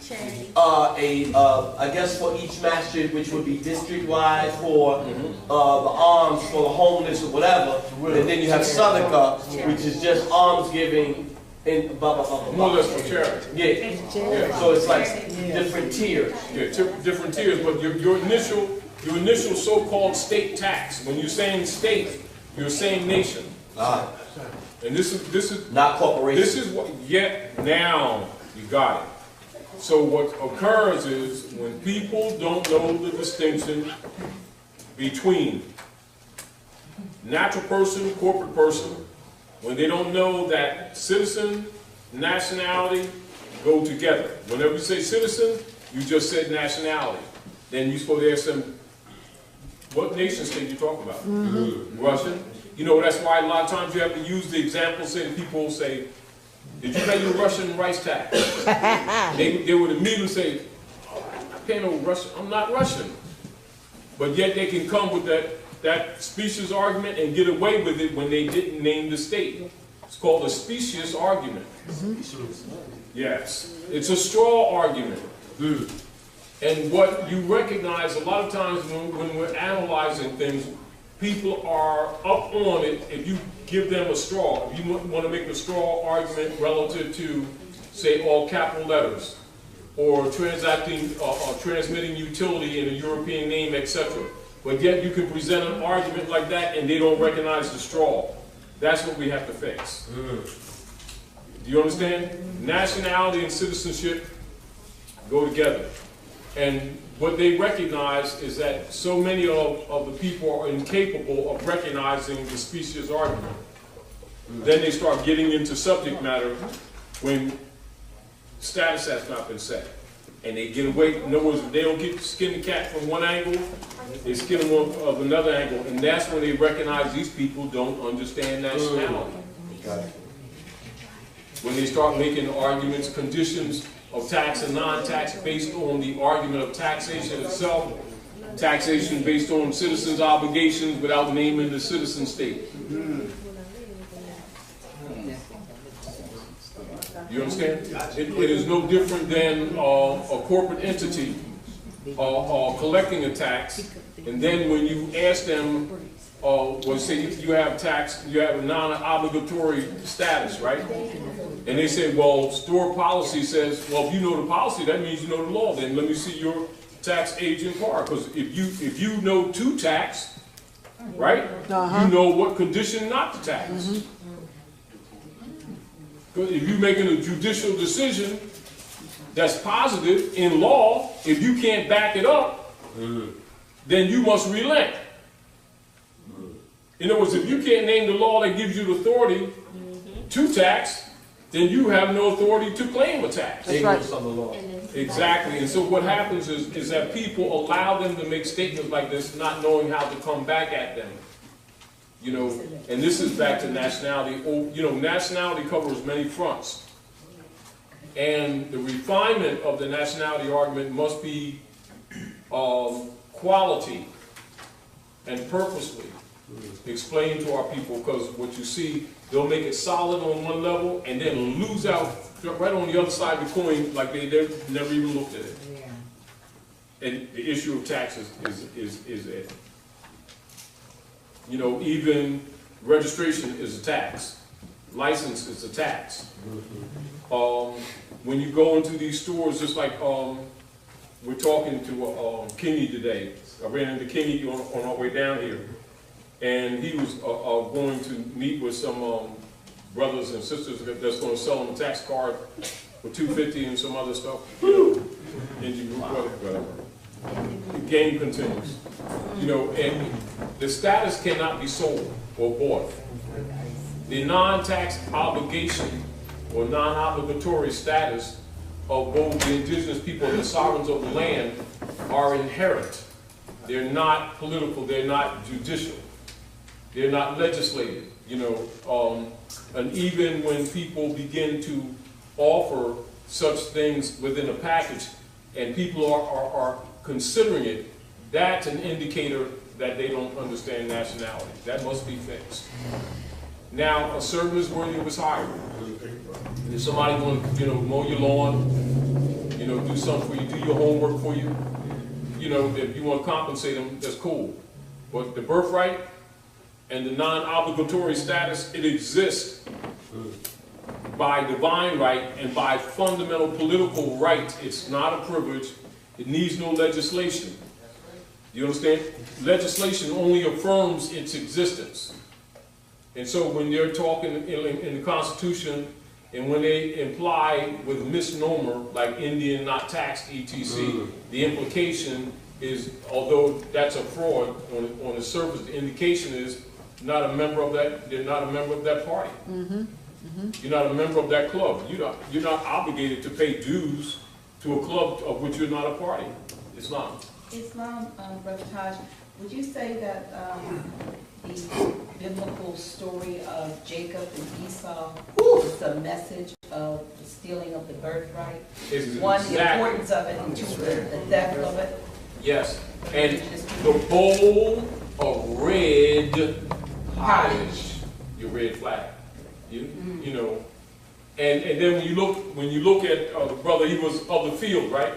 I guess for each masjid, which would be district-wide for the alms for the homeless or whatever. And then you have sadaqah, which is just alms giving and blah blah blah blah. More or less for charity. Yeah. So it's like different tiers. Yeah, different tiers. But your initial so-called state tax. When you're saying state, you're saying nation. And this is not corporation. This is what now you got it. So what occurs is when people don't know the distinction between natural person, corporate person, when they don't know that citizen, nationality go together. Whenever you say citizen, you just said nationality. Then you're supposed to ask them, what nation state you talking about? Russian? You know, that's why a lot of times you have to use the example, say, people say, did you pay your Russian rice tax? They would immediately say, oh, I pay no Russian, I'm not Russian. But yet they can come with that specious argument and get away with it when they didn't name the state. It's called a specious argument. Yes, it's a straw argument. And what you recognize a lot of times when we're analyzing things, people are up on it if you give them a straw. If you want to make a straw argument relative to, say, all capital letters, or transmitting utility in a European name, etc. But yet you can present an argument like that and they don't recognize the straw. That's what we have to fix. Do you understand? Nationality and citizenship go together. And what they recognize is that so many of the people are incapable of recognizing the specious argument. Then they start getting into subject matter when status has not been set. And they get away, in other words, they don't get skin the cat from one angle, they skin them of another angle, and that's when they recognize these people don't understand nationality. When they start making arguments, conditions of tax and non-tax based on the argument of taxation itself, taxation based on citizens' obligations without naming the citizen state. You understand? It is no different than a corporate entity collecting a tax, and then when you ask them, well, say you have tax, you have a non-obligatory status, right? And they say, well, store policy says, well, if you know the policy, that means you know the law. Then let me see your tax agent card, because if you know to tax, right? You know what condition not to tax. Because if you're making a judicial decision that's positive in law, if you can't back it up, then you must relent. In other words, if you can't name the law that gives you the authority to tax, then you have no authority to claim a tax. That's right. Ignorance of the law. Exactly. And so what happens is that people allow them to make statements like this, not knowing how to come back at them. You know, and this is back to nationality. You know, nationality covers many fronts. And the refinement of the nationality argument must be quality and purposely explained to our people, because what you see, they'll make it solid on one level and then lose out right on the other side of the coin like they never even looked at it. And the issue of taxes is it. You know, even registration is a tax. License is a tax. When you go into these stores, just like we're talking to Kenny today. I ran into Kenny on our way down here. And he was going to meet with some brothers and sisters that's going to sell him a tax card for $250 and some other stuff. You know, and whatever. The game continues. You know, and the status cannot be sold or bought. The non-tax obligation or non-obligatory status of both the indigenous people and the sovereigns of the land are inherent. They're not political, they're not judicial, they're not legislative, you know. And even when people begin to offer such things within a package and people are considering it, that's an indicator that they don't understand nationality. That must be fixed. Now, a servant is worthy of his hire. If somebody going to, you know, mow your lawn, you know, do something for you, do your homework for you, you know, if you want to compensate them, that's cool. But the birthright and the non-obligatory status, it exists by divine right and by fundamental political right. It's not a privilege. It needs no legislation. You understand? Legislation only affirms its existence. And so when they're talking in the Constitution, and when they imply with misnomer, like Indian not taxed, etc., the implication is, although that's a fraud on the surface, the indication is not a member of that, they're not a member of that party. You're not a member of that club. You're not obligated to pay dues to a club of which you're not a party. Islam. Brother Taj, would you say that the biblical story of Jacob and Esau is a message of the stealing of the birthright? One, the importance of it, and two, the theft of it? Yes, and the bowl of red pottage, your red flag, you know, and then when you look at the brother, he was of the field, right?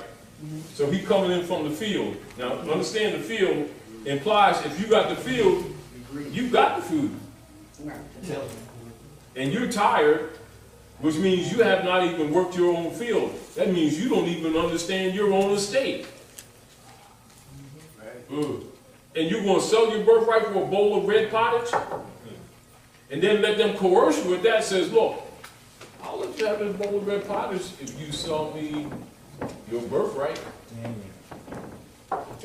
So he coming in from the field. Now understand, the field implies if you got the field, you got the food, and you're tired, which means you have not even worked your own field. That means you don't even understand your own estate. And you're going to sell your birthright for a bowl of red pottage? And then let them coerce you with that, says, look, I'll let you have this bowl of red pottage if you sell me your birthright.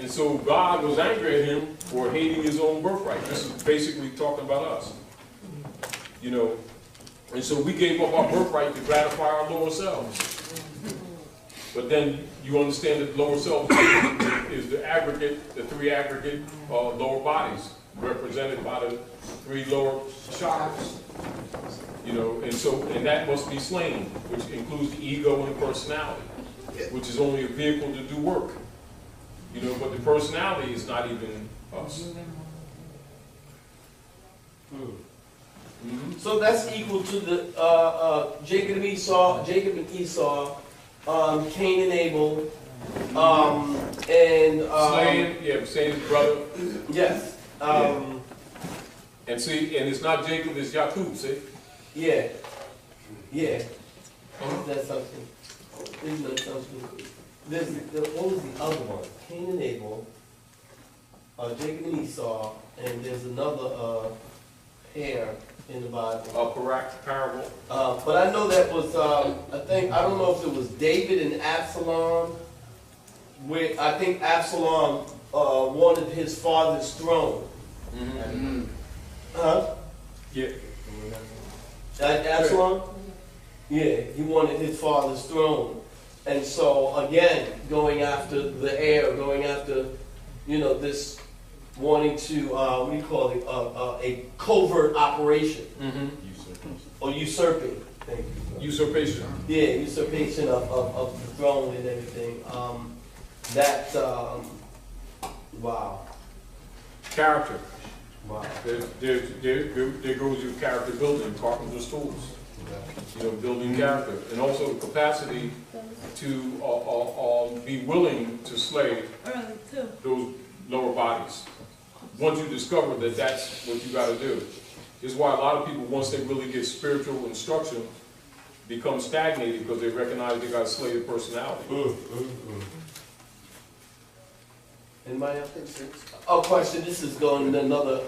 And so God was angry at him for hating his own birthright. This is basically talking about us. You know, and so we gave up our birthright to gratify our lower selves. But then you understand that lower self is the aggregate, the three aggregate lower bodies, represented by the three lower chakras. You know, and that must be slain, which includes the ego and the personality, which is only a vehicle to do work. You know, but the personality is not even us. So that's equal to the Jacob and Esau, Cain and Abel, and saying his brother. Yes. And see, and it's not Jacob, it's Jacob. See? Yeah. Isn't that something? Isn't that something? What was the other one? Cain and Abel, Jacob and Esau, and there's another pair in the Bible. Parable. But I know that was, I don't know if it was David and Absalom, where I think Absalom wanted his father's throne. Huh? Yeah. Absalom? Yeah, he wanted his father's throne. And so, again, going after the heir, going after, you know, this wanting to, what do you call it, a covert operation. Or usurping. Thank you. Usurpation. Yeah, usurpation of the throne and everything. Wow. Character. Wow. There goes your character building, carpenter's tools. You know, building character. And also the capacity to be willing to slay those lower bodies. Once you discover that that's what you got to do. This is why a lot of people, once they really get spiritual instruction, become stagnated because they recognize they got to slay the personality. Anybody else? Oh, question. This is going in another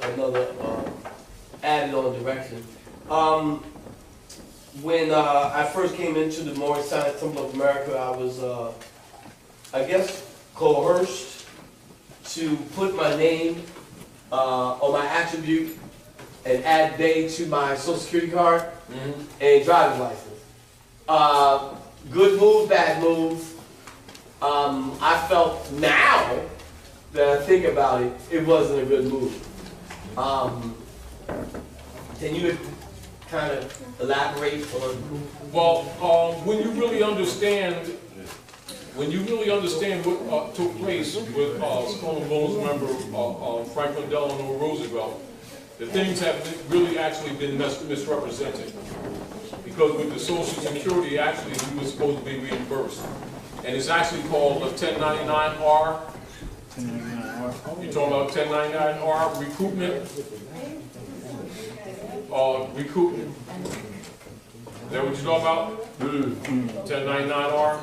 added on direction. When I first came into the Moorish Science Temple of America, I was, I guess, coerced to put my name on my attribute and add day to my Social Security card and driver's license. Good move, bad move. I felt now that I think about it, it wasn't a good move. Can you kind of elaborate on? Well, when you really understand what took place with Skull and Bones member Franklin Delano Roosevelt, the things have really actually been misrepresented. Because with the Social Security, actually, we were supposed to be reimbursed. And it's actually called a 1099-R. You're talking about 1099-R recoupment? Recoupment. Is that what you're talking about? 1099-R?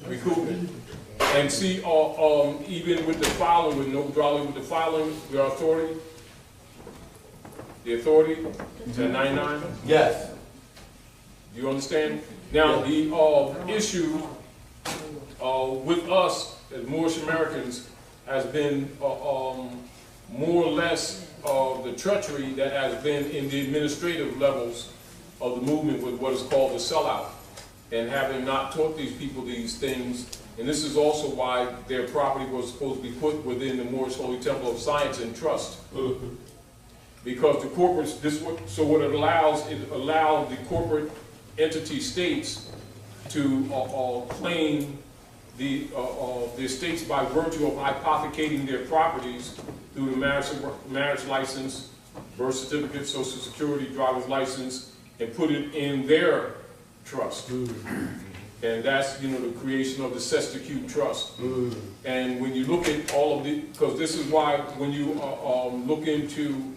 Recoupment. And see, even with the filing, with no drawing with the filing, your authority, the authority, 1099? Yes. Do you understand? Now, the issue with us as Moorish Americans has been more or less the treachery that has been in the administrative levels of the movement with what is called the sellout, and having not taught these people these things. And this is also why their property was supposed to be put within the Moorish Holy Temple of Science and Trust. Because the corporates, so what it allowed the corporate entity states to claim the estates by virtue of hypothecating their properties through the marriage license, birth certificate, Social Security, driver's license, and put it in their trust. And that's, you know, the creation of the Sestacute Trust. And when you look at all of the, because this is why when you look into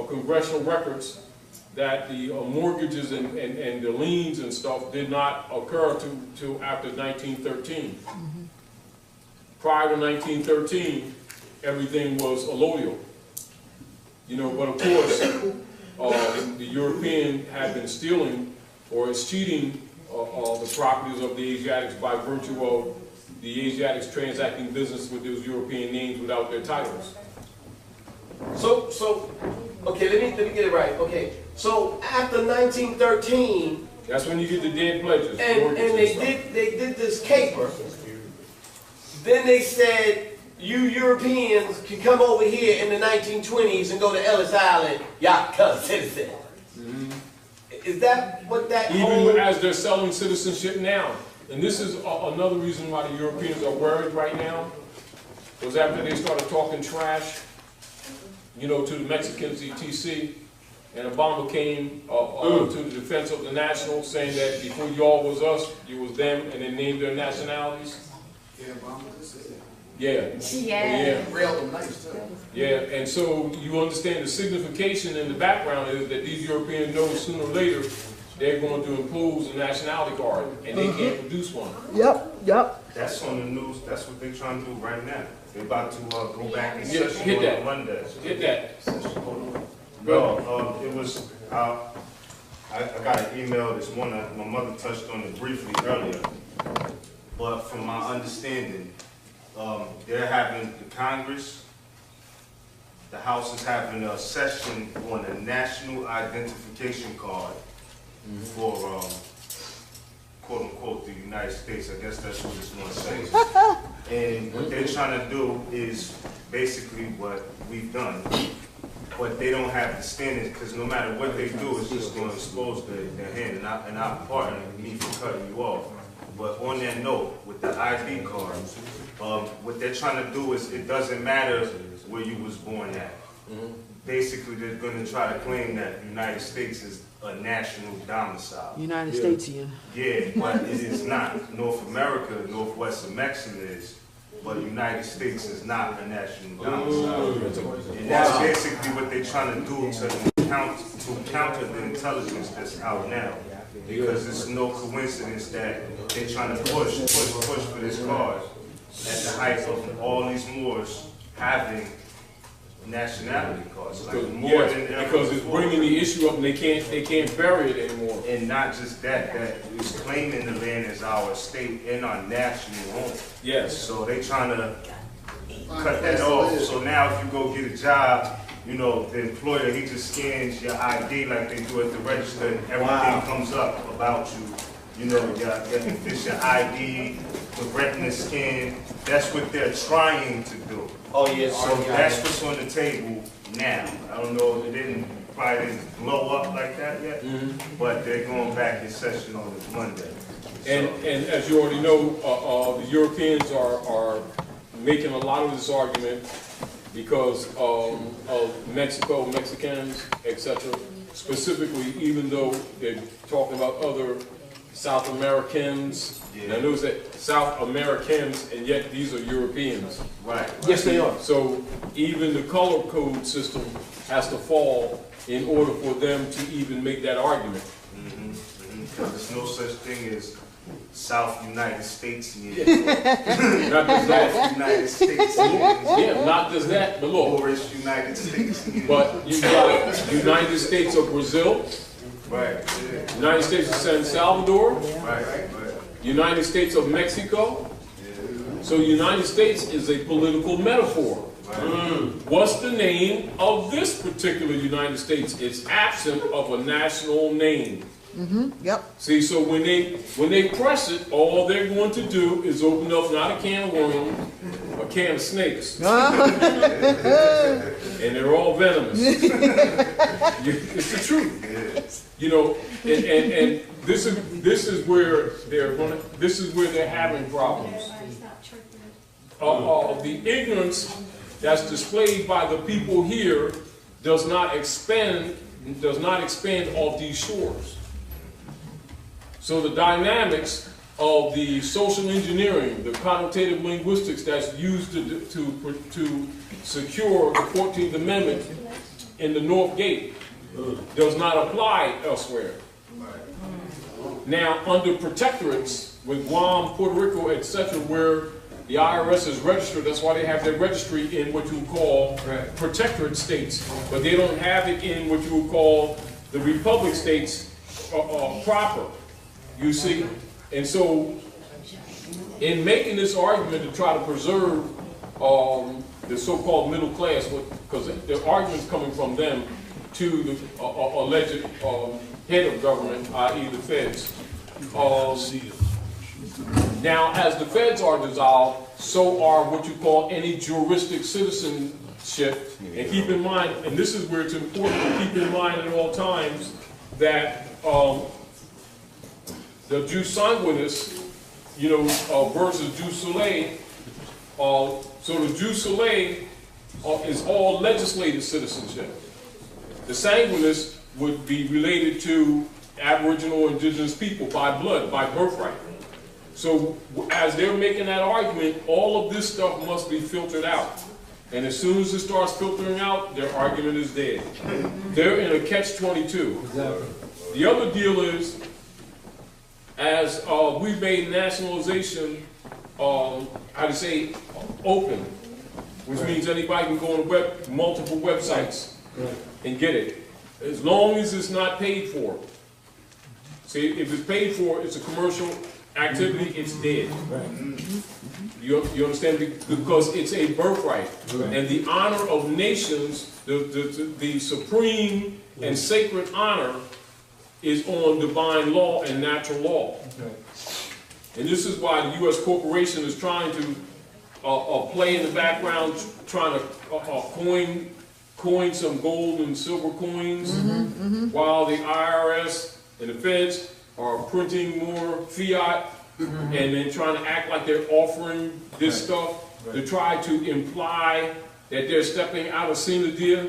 congressional records, that the mortgages and the liens and stuff did not occur till after 1913. Prior to 1913, everything was allodial. You know, but of course, the European had been stealing or is cheating the properties of the Asiatics by virtue of the Asiatics transacting business with those European names without their titles. So, okay, let me get it right. Okay, so after 1913, that's when you get the dead pledges. And they did this caper. Then they said, you Europeans can come over here in the 1920s and go to Ellis Island, y'all come citizen. Is that what that even as they're selling citizenship now? And this is another reason why the Europeans are worried right now. Was after they started talking trash, you know, to the Mexicans, etc. And Obama came to the defense of the nationals, saying that before y'all was us, you was them, and they named their nationalities. Yeah, Obama. Yeah. Real nice too. Yeah, and so you understand the signification in the background is that these Europeans know sooner or later they're going to impose a nationality card, and they can't produce one. Yep. That's on the news. That's what they're trying to do right now. They're about to go back in session hit that. on Monday. Hit that. No, it was, I got an email this morning. My mother touched on it briefly earlier. But from my understanding, they're having the Congress, the House is having a session on a national identification card for quote unquote the United States. I guess that's what it's going to say. And what they're trying to do is basically what we've done. But they don't have the standards, because no matter what they do, it's just going to expose their hand. And I pardon me for cutting you off. But on that note, with the ID card, what they're trying to do is it doesn't matter where you was born at. Basically, they're going to try to claim that the United States is a national domicile. United Statesian. Yeah, but it is not. North America, Northwest of Mexico is, but the United States is not a national domicile. And that's basically what they're trying to do to counter the intelligence that's out now. Because it's no coincidence that they're trying to push for this card at the height of all these Moors having nationality cards, like more than ever because it's bringing the issue up, and they can't bury it anymore. And not just that it's claiming the land as our state and our national home. Yes. So they trying to cut that off. So now if you go get a job, you know, the employer, he just scans your ID like they do at the register, and everything comes up about you. You know, your ID, the retina scan. That's what they're trying to do. Oh, yes. So that's what's on the table now. I don't know, it probably didn't blow up like that yet, but they're going back in session on this Monday. And as you already know, the Europeans are making a lot of this argument because of Mexico, Mexicans, etc. Specifically, even though they're talking about other South Americans. Yeah. Now notice that South Americans, and yet these are Europeans. Right. Yes, they are. So even the color code system has to fall in order for them to even make that argument. Because there's no such thing as South United States. Not just that. United States. Yeah, not just that, but look. Moorish United States. But you've got United States of Brazil. Right. Yeah. United States of San Salvador. Right. United States of Mexico. Yeah. So United States is a political metaphor. What's the name of this particular United States? It's absent of a national name. Yep. See, so when they press it, all they're going to do is open up not a can of worms, a can of snakes. And they're all venomous. It's the truth. You know, and this is where they're having problems. The ignorance that's displayed by the people here does not expand off these shores. So the dynamics of the social engineering, the connotative linguistics that's used to secure the 14th Amendment in the North Gate does not apply elsewhere. Now, under protectorates with Guam, Puerto Rico, etc., where the IRS is registered, that's why they have their registry in what you would call protectorate states, but they don't have it in what you would call the republic states proper. You see? And so, in making this argument to try to preserve the so-called middle class, because the argument's coming from them to the alleged head of government, i.e. the feds. Now, as the feds are dissolved, so are what you call any juristic citizenship. And keep in mind, and this is where it's important to keep in mind at all times, that the jus sanguinis, versus jus soli. So the jus soli is all legislative citizenship. The sanguinis would be related to Aboriginal or indigenous people by blood, by birthright. So as they're making that argument, all of this stuff must be filtered out. And as soon as it starts filtering out, their argument is dead. They're in a catch-22. Exactly. The other deal is, as we've made nationalization, open, which means anybody can go on multiple websites and get it, as long as it's not paid for. See, if it's paid for, it's a commercial activity, it's dead. You understand? Because it's a birthright. And the honor of nations, the supreme and sacred honor, is on divine law and natural law. And this is why the U.S. corporation is trying to play in the background, trying to coin some gold and silver coins, while the IRS and the feds are printing more fiat, and then trying to act like they're offering this stuff to try to imply that they're stepping out of sine die.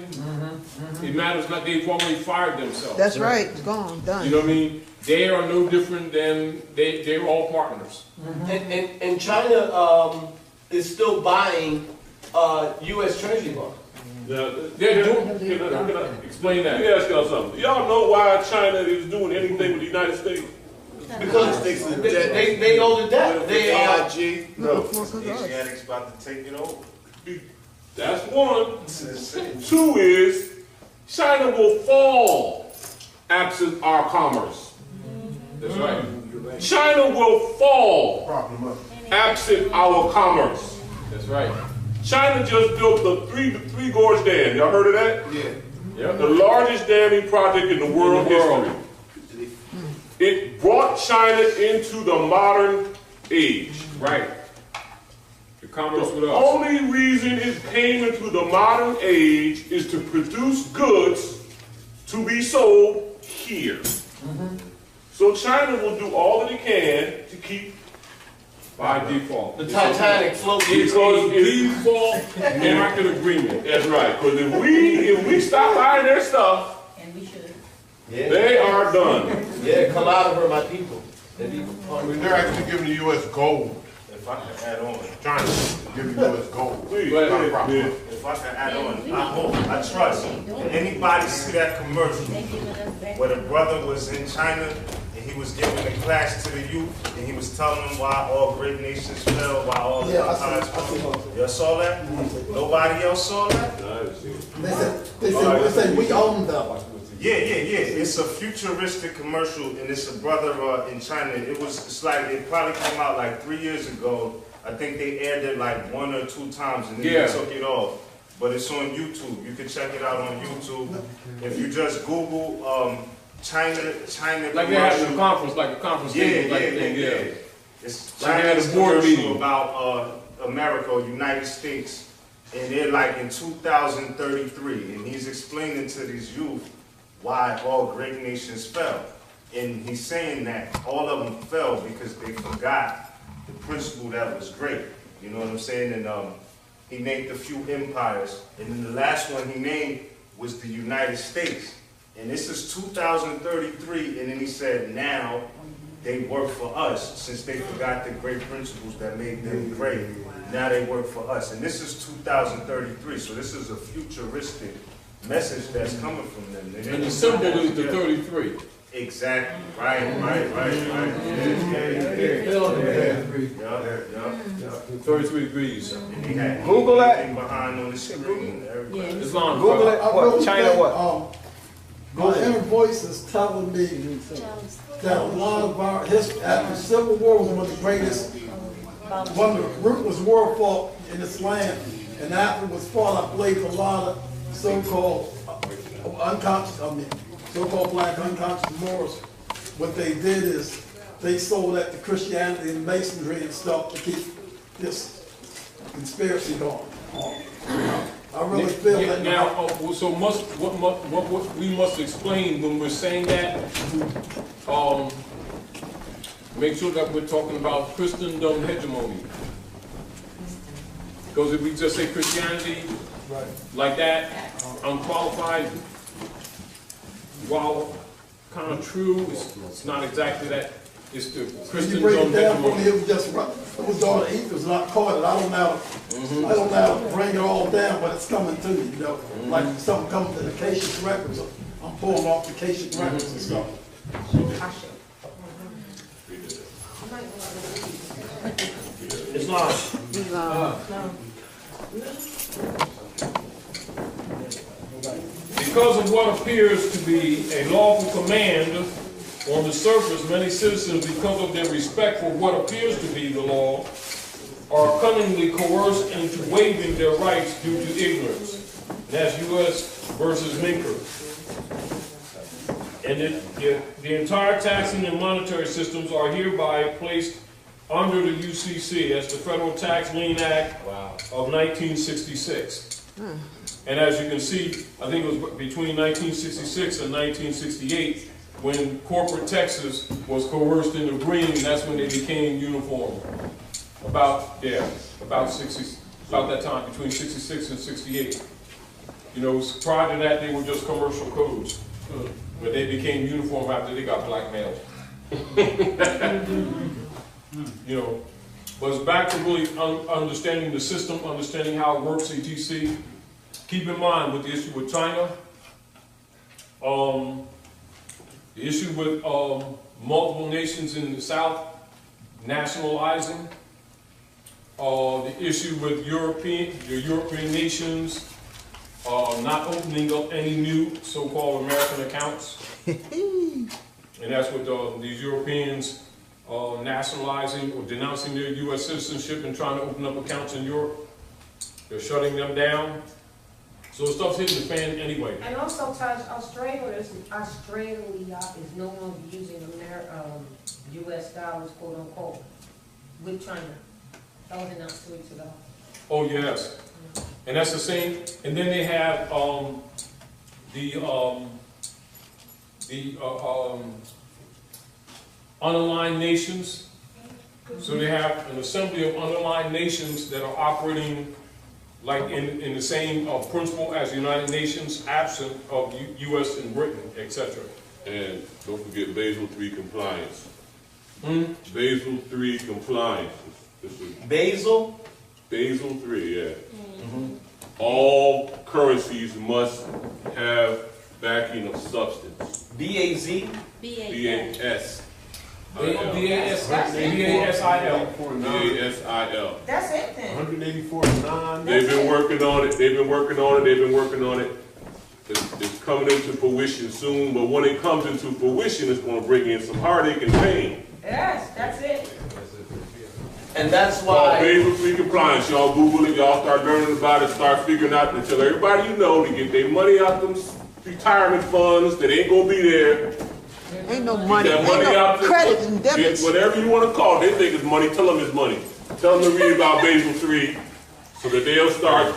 It matters like they've already fired themselves. That's right. Gone. Done. You know what I mean? They are no different than they're all partners. And China is still buying U.S. Treasury bonds. They're doing. Can I explain that? Let me ask y'all something. Y'all know why China is doing anything with the United States? Because they owe the debt. They AIG, no, Asiatics about to take it over. That's one. Two is China will fall absent our commerce. That's right. China will fall absent our commerce. That's right. China just built the Three Gorge Dam. Y'all heard of that? Yeah. Yeah. The largest damming project in the world history. It brought China into the modern age. Right. The commerce with The us. only reason it came into the modern age is to produce goods to be sold here. So China will do all that it can to keep By default. The Titanic floating. because if Default market agreement. that's right. Because if we stop buying their stuff, And we should. they are done. Yeah, come out of her, my people. I mean, they're actually giving the U.S. gold. If I can add on, China giving the U.S. gold. Please, Not a go problem. ahead. if I can add on, I hope, I trust. Anybody see that commercial where the brother was in China and he was giving a class to the youth and he was telling them why all great nations fell, why all the empires fell? Y'all saw that? Nobody else saw that? They said we own them. Yeah. It's a futuristic commercial, and it's a brother in China. It's like it probably came out like 3 years ago. I think they aired it like 1 or 2 times, and then they took it off. But it's on YouTube. You can check it out on YouTube. If you just Google China Like they had a conference, like a conference table type thing. Yeah. It's Like they had a Chinese board commercial meeting about America, or United States, and they're like in 2033, and he's explaining to these youth why all great nations fell. And he's saying that all of them fell because they forgot the principle that was great. You know what I'm saying? And he named a few empires, and then the last one he named was the United States. And this is 2033, and then he said now they work for us, since they forgot the great principles that made them great. Now they work for us. And this is 2033, so this is a futuristic message that's coming from them. And the symbol is the 33. Exactly. Right. Yeah. 33 degrees. And they had Google that. anything behind on the screen. Everybody. Islam. Google it. What? China what? My inner voice is telling me that a lot of our history, after the Civil War was one of the greatest, one of the root was war fought in this land, and after it was fought, I believe a lot of so-called so-called black unconscious Moors, what they did is they sold that to Christianity and Masonry and stuff to keep this conspiracy going. I really feel that now. So what we must explain when we're saying that. Make sure that we're talking about Christendom hegemony. Because if we just say Christianity like that, unqualified, while kind of true, it's not exactly that. It's the Christendom hegemony. It was just, it was all the ethers, not caught it. I don't know how to bring it all down, but it's coming to me, you know. Like something coming to the Caetera records. I'm pulling off the Caetera records and stuff. Islam. Because of what appears to be a lawful command on the surface, many citizens, because of their respect for what appears to be the law, are cunningly coerced into waiving their rights due to ignorance. And that's U.S. versus Minker. And the entire taxing and monetary systems are hereby placed under the UCC as the Federal Tax Lien Act of 1966. And as you can see, I think it was between 1966 and 1968 when corporate Texas was coerced into agreeing, and that's when they became uniform. About that time, between 66 and 68. You know, prior to that, they were just commercial codes. But they became uniform after they got blackmailed. You know, but it's back to really understanding the system, understanding how it works, etc. Keep in mind with the issue with China, the issue with multiple nations in the South nationalizing, the issue with the European nations not opening up any new so-called American accounts. And that's what these Europeans nationalizing or denouncing their U.S. citizenship and trying to open up accounts in Europe. They're shutting them down. So stuff's hitting the fan anyway. And also, Taj, Australia is no longer using U.S. dollars, quote unquote, with China. That was announced 2 weeks ago. Oh yes, and that's the same. And then they have the unaligned nations. So they have an assembly of unaligned nations that are operating like in the same principle as the United Nations, absent of U.S. and Britain, etc. And don't forget Basel III compliance. Basel III compliance. Basel? Basel III, yeah. All currencies must have backing of substance. B-A-Z? B-A-S. B-A-S-I-L. B-A-S-I-L. That's it then. 184.9. They've been working on it. They've been working on it. They've been working on it. It's coming into fruition soon, but when it comes into fruition, it's going to bring in some heartache and pain. Yes, that's it. And that's why Basel III compliance. Y'all Google it. Y'all start learning about it. Start figuring out and tell everybody you know to get their money out them retirement funds that ain't going to be there. Ain't no money, That ain't money no out credit and debits. Whatever you want to call it, they think it's money. Tell them it's money. Tell them to read about Basel III so that they'll start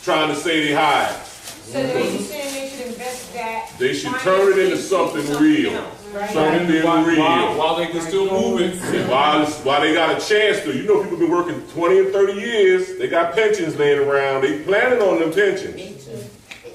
trying to say they hide. So are you saying they should invest that? They should turn it into something real. Something real. While they can still move it. And while they got a chance to. You know people been working 20 and 30 years. They got pensions laying around. They planning on them pensions.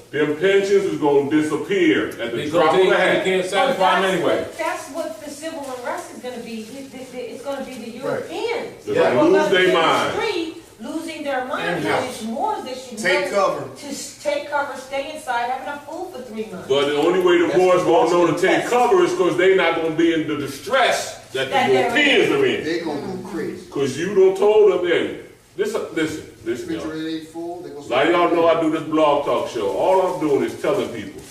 Them pensions is going to disappear at the drop of a hat. They can't satisfy them anyway. That's what the civil unrest is going to be. It's going to be the Europeans. They're going to lose their mind. Losing their mind. And it's more that should take cover. To take cover, stay inside, have enough food for 3 months. But the only way the boys won't know to take cover is because they're not going to be in the distress that the Europeans are in. They're going to go crazy. Because you don't told them, hey, listen, y'all. Like y'all know I do this blog talk show. All I'm doing is telling people.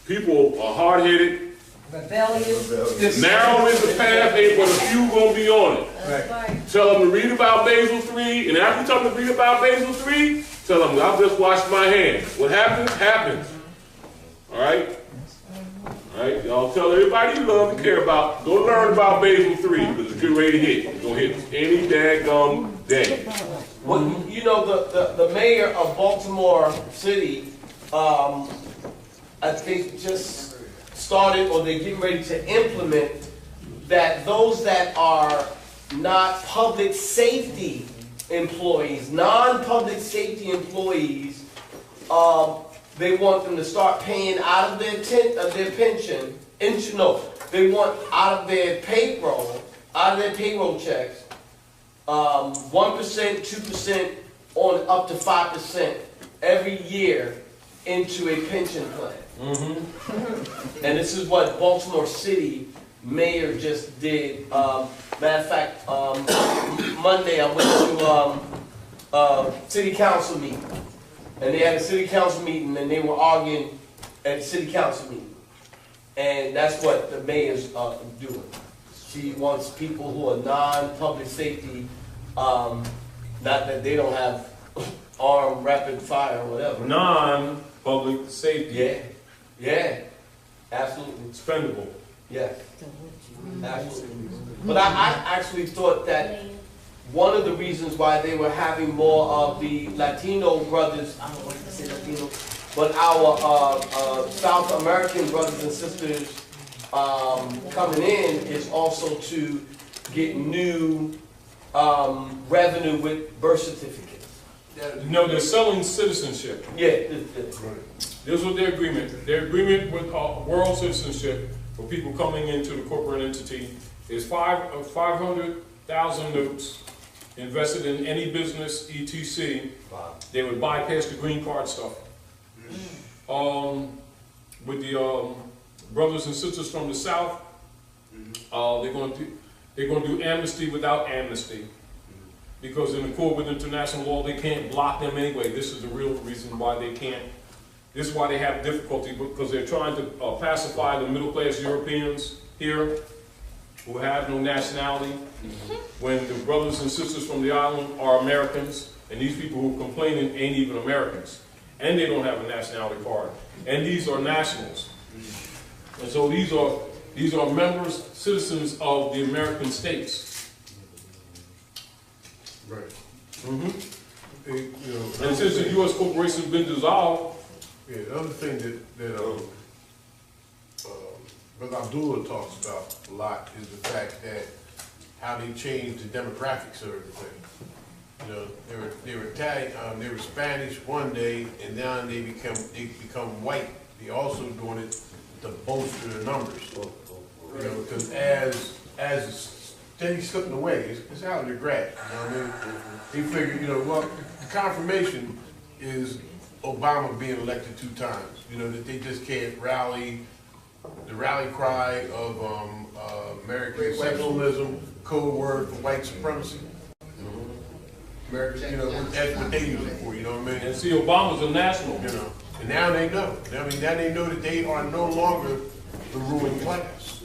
People are hard-headed. Rebellious. Narrow is the path, ain't but a few gonna be on it. Right. Tell them to read about Basel III, and after you tell them to read about Basel III, tell them I've just washed my hands. What happens, happens. All right? All right? Y'all tell everybody you love and care about, go learn about Basel III, because it's getting ready to hit. It's gonna hit any daggum day. Well, you know, the mayor of Baltimore City, I think just started, or they're getting ready to implement, that those that are not public safety employees, non-public safety employees, they want them to start paying out of their pension. They want out of their payroll checks, 1%, 2%, on up to 5% every year into a pension plan. And this is what Baltimore City mayor just did. Matter of fact, Monday I went to city council meeting, and they had a city council meeting, and they were arguing at the city council meeting, and that's what the mayor's doing. She wants people who are non-public safety, not that they don't have armed rapid fire or whatever. Non-public safety. Yeah. Absolutely. Expendable. Yes. Absolutely. But I actually thought that one of the reasons why they were having more of the Latino brothers, I don't like to say Latino, but our South American brothers and sisters coming in is also to get new revenue with birth certificates. No, they're selling citizenship. Yeah. This was their agreement. Their agreement with world citizenship for people coming into the corporate entity is 500,000 notes invested in any business, etc. Wow. They would bypass the green card stuff. With the brothers and sisters from the South, they're going to do amnesty without amnesty. Because in accord with international law, they can't block them anyway. This is the real reason why they can't. This is why they have difficulty, because they're trying to pacify the middle-class Europeans here who have no nationality. When the brothers and sisters from the island are Americans, and these people who are complaining ain't even Americans. And they don't have a nationality card. And these are nationals. And so these are members, citizens of the American states. Right. And since the U.S. corporation has been dissolved, yeah, the other thing that Brother Abdullah talks about a lot is the fact that how they changed the demographics of everything. You know, they were Italian, they were Spanish one day, and now they become white. They also doing it to bolster the numbers. You know, because as steady slipping away, it's out of their grasp. You know what I mean? They figure, you know, well, the confirmation is Obama being elected 2 times. You know, that they just can't rally the rally cry of American exceptionalism, code word for white supremacy. America, you know, that's what they use it for, you know what I mean? And see, Obama's a national. You know, and now they know. I mean, now they know that they are no longer the ruling class.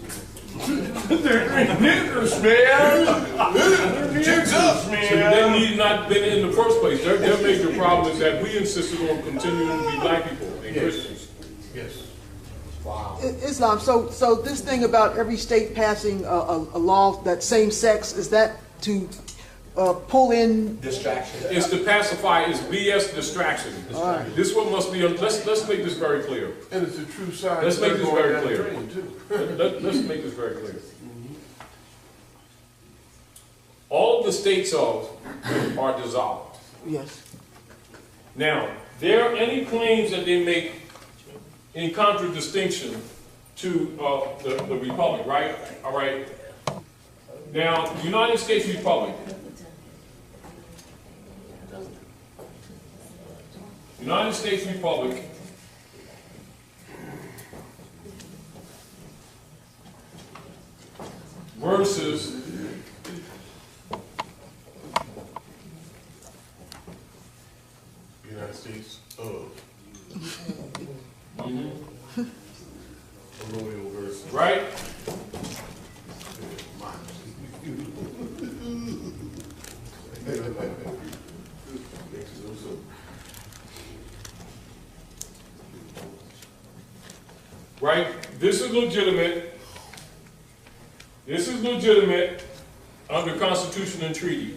They're niggers, man. They're niggers, man. So they need not been in the first place. Their major problem is that we insisted on continuing to be black people and Christians. Yes. Wow. Islam. So this thing about every state passing a law that same sex, is that to pull in distraction? It's to pacify. It's BS distraction. Right. This one must be. Let's make this very clear. And it's a true sign. Let's make this very clear. Let's make this very clear. All the states are dissolved. Yes. Now, there are any claims that they make in contradistinction to the Republic, right? All right. Now, the United States Republic. United States Republic versus United States of. Right? Right? This is legitimate. This is legitimate under Constitution and treaty.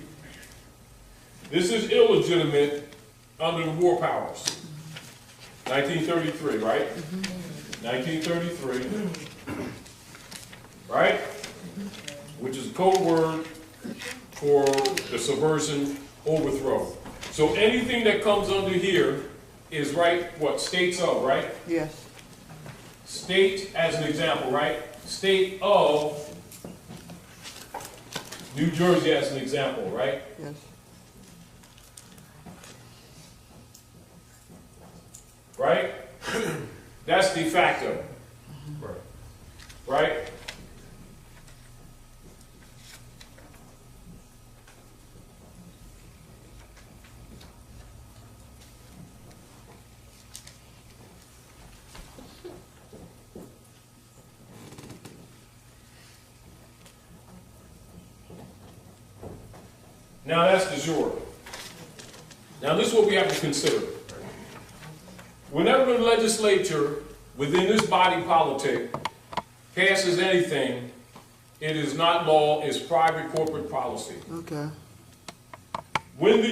This is illegitimate under the war powers. 1933, right? 1933. Right? Which is a code word for the subversion, overthrow. So anything that comes under here is what? States of, right? Yes. State as an example, right? State of New Jersey as an example, right? Yes. Right? That's de facto. Right? Now that's de jure. Now this is what we have to consider. Whenever the legislature within this body politic passes anything, it is not law, it's private corporate policy. Okay. When the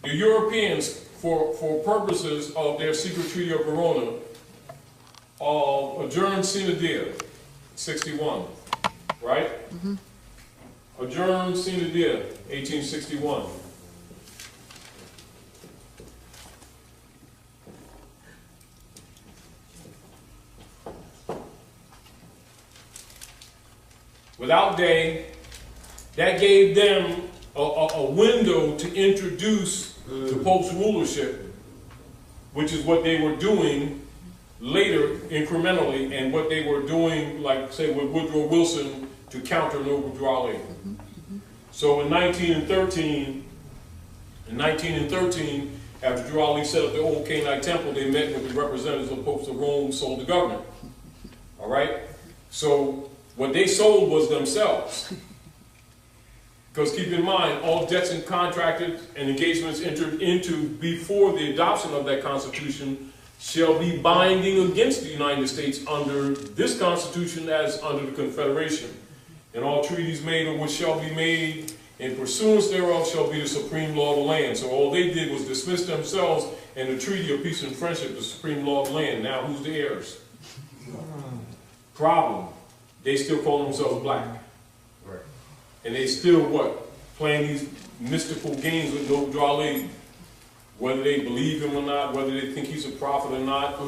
Europeans, for purposes of their secret treaty of Verona, adjourned sine die, 61, right? Mm-hmm. Adjourned sine die, 1861. Without day, that gave them a window to introduce the Pope's rulership, which is what they were doing later incrementally, and what they were doing, like say with Woodrow Wilson, to counter Noble Drew Ali. So in 1913, after Drew Ali set up the old Canaanite temple, they met with the representatives of the popes of Rome, sold the government. All right? So what they sold was themselves. Because keep in mind, all debts and contracts and engagements entered into before the adoption of that Constitution shall be binding against the United States under this Constitution as under the Confederation. And all treaties made or which shall be made in pursuance thereof shall be the supreme law of the land. So all they did was dismiss themselves and the Treaty of Peace and Friendship, the supreme law of the land. Now who's the heirs? Problem. They still call themselves black. Right. And they still what? Playing these mystical games with Noble Drew Ali. Whether they believe him or not, whether they think he's a prophet or not,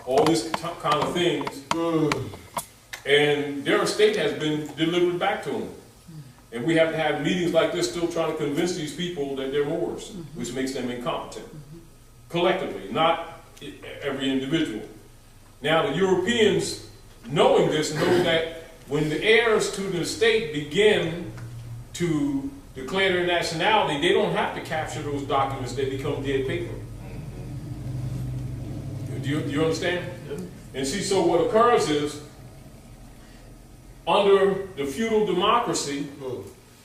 all this kind of things. And their estate has been delivered back to them. And we have to have meetings like this still trying to convince these people that they're Moors, which makes them incompetent. Collectively, not every individual. Now the Europeans, knowing this, know that when the heirs to the estate begin to declare their nationality, they don't have to capture those documents, they become dead paper. Do you understand? Yep. And see, so what occurs is, under the feudal democracy,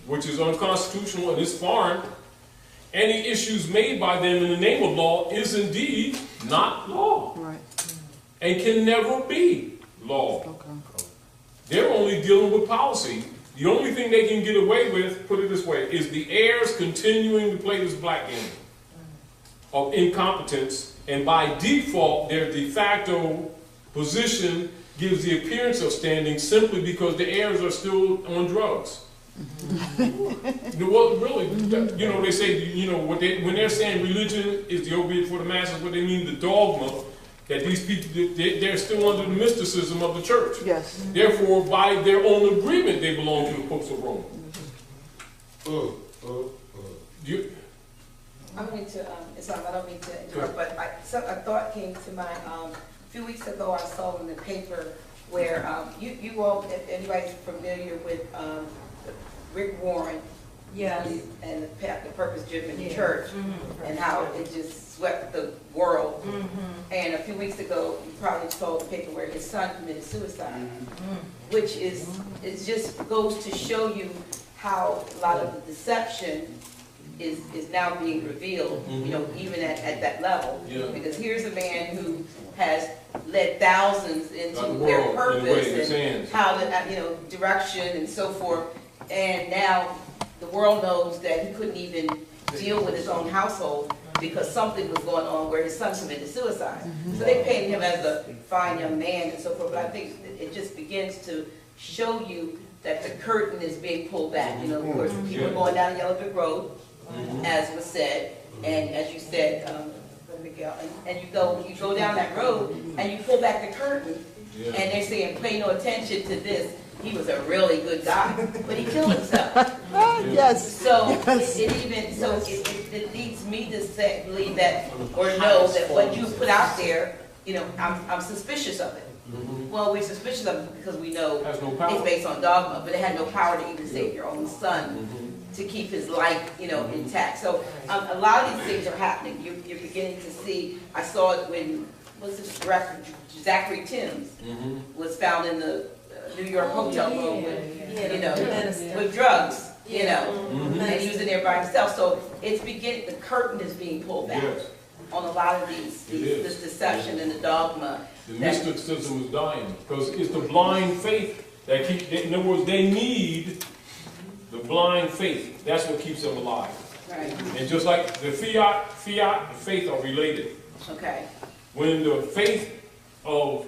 which is unconstitutional and is foreign, any issues made by them in the name of law is indeed not law. Right. And can never be law. Okay. They're only dealing with policy. The only thing they can get away with, put it this way, is the heirs continuing to play this black game of incompetence, and by default, their de facto position gives the appearance of standing simply because the heirs are still on drugs. Well, really, you know, they say, you know, when they're saying religion is the opiate for the masses, what they mean the dogma, that these people, they're still under the mysticism of the church. Yes. Therefore, by their own agreement, they belong to the popes of Rome. I don't mean to, Islam, I don't mean to interrupt, but a thought came to mind. A few weeks ago, I saw in the paper where you all, if anybody's familiar with Rick Warren, and the purpose-driven church, and how it just swept the world. And a few weeks ago, you probably saw the paper where his son committed suicide, which is, it just goes to show you how a lot of the deception is now being revealed, you know, even at that level. Because here's a man who has led thousands into their purpose and how the, you know, direction and so forth. And now the world knows that he couldn't even deal with his own household because something was going on where his son committed suicide. So they painted him as a fine young man and so forth. But I think it just begins to show you that the curtain is being pulled back. You know, of course, people are going down Yellow Brick Road, as was said, and as you said, and you go down that road and you pull back the curtain, and they're saying, pay no attention to this. He was a really good guy, but he killed himself. Yes. So it leads me to say, believe that, or know that what you put out there, you know, I'm suspicious of it. Well, we're suspicious of it because we know it's based on dogma, but it had no power to even save your own son to keep his life, you know, intact. So a lot of these things are happening. You're beginning to see. I saw it when Zachary Timms was found in the New York hotel room with, you know, with drugs, you know, and he was in there by himself. So it's beginning. The curtain is being pulled back. on a lot of this deception and the dogma. The mysticism is dying because it's the blind faith that keeps. In other words, they need the blind faith. That's what keeps them alive. Right. And just like the fiat and faith are related. Okay. When the faith of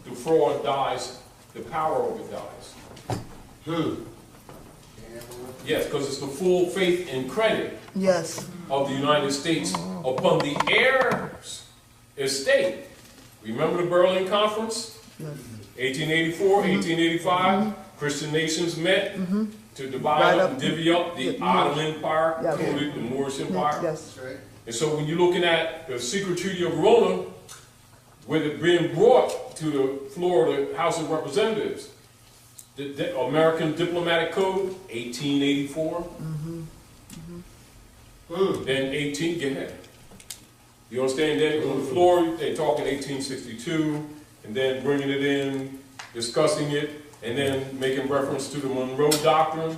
the fraud dies, the power of it dies. Yes, because it's the full faith and credit of the United States upon the heirs' estate. Remember the Berlin Conference? 1884, 1885, Christian nations met to divide up and divvy up the Ottoman Empire, including the Moorish Empire. And so when you're looking at the secret treaty of Verona, with it being brought to the floor of the House of Representatives, the American Diplomatic Code, 1884. Then 18, get ahead. You understand? Then on the floor, they talk in 1862, and then bringing it in, discussing it, and then making reference to the Monroe Doctrine.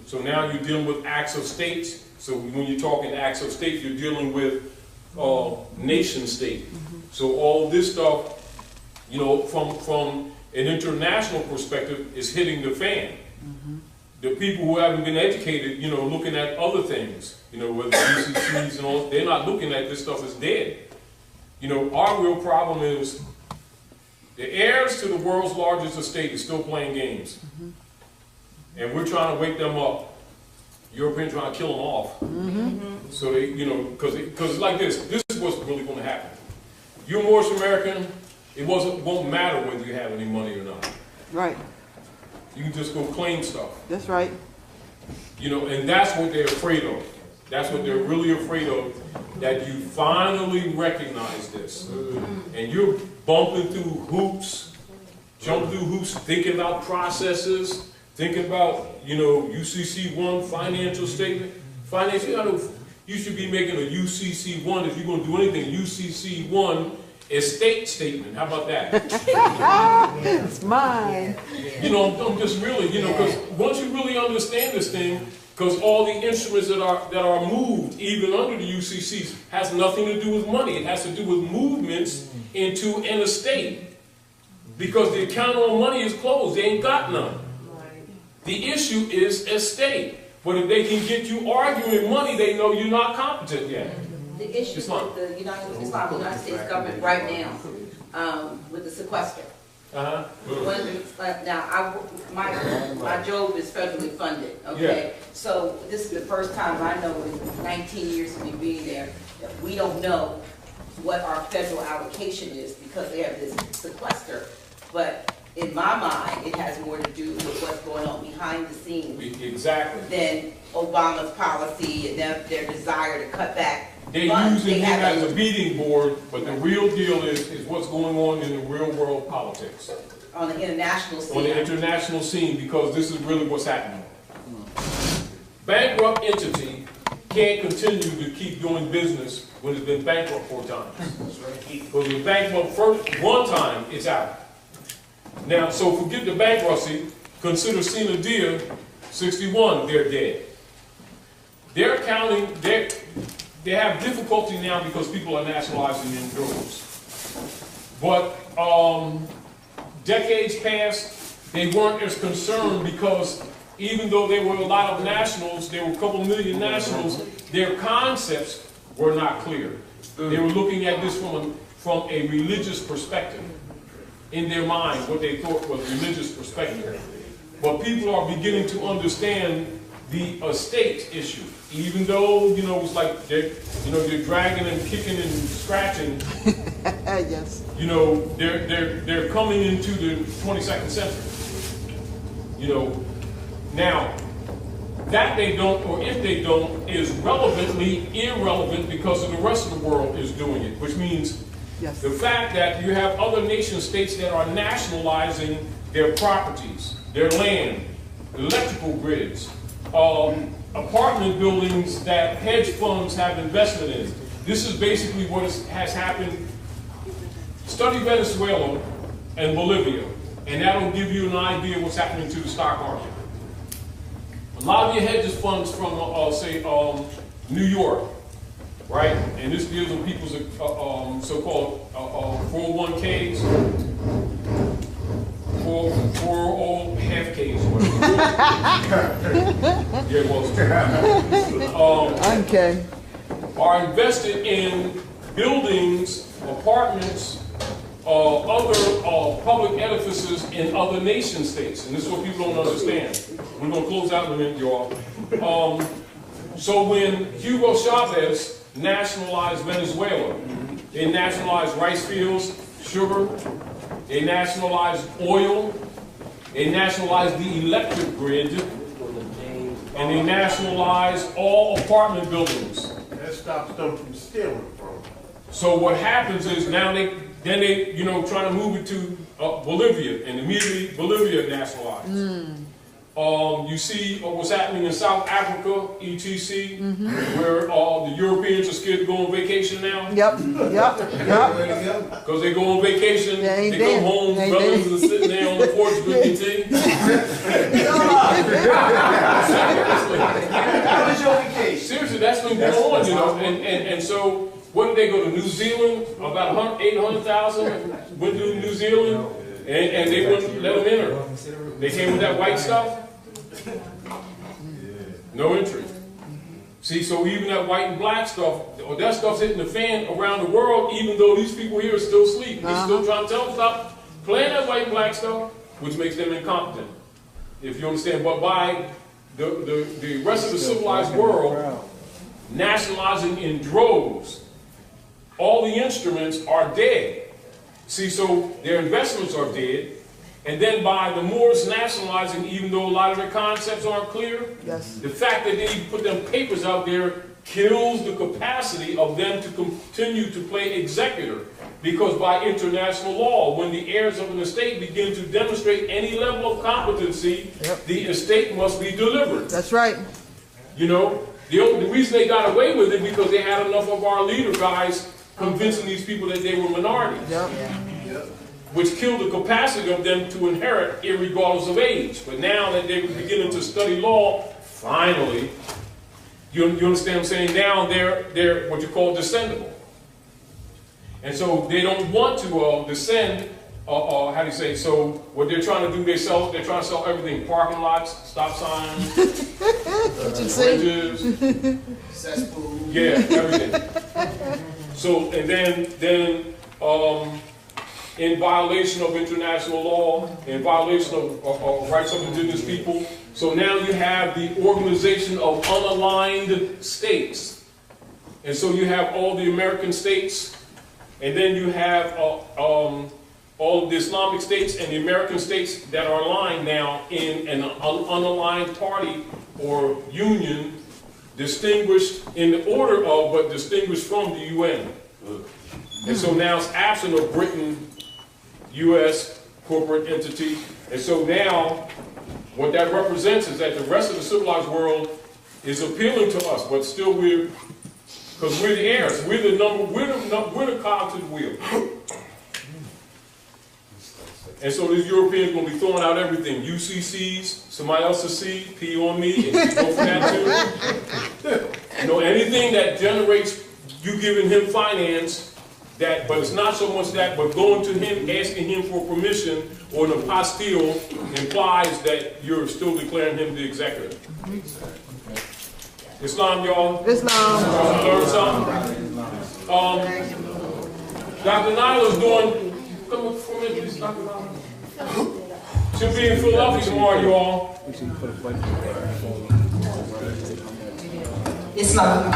So now you're dealing with acts of states. So when you're talking acts of states, you're dealing with nation state. So all this stuff, you know, from an international perspective, is hitting the fan. The people who haven't been educated, you know, looking at other things, you know, whether UCCs and all, they're not looking at this stuff as dead. You know, our real problem is the heirs to the world's largest estate is still playing games. And we're trying to wake them up. Europeans trying to kill them off. So they, you know, because it's like this is what's really going to happen. You're Moorish American, it won't matter whether you have any money or not. Right. You can just go claim stuff. That's right. You know, and that's what they're afraid of. That's what they're really afraid of, that you finally recognize this. And you're bumping through hoops, jumping through hoops, thinking about processes, thinking about, you know, UCC1 financial statement. You should be making a UCC1 if you're going to do anything. UCC1 estate statement. How about that? It's mine. You know, I'm just really, you know, because once you really understand this thing, because all the instruments that are moved, even under the UCCs, has nothing to do with money. It has to do with movements into an estate. Because the account on money is closed. They ain't got none. The issue is estate. But if they can get you arguing money, they know you're not competent yet. The issue with the United States government right now, with the sequester. Now, my job is federally funded, okay? So this is the first time I know in 19 years of me being there that we don't know what our federal allocation is because they have this sequester. But in my mind, it has more to do with what's going on behind the scenes. Exactly. Than Obama's policy and their desire to cut back. They're using him as a beating board, but the real deal is what's going on in the real world politics. On the international scene. On the international scene, because this is really what's happening. Bankrupt entity can't continue to keep doing business when it's been bankrupt 4 times. Because when it's bankrupt one time, it's out. Now, so forget the bankruptcy, consider Sina Dia, 61, they're dead. They're counting, they have difficulty now because people are nationalizing in droves. But decades past, they weren't as concerned because even though there were a lot of nationals, there were a couple million nationals, their concepts were not clear. They were looking at this from a religious perspective. In their mind, what they thought was religious perspective. But people are beginning to understand the estate issue. Even though, you know, it's like they're dragging and kicking and scratching. Yes. You know, they're coming into the 22nd century. You know, now that they don't, or if they don't, is relevantly irrelevant because of the rest of the world is doing it, which means the fact that you have other nation states that are nationalizing their properties, their land, electrical grids, apartment buildings that hedge funds have invested in. This is basically what has happened. Study Venezuela and Bolivia, and that'll give you an idea of what's happening to the stock market. A lot of your hedge funds from, say, New York, right? And this deals with people's so-called 401ks, 4 half Ks, yeah, well, Okay. are invested in buildings, apartments, other public edifices in other nation states. And this is what people don't understand. We're going to close out in a minute, y'all. So when Hugo Chavez nationalized Venezuela, they nationalized rice fields, sugar, they nationalized oil, they nationalized the electric grid, and they nationalized all apartment buildings. That stops them from stealing from them. So what happens is now they trying to move it to Bolivia, and immediately Bolivia nationalized. You see what's happening in South Africa, etc., where the Europeans are scared to go on vacation now. Yep. Because they go on vacation, they come home, brothers are sitting there on the porch drinking tea. How was your vacation? Seriously, that's been going on, and so what did they go to New Zealand? About 800,000 went to New Zealand, and they wouldn't let them enter. They came with that white stuff. No entry. See, so even that white and black stuff, that stuff's hitting the fan around the world, even though these people here are still asleep. They're still trying to tell them stop playing that white and black stuff, which makes them incompetent. If you understand, but by the rest of the civilized world nationalizing in droves, all the instruments are dead. See, so their investments are dead. And then by the Moors nationalizing, even though a lot of their concepts aren't clear, the fact that they put them papers out there kills the capacity of them to continue to play executor. Because by international law, when the heirs of an estate begin to demonstrate any level of competency, the estate must be delivered. That's right. You know, the reason they got away with it because they had enough of our leader guys convincing these people that they were minorities. Which killed the capacity of them to inherit irregardless of age. But now that they're beginning to study law, finally, you understand what I'm saying? Now they're what you call descendable. And so they don't want to descend, how do you say, so what they're trying to do, they're trying to sell everything, parking lots, stop signs, bridges, cesspool. Yeah, everything. So, and then in violation of international law, in violation of rights of indigenous people. So now you have the organization of unaligned states. And so you have all the American states, and then you have all of the Islamic states and the American states that are aligned now in an unaligned party or union, distinguished in the order of, but distinguished from the UN. And so now it's absent of Britain, U.S. corporate entity. And so now, what that represents is that the rest of the civilized world is appealing to us, but still because we're the heirs. We're the cog to the wheel. And so these Europeans going to be throwing out everything. UCCs, somebody else to see, P on me, and you go for that too. You know, anything that generates you giving him finance, but it's not so much that, but going to him, asking him for permission or an apostille implies that you're still declaring him the executive. Islam, y'all? Islam. Learn something? Dr. Nyla's doing, come up for a minute, please, Dr. Nyla. She'll be in Philadelphia tomorrow, y'all. Islam.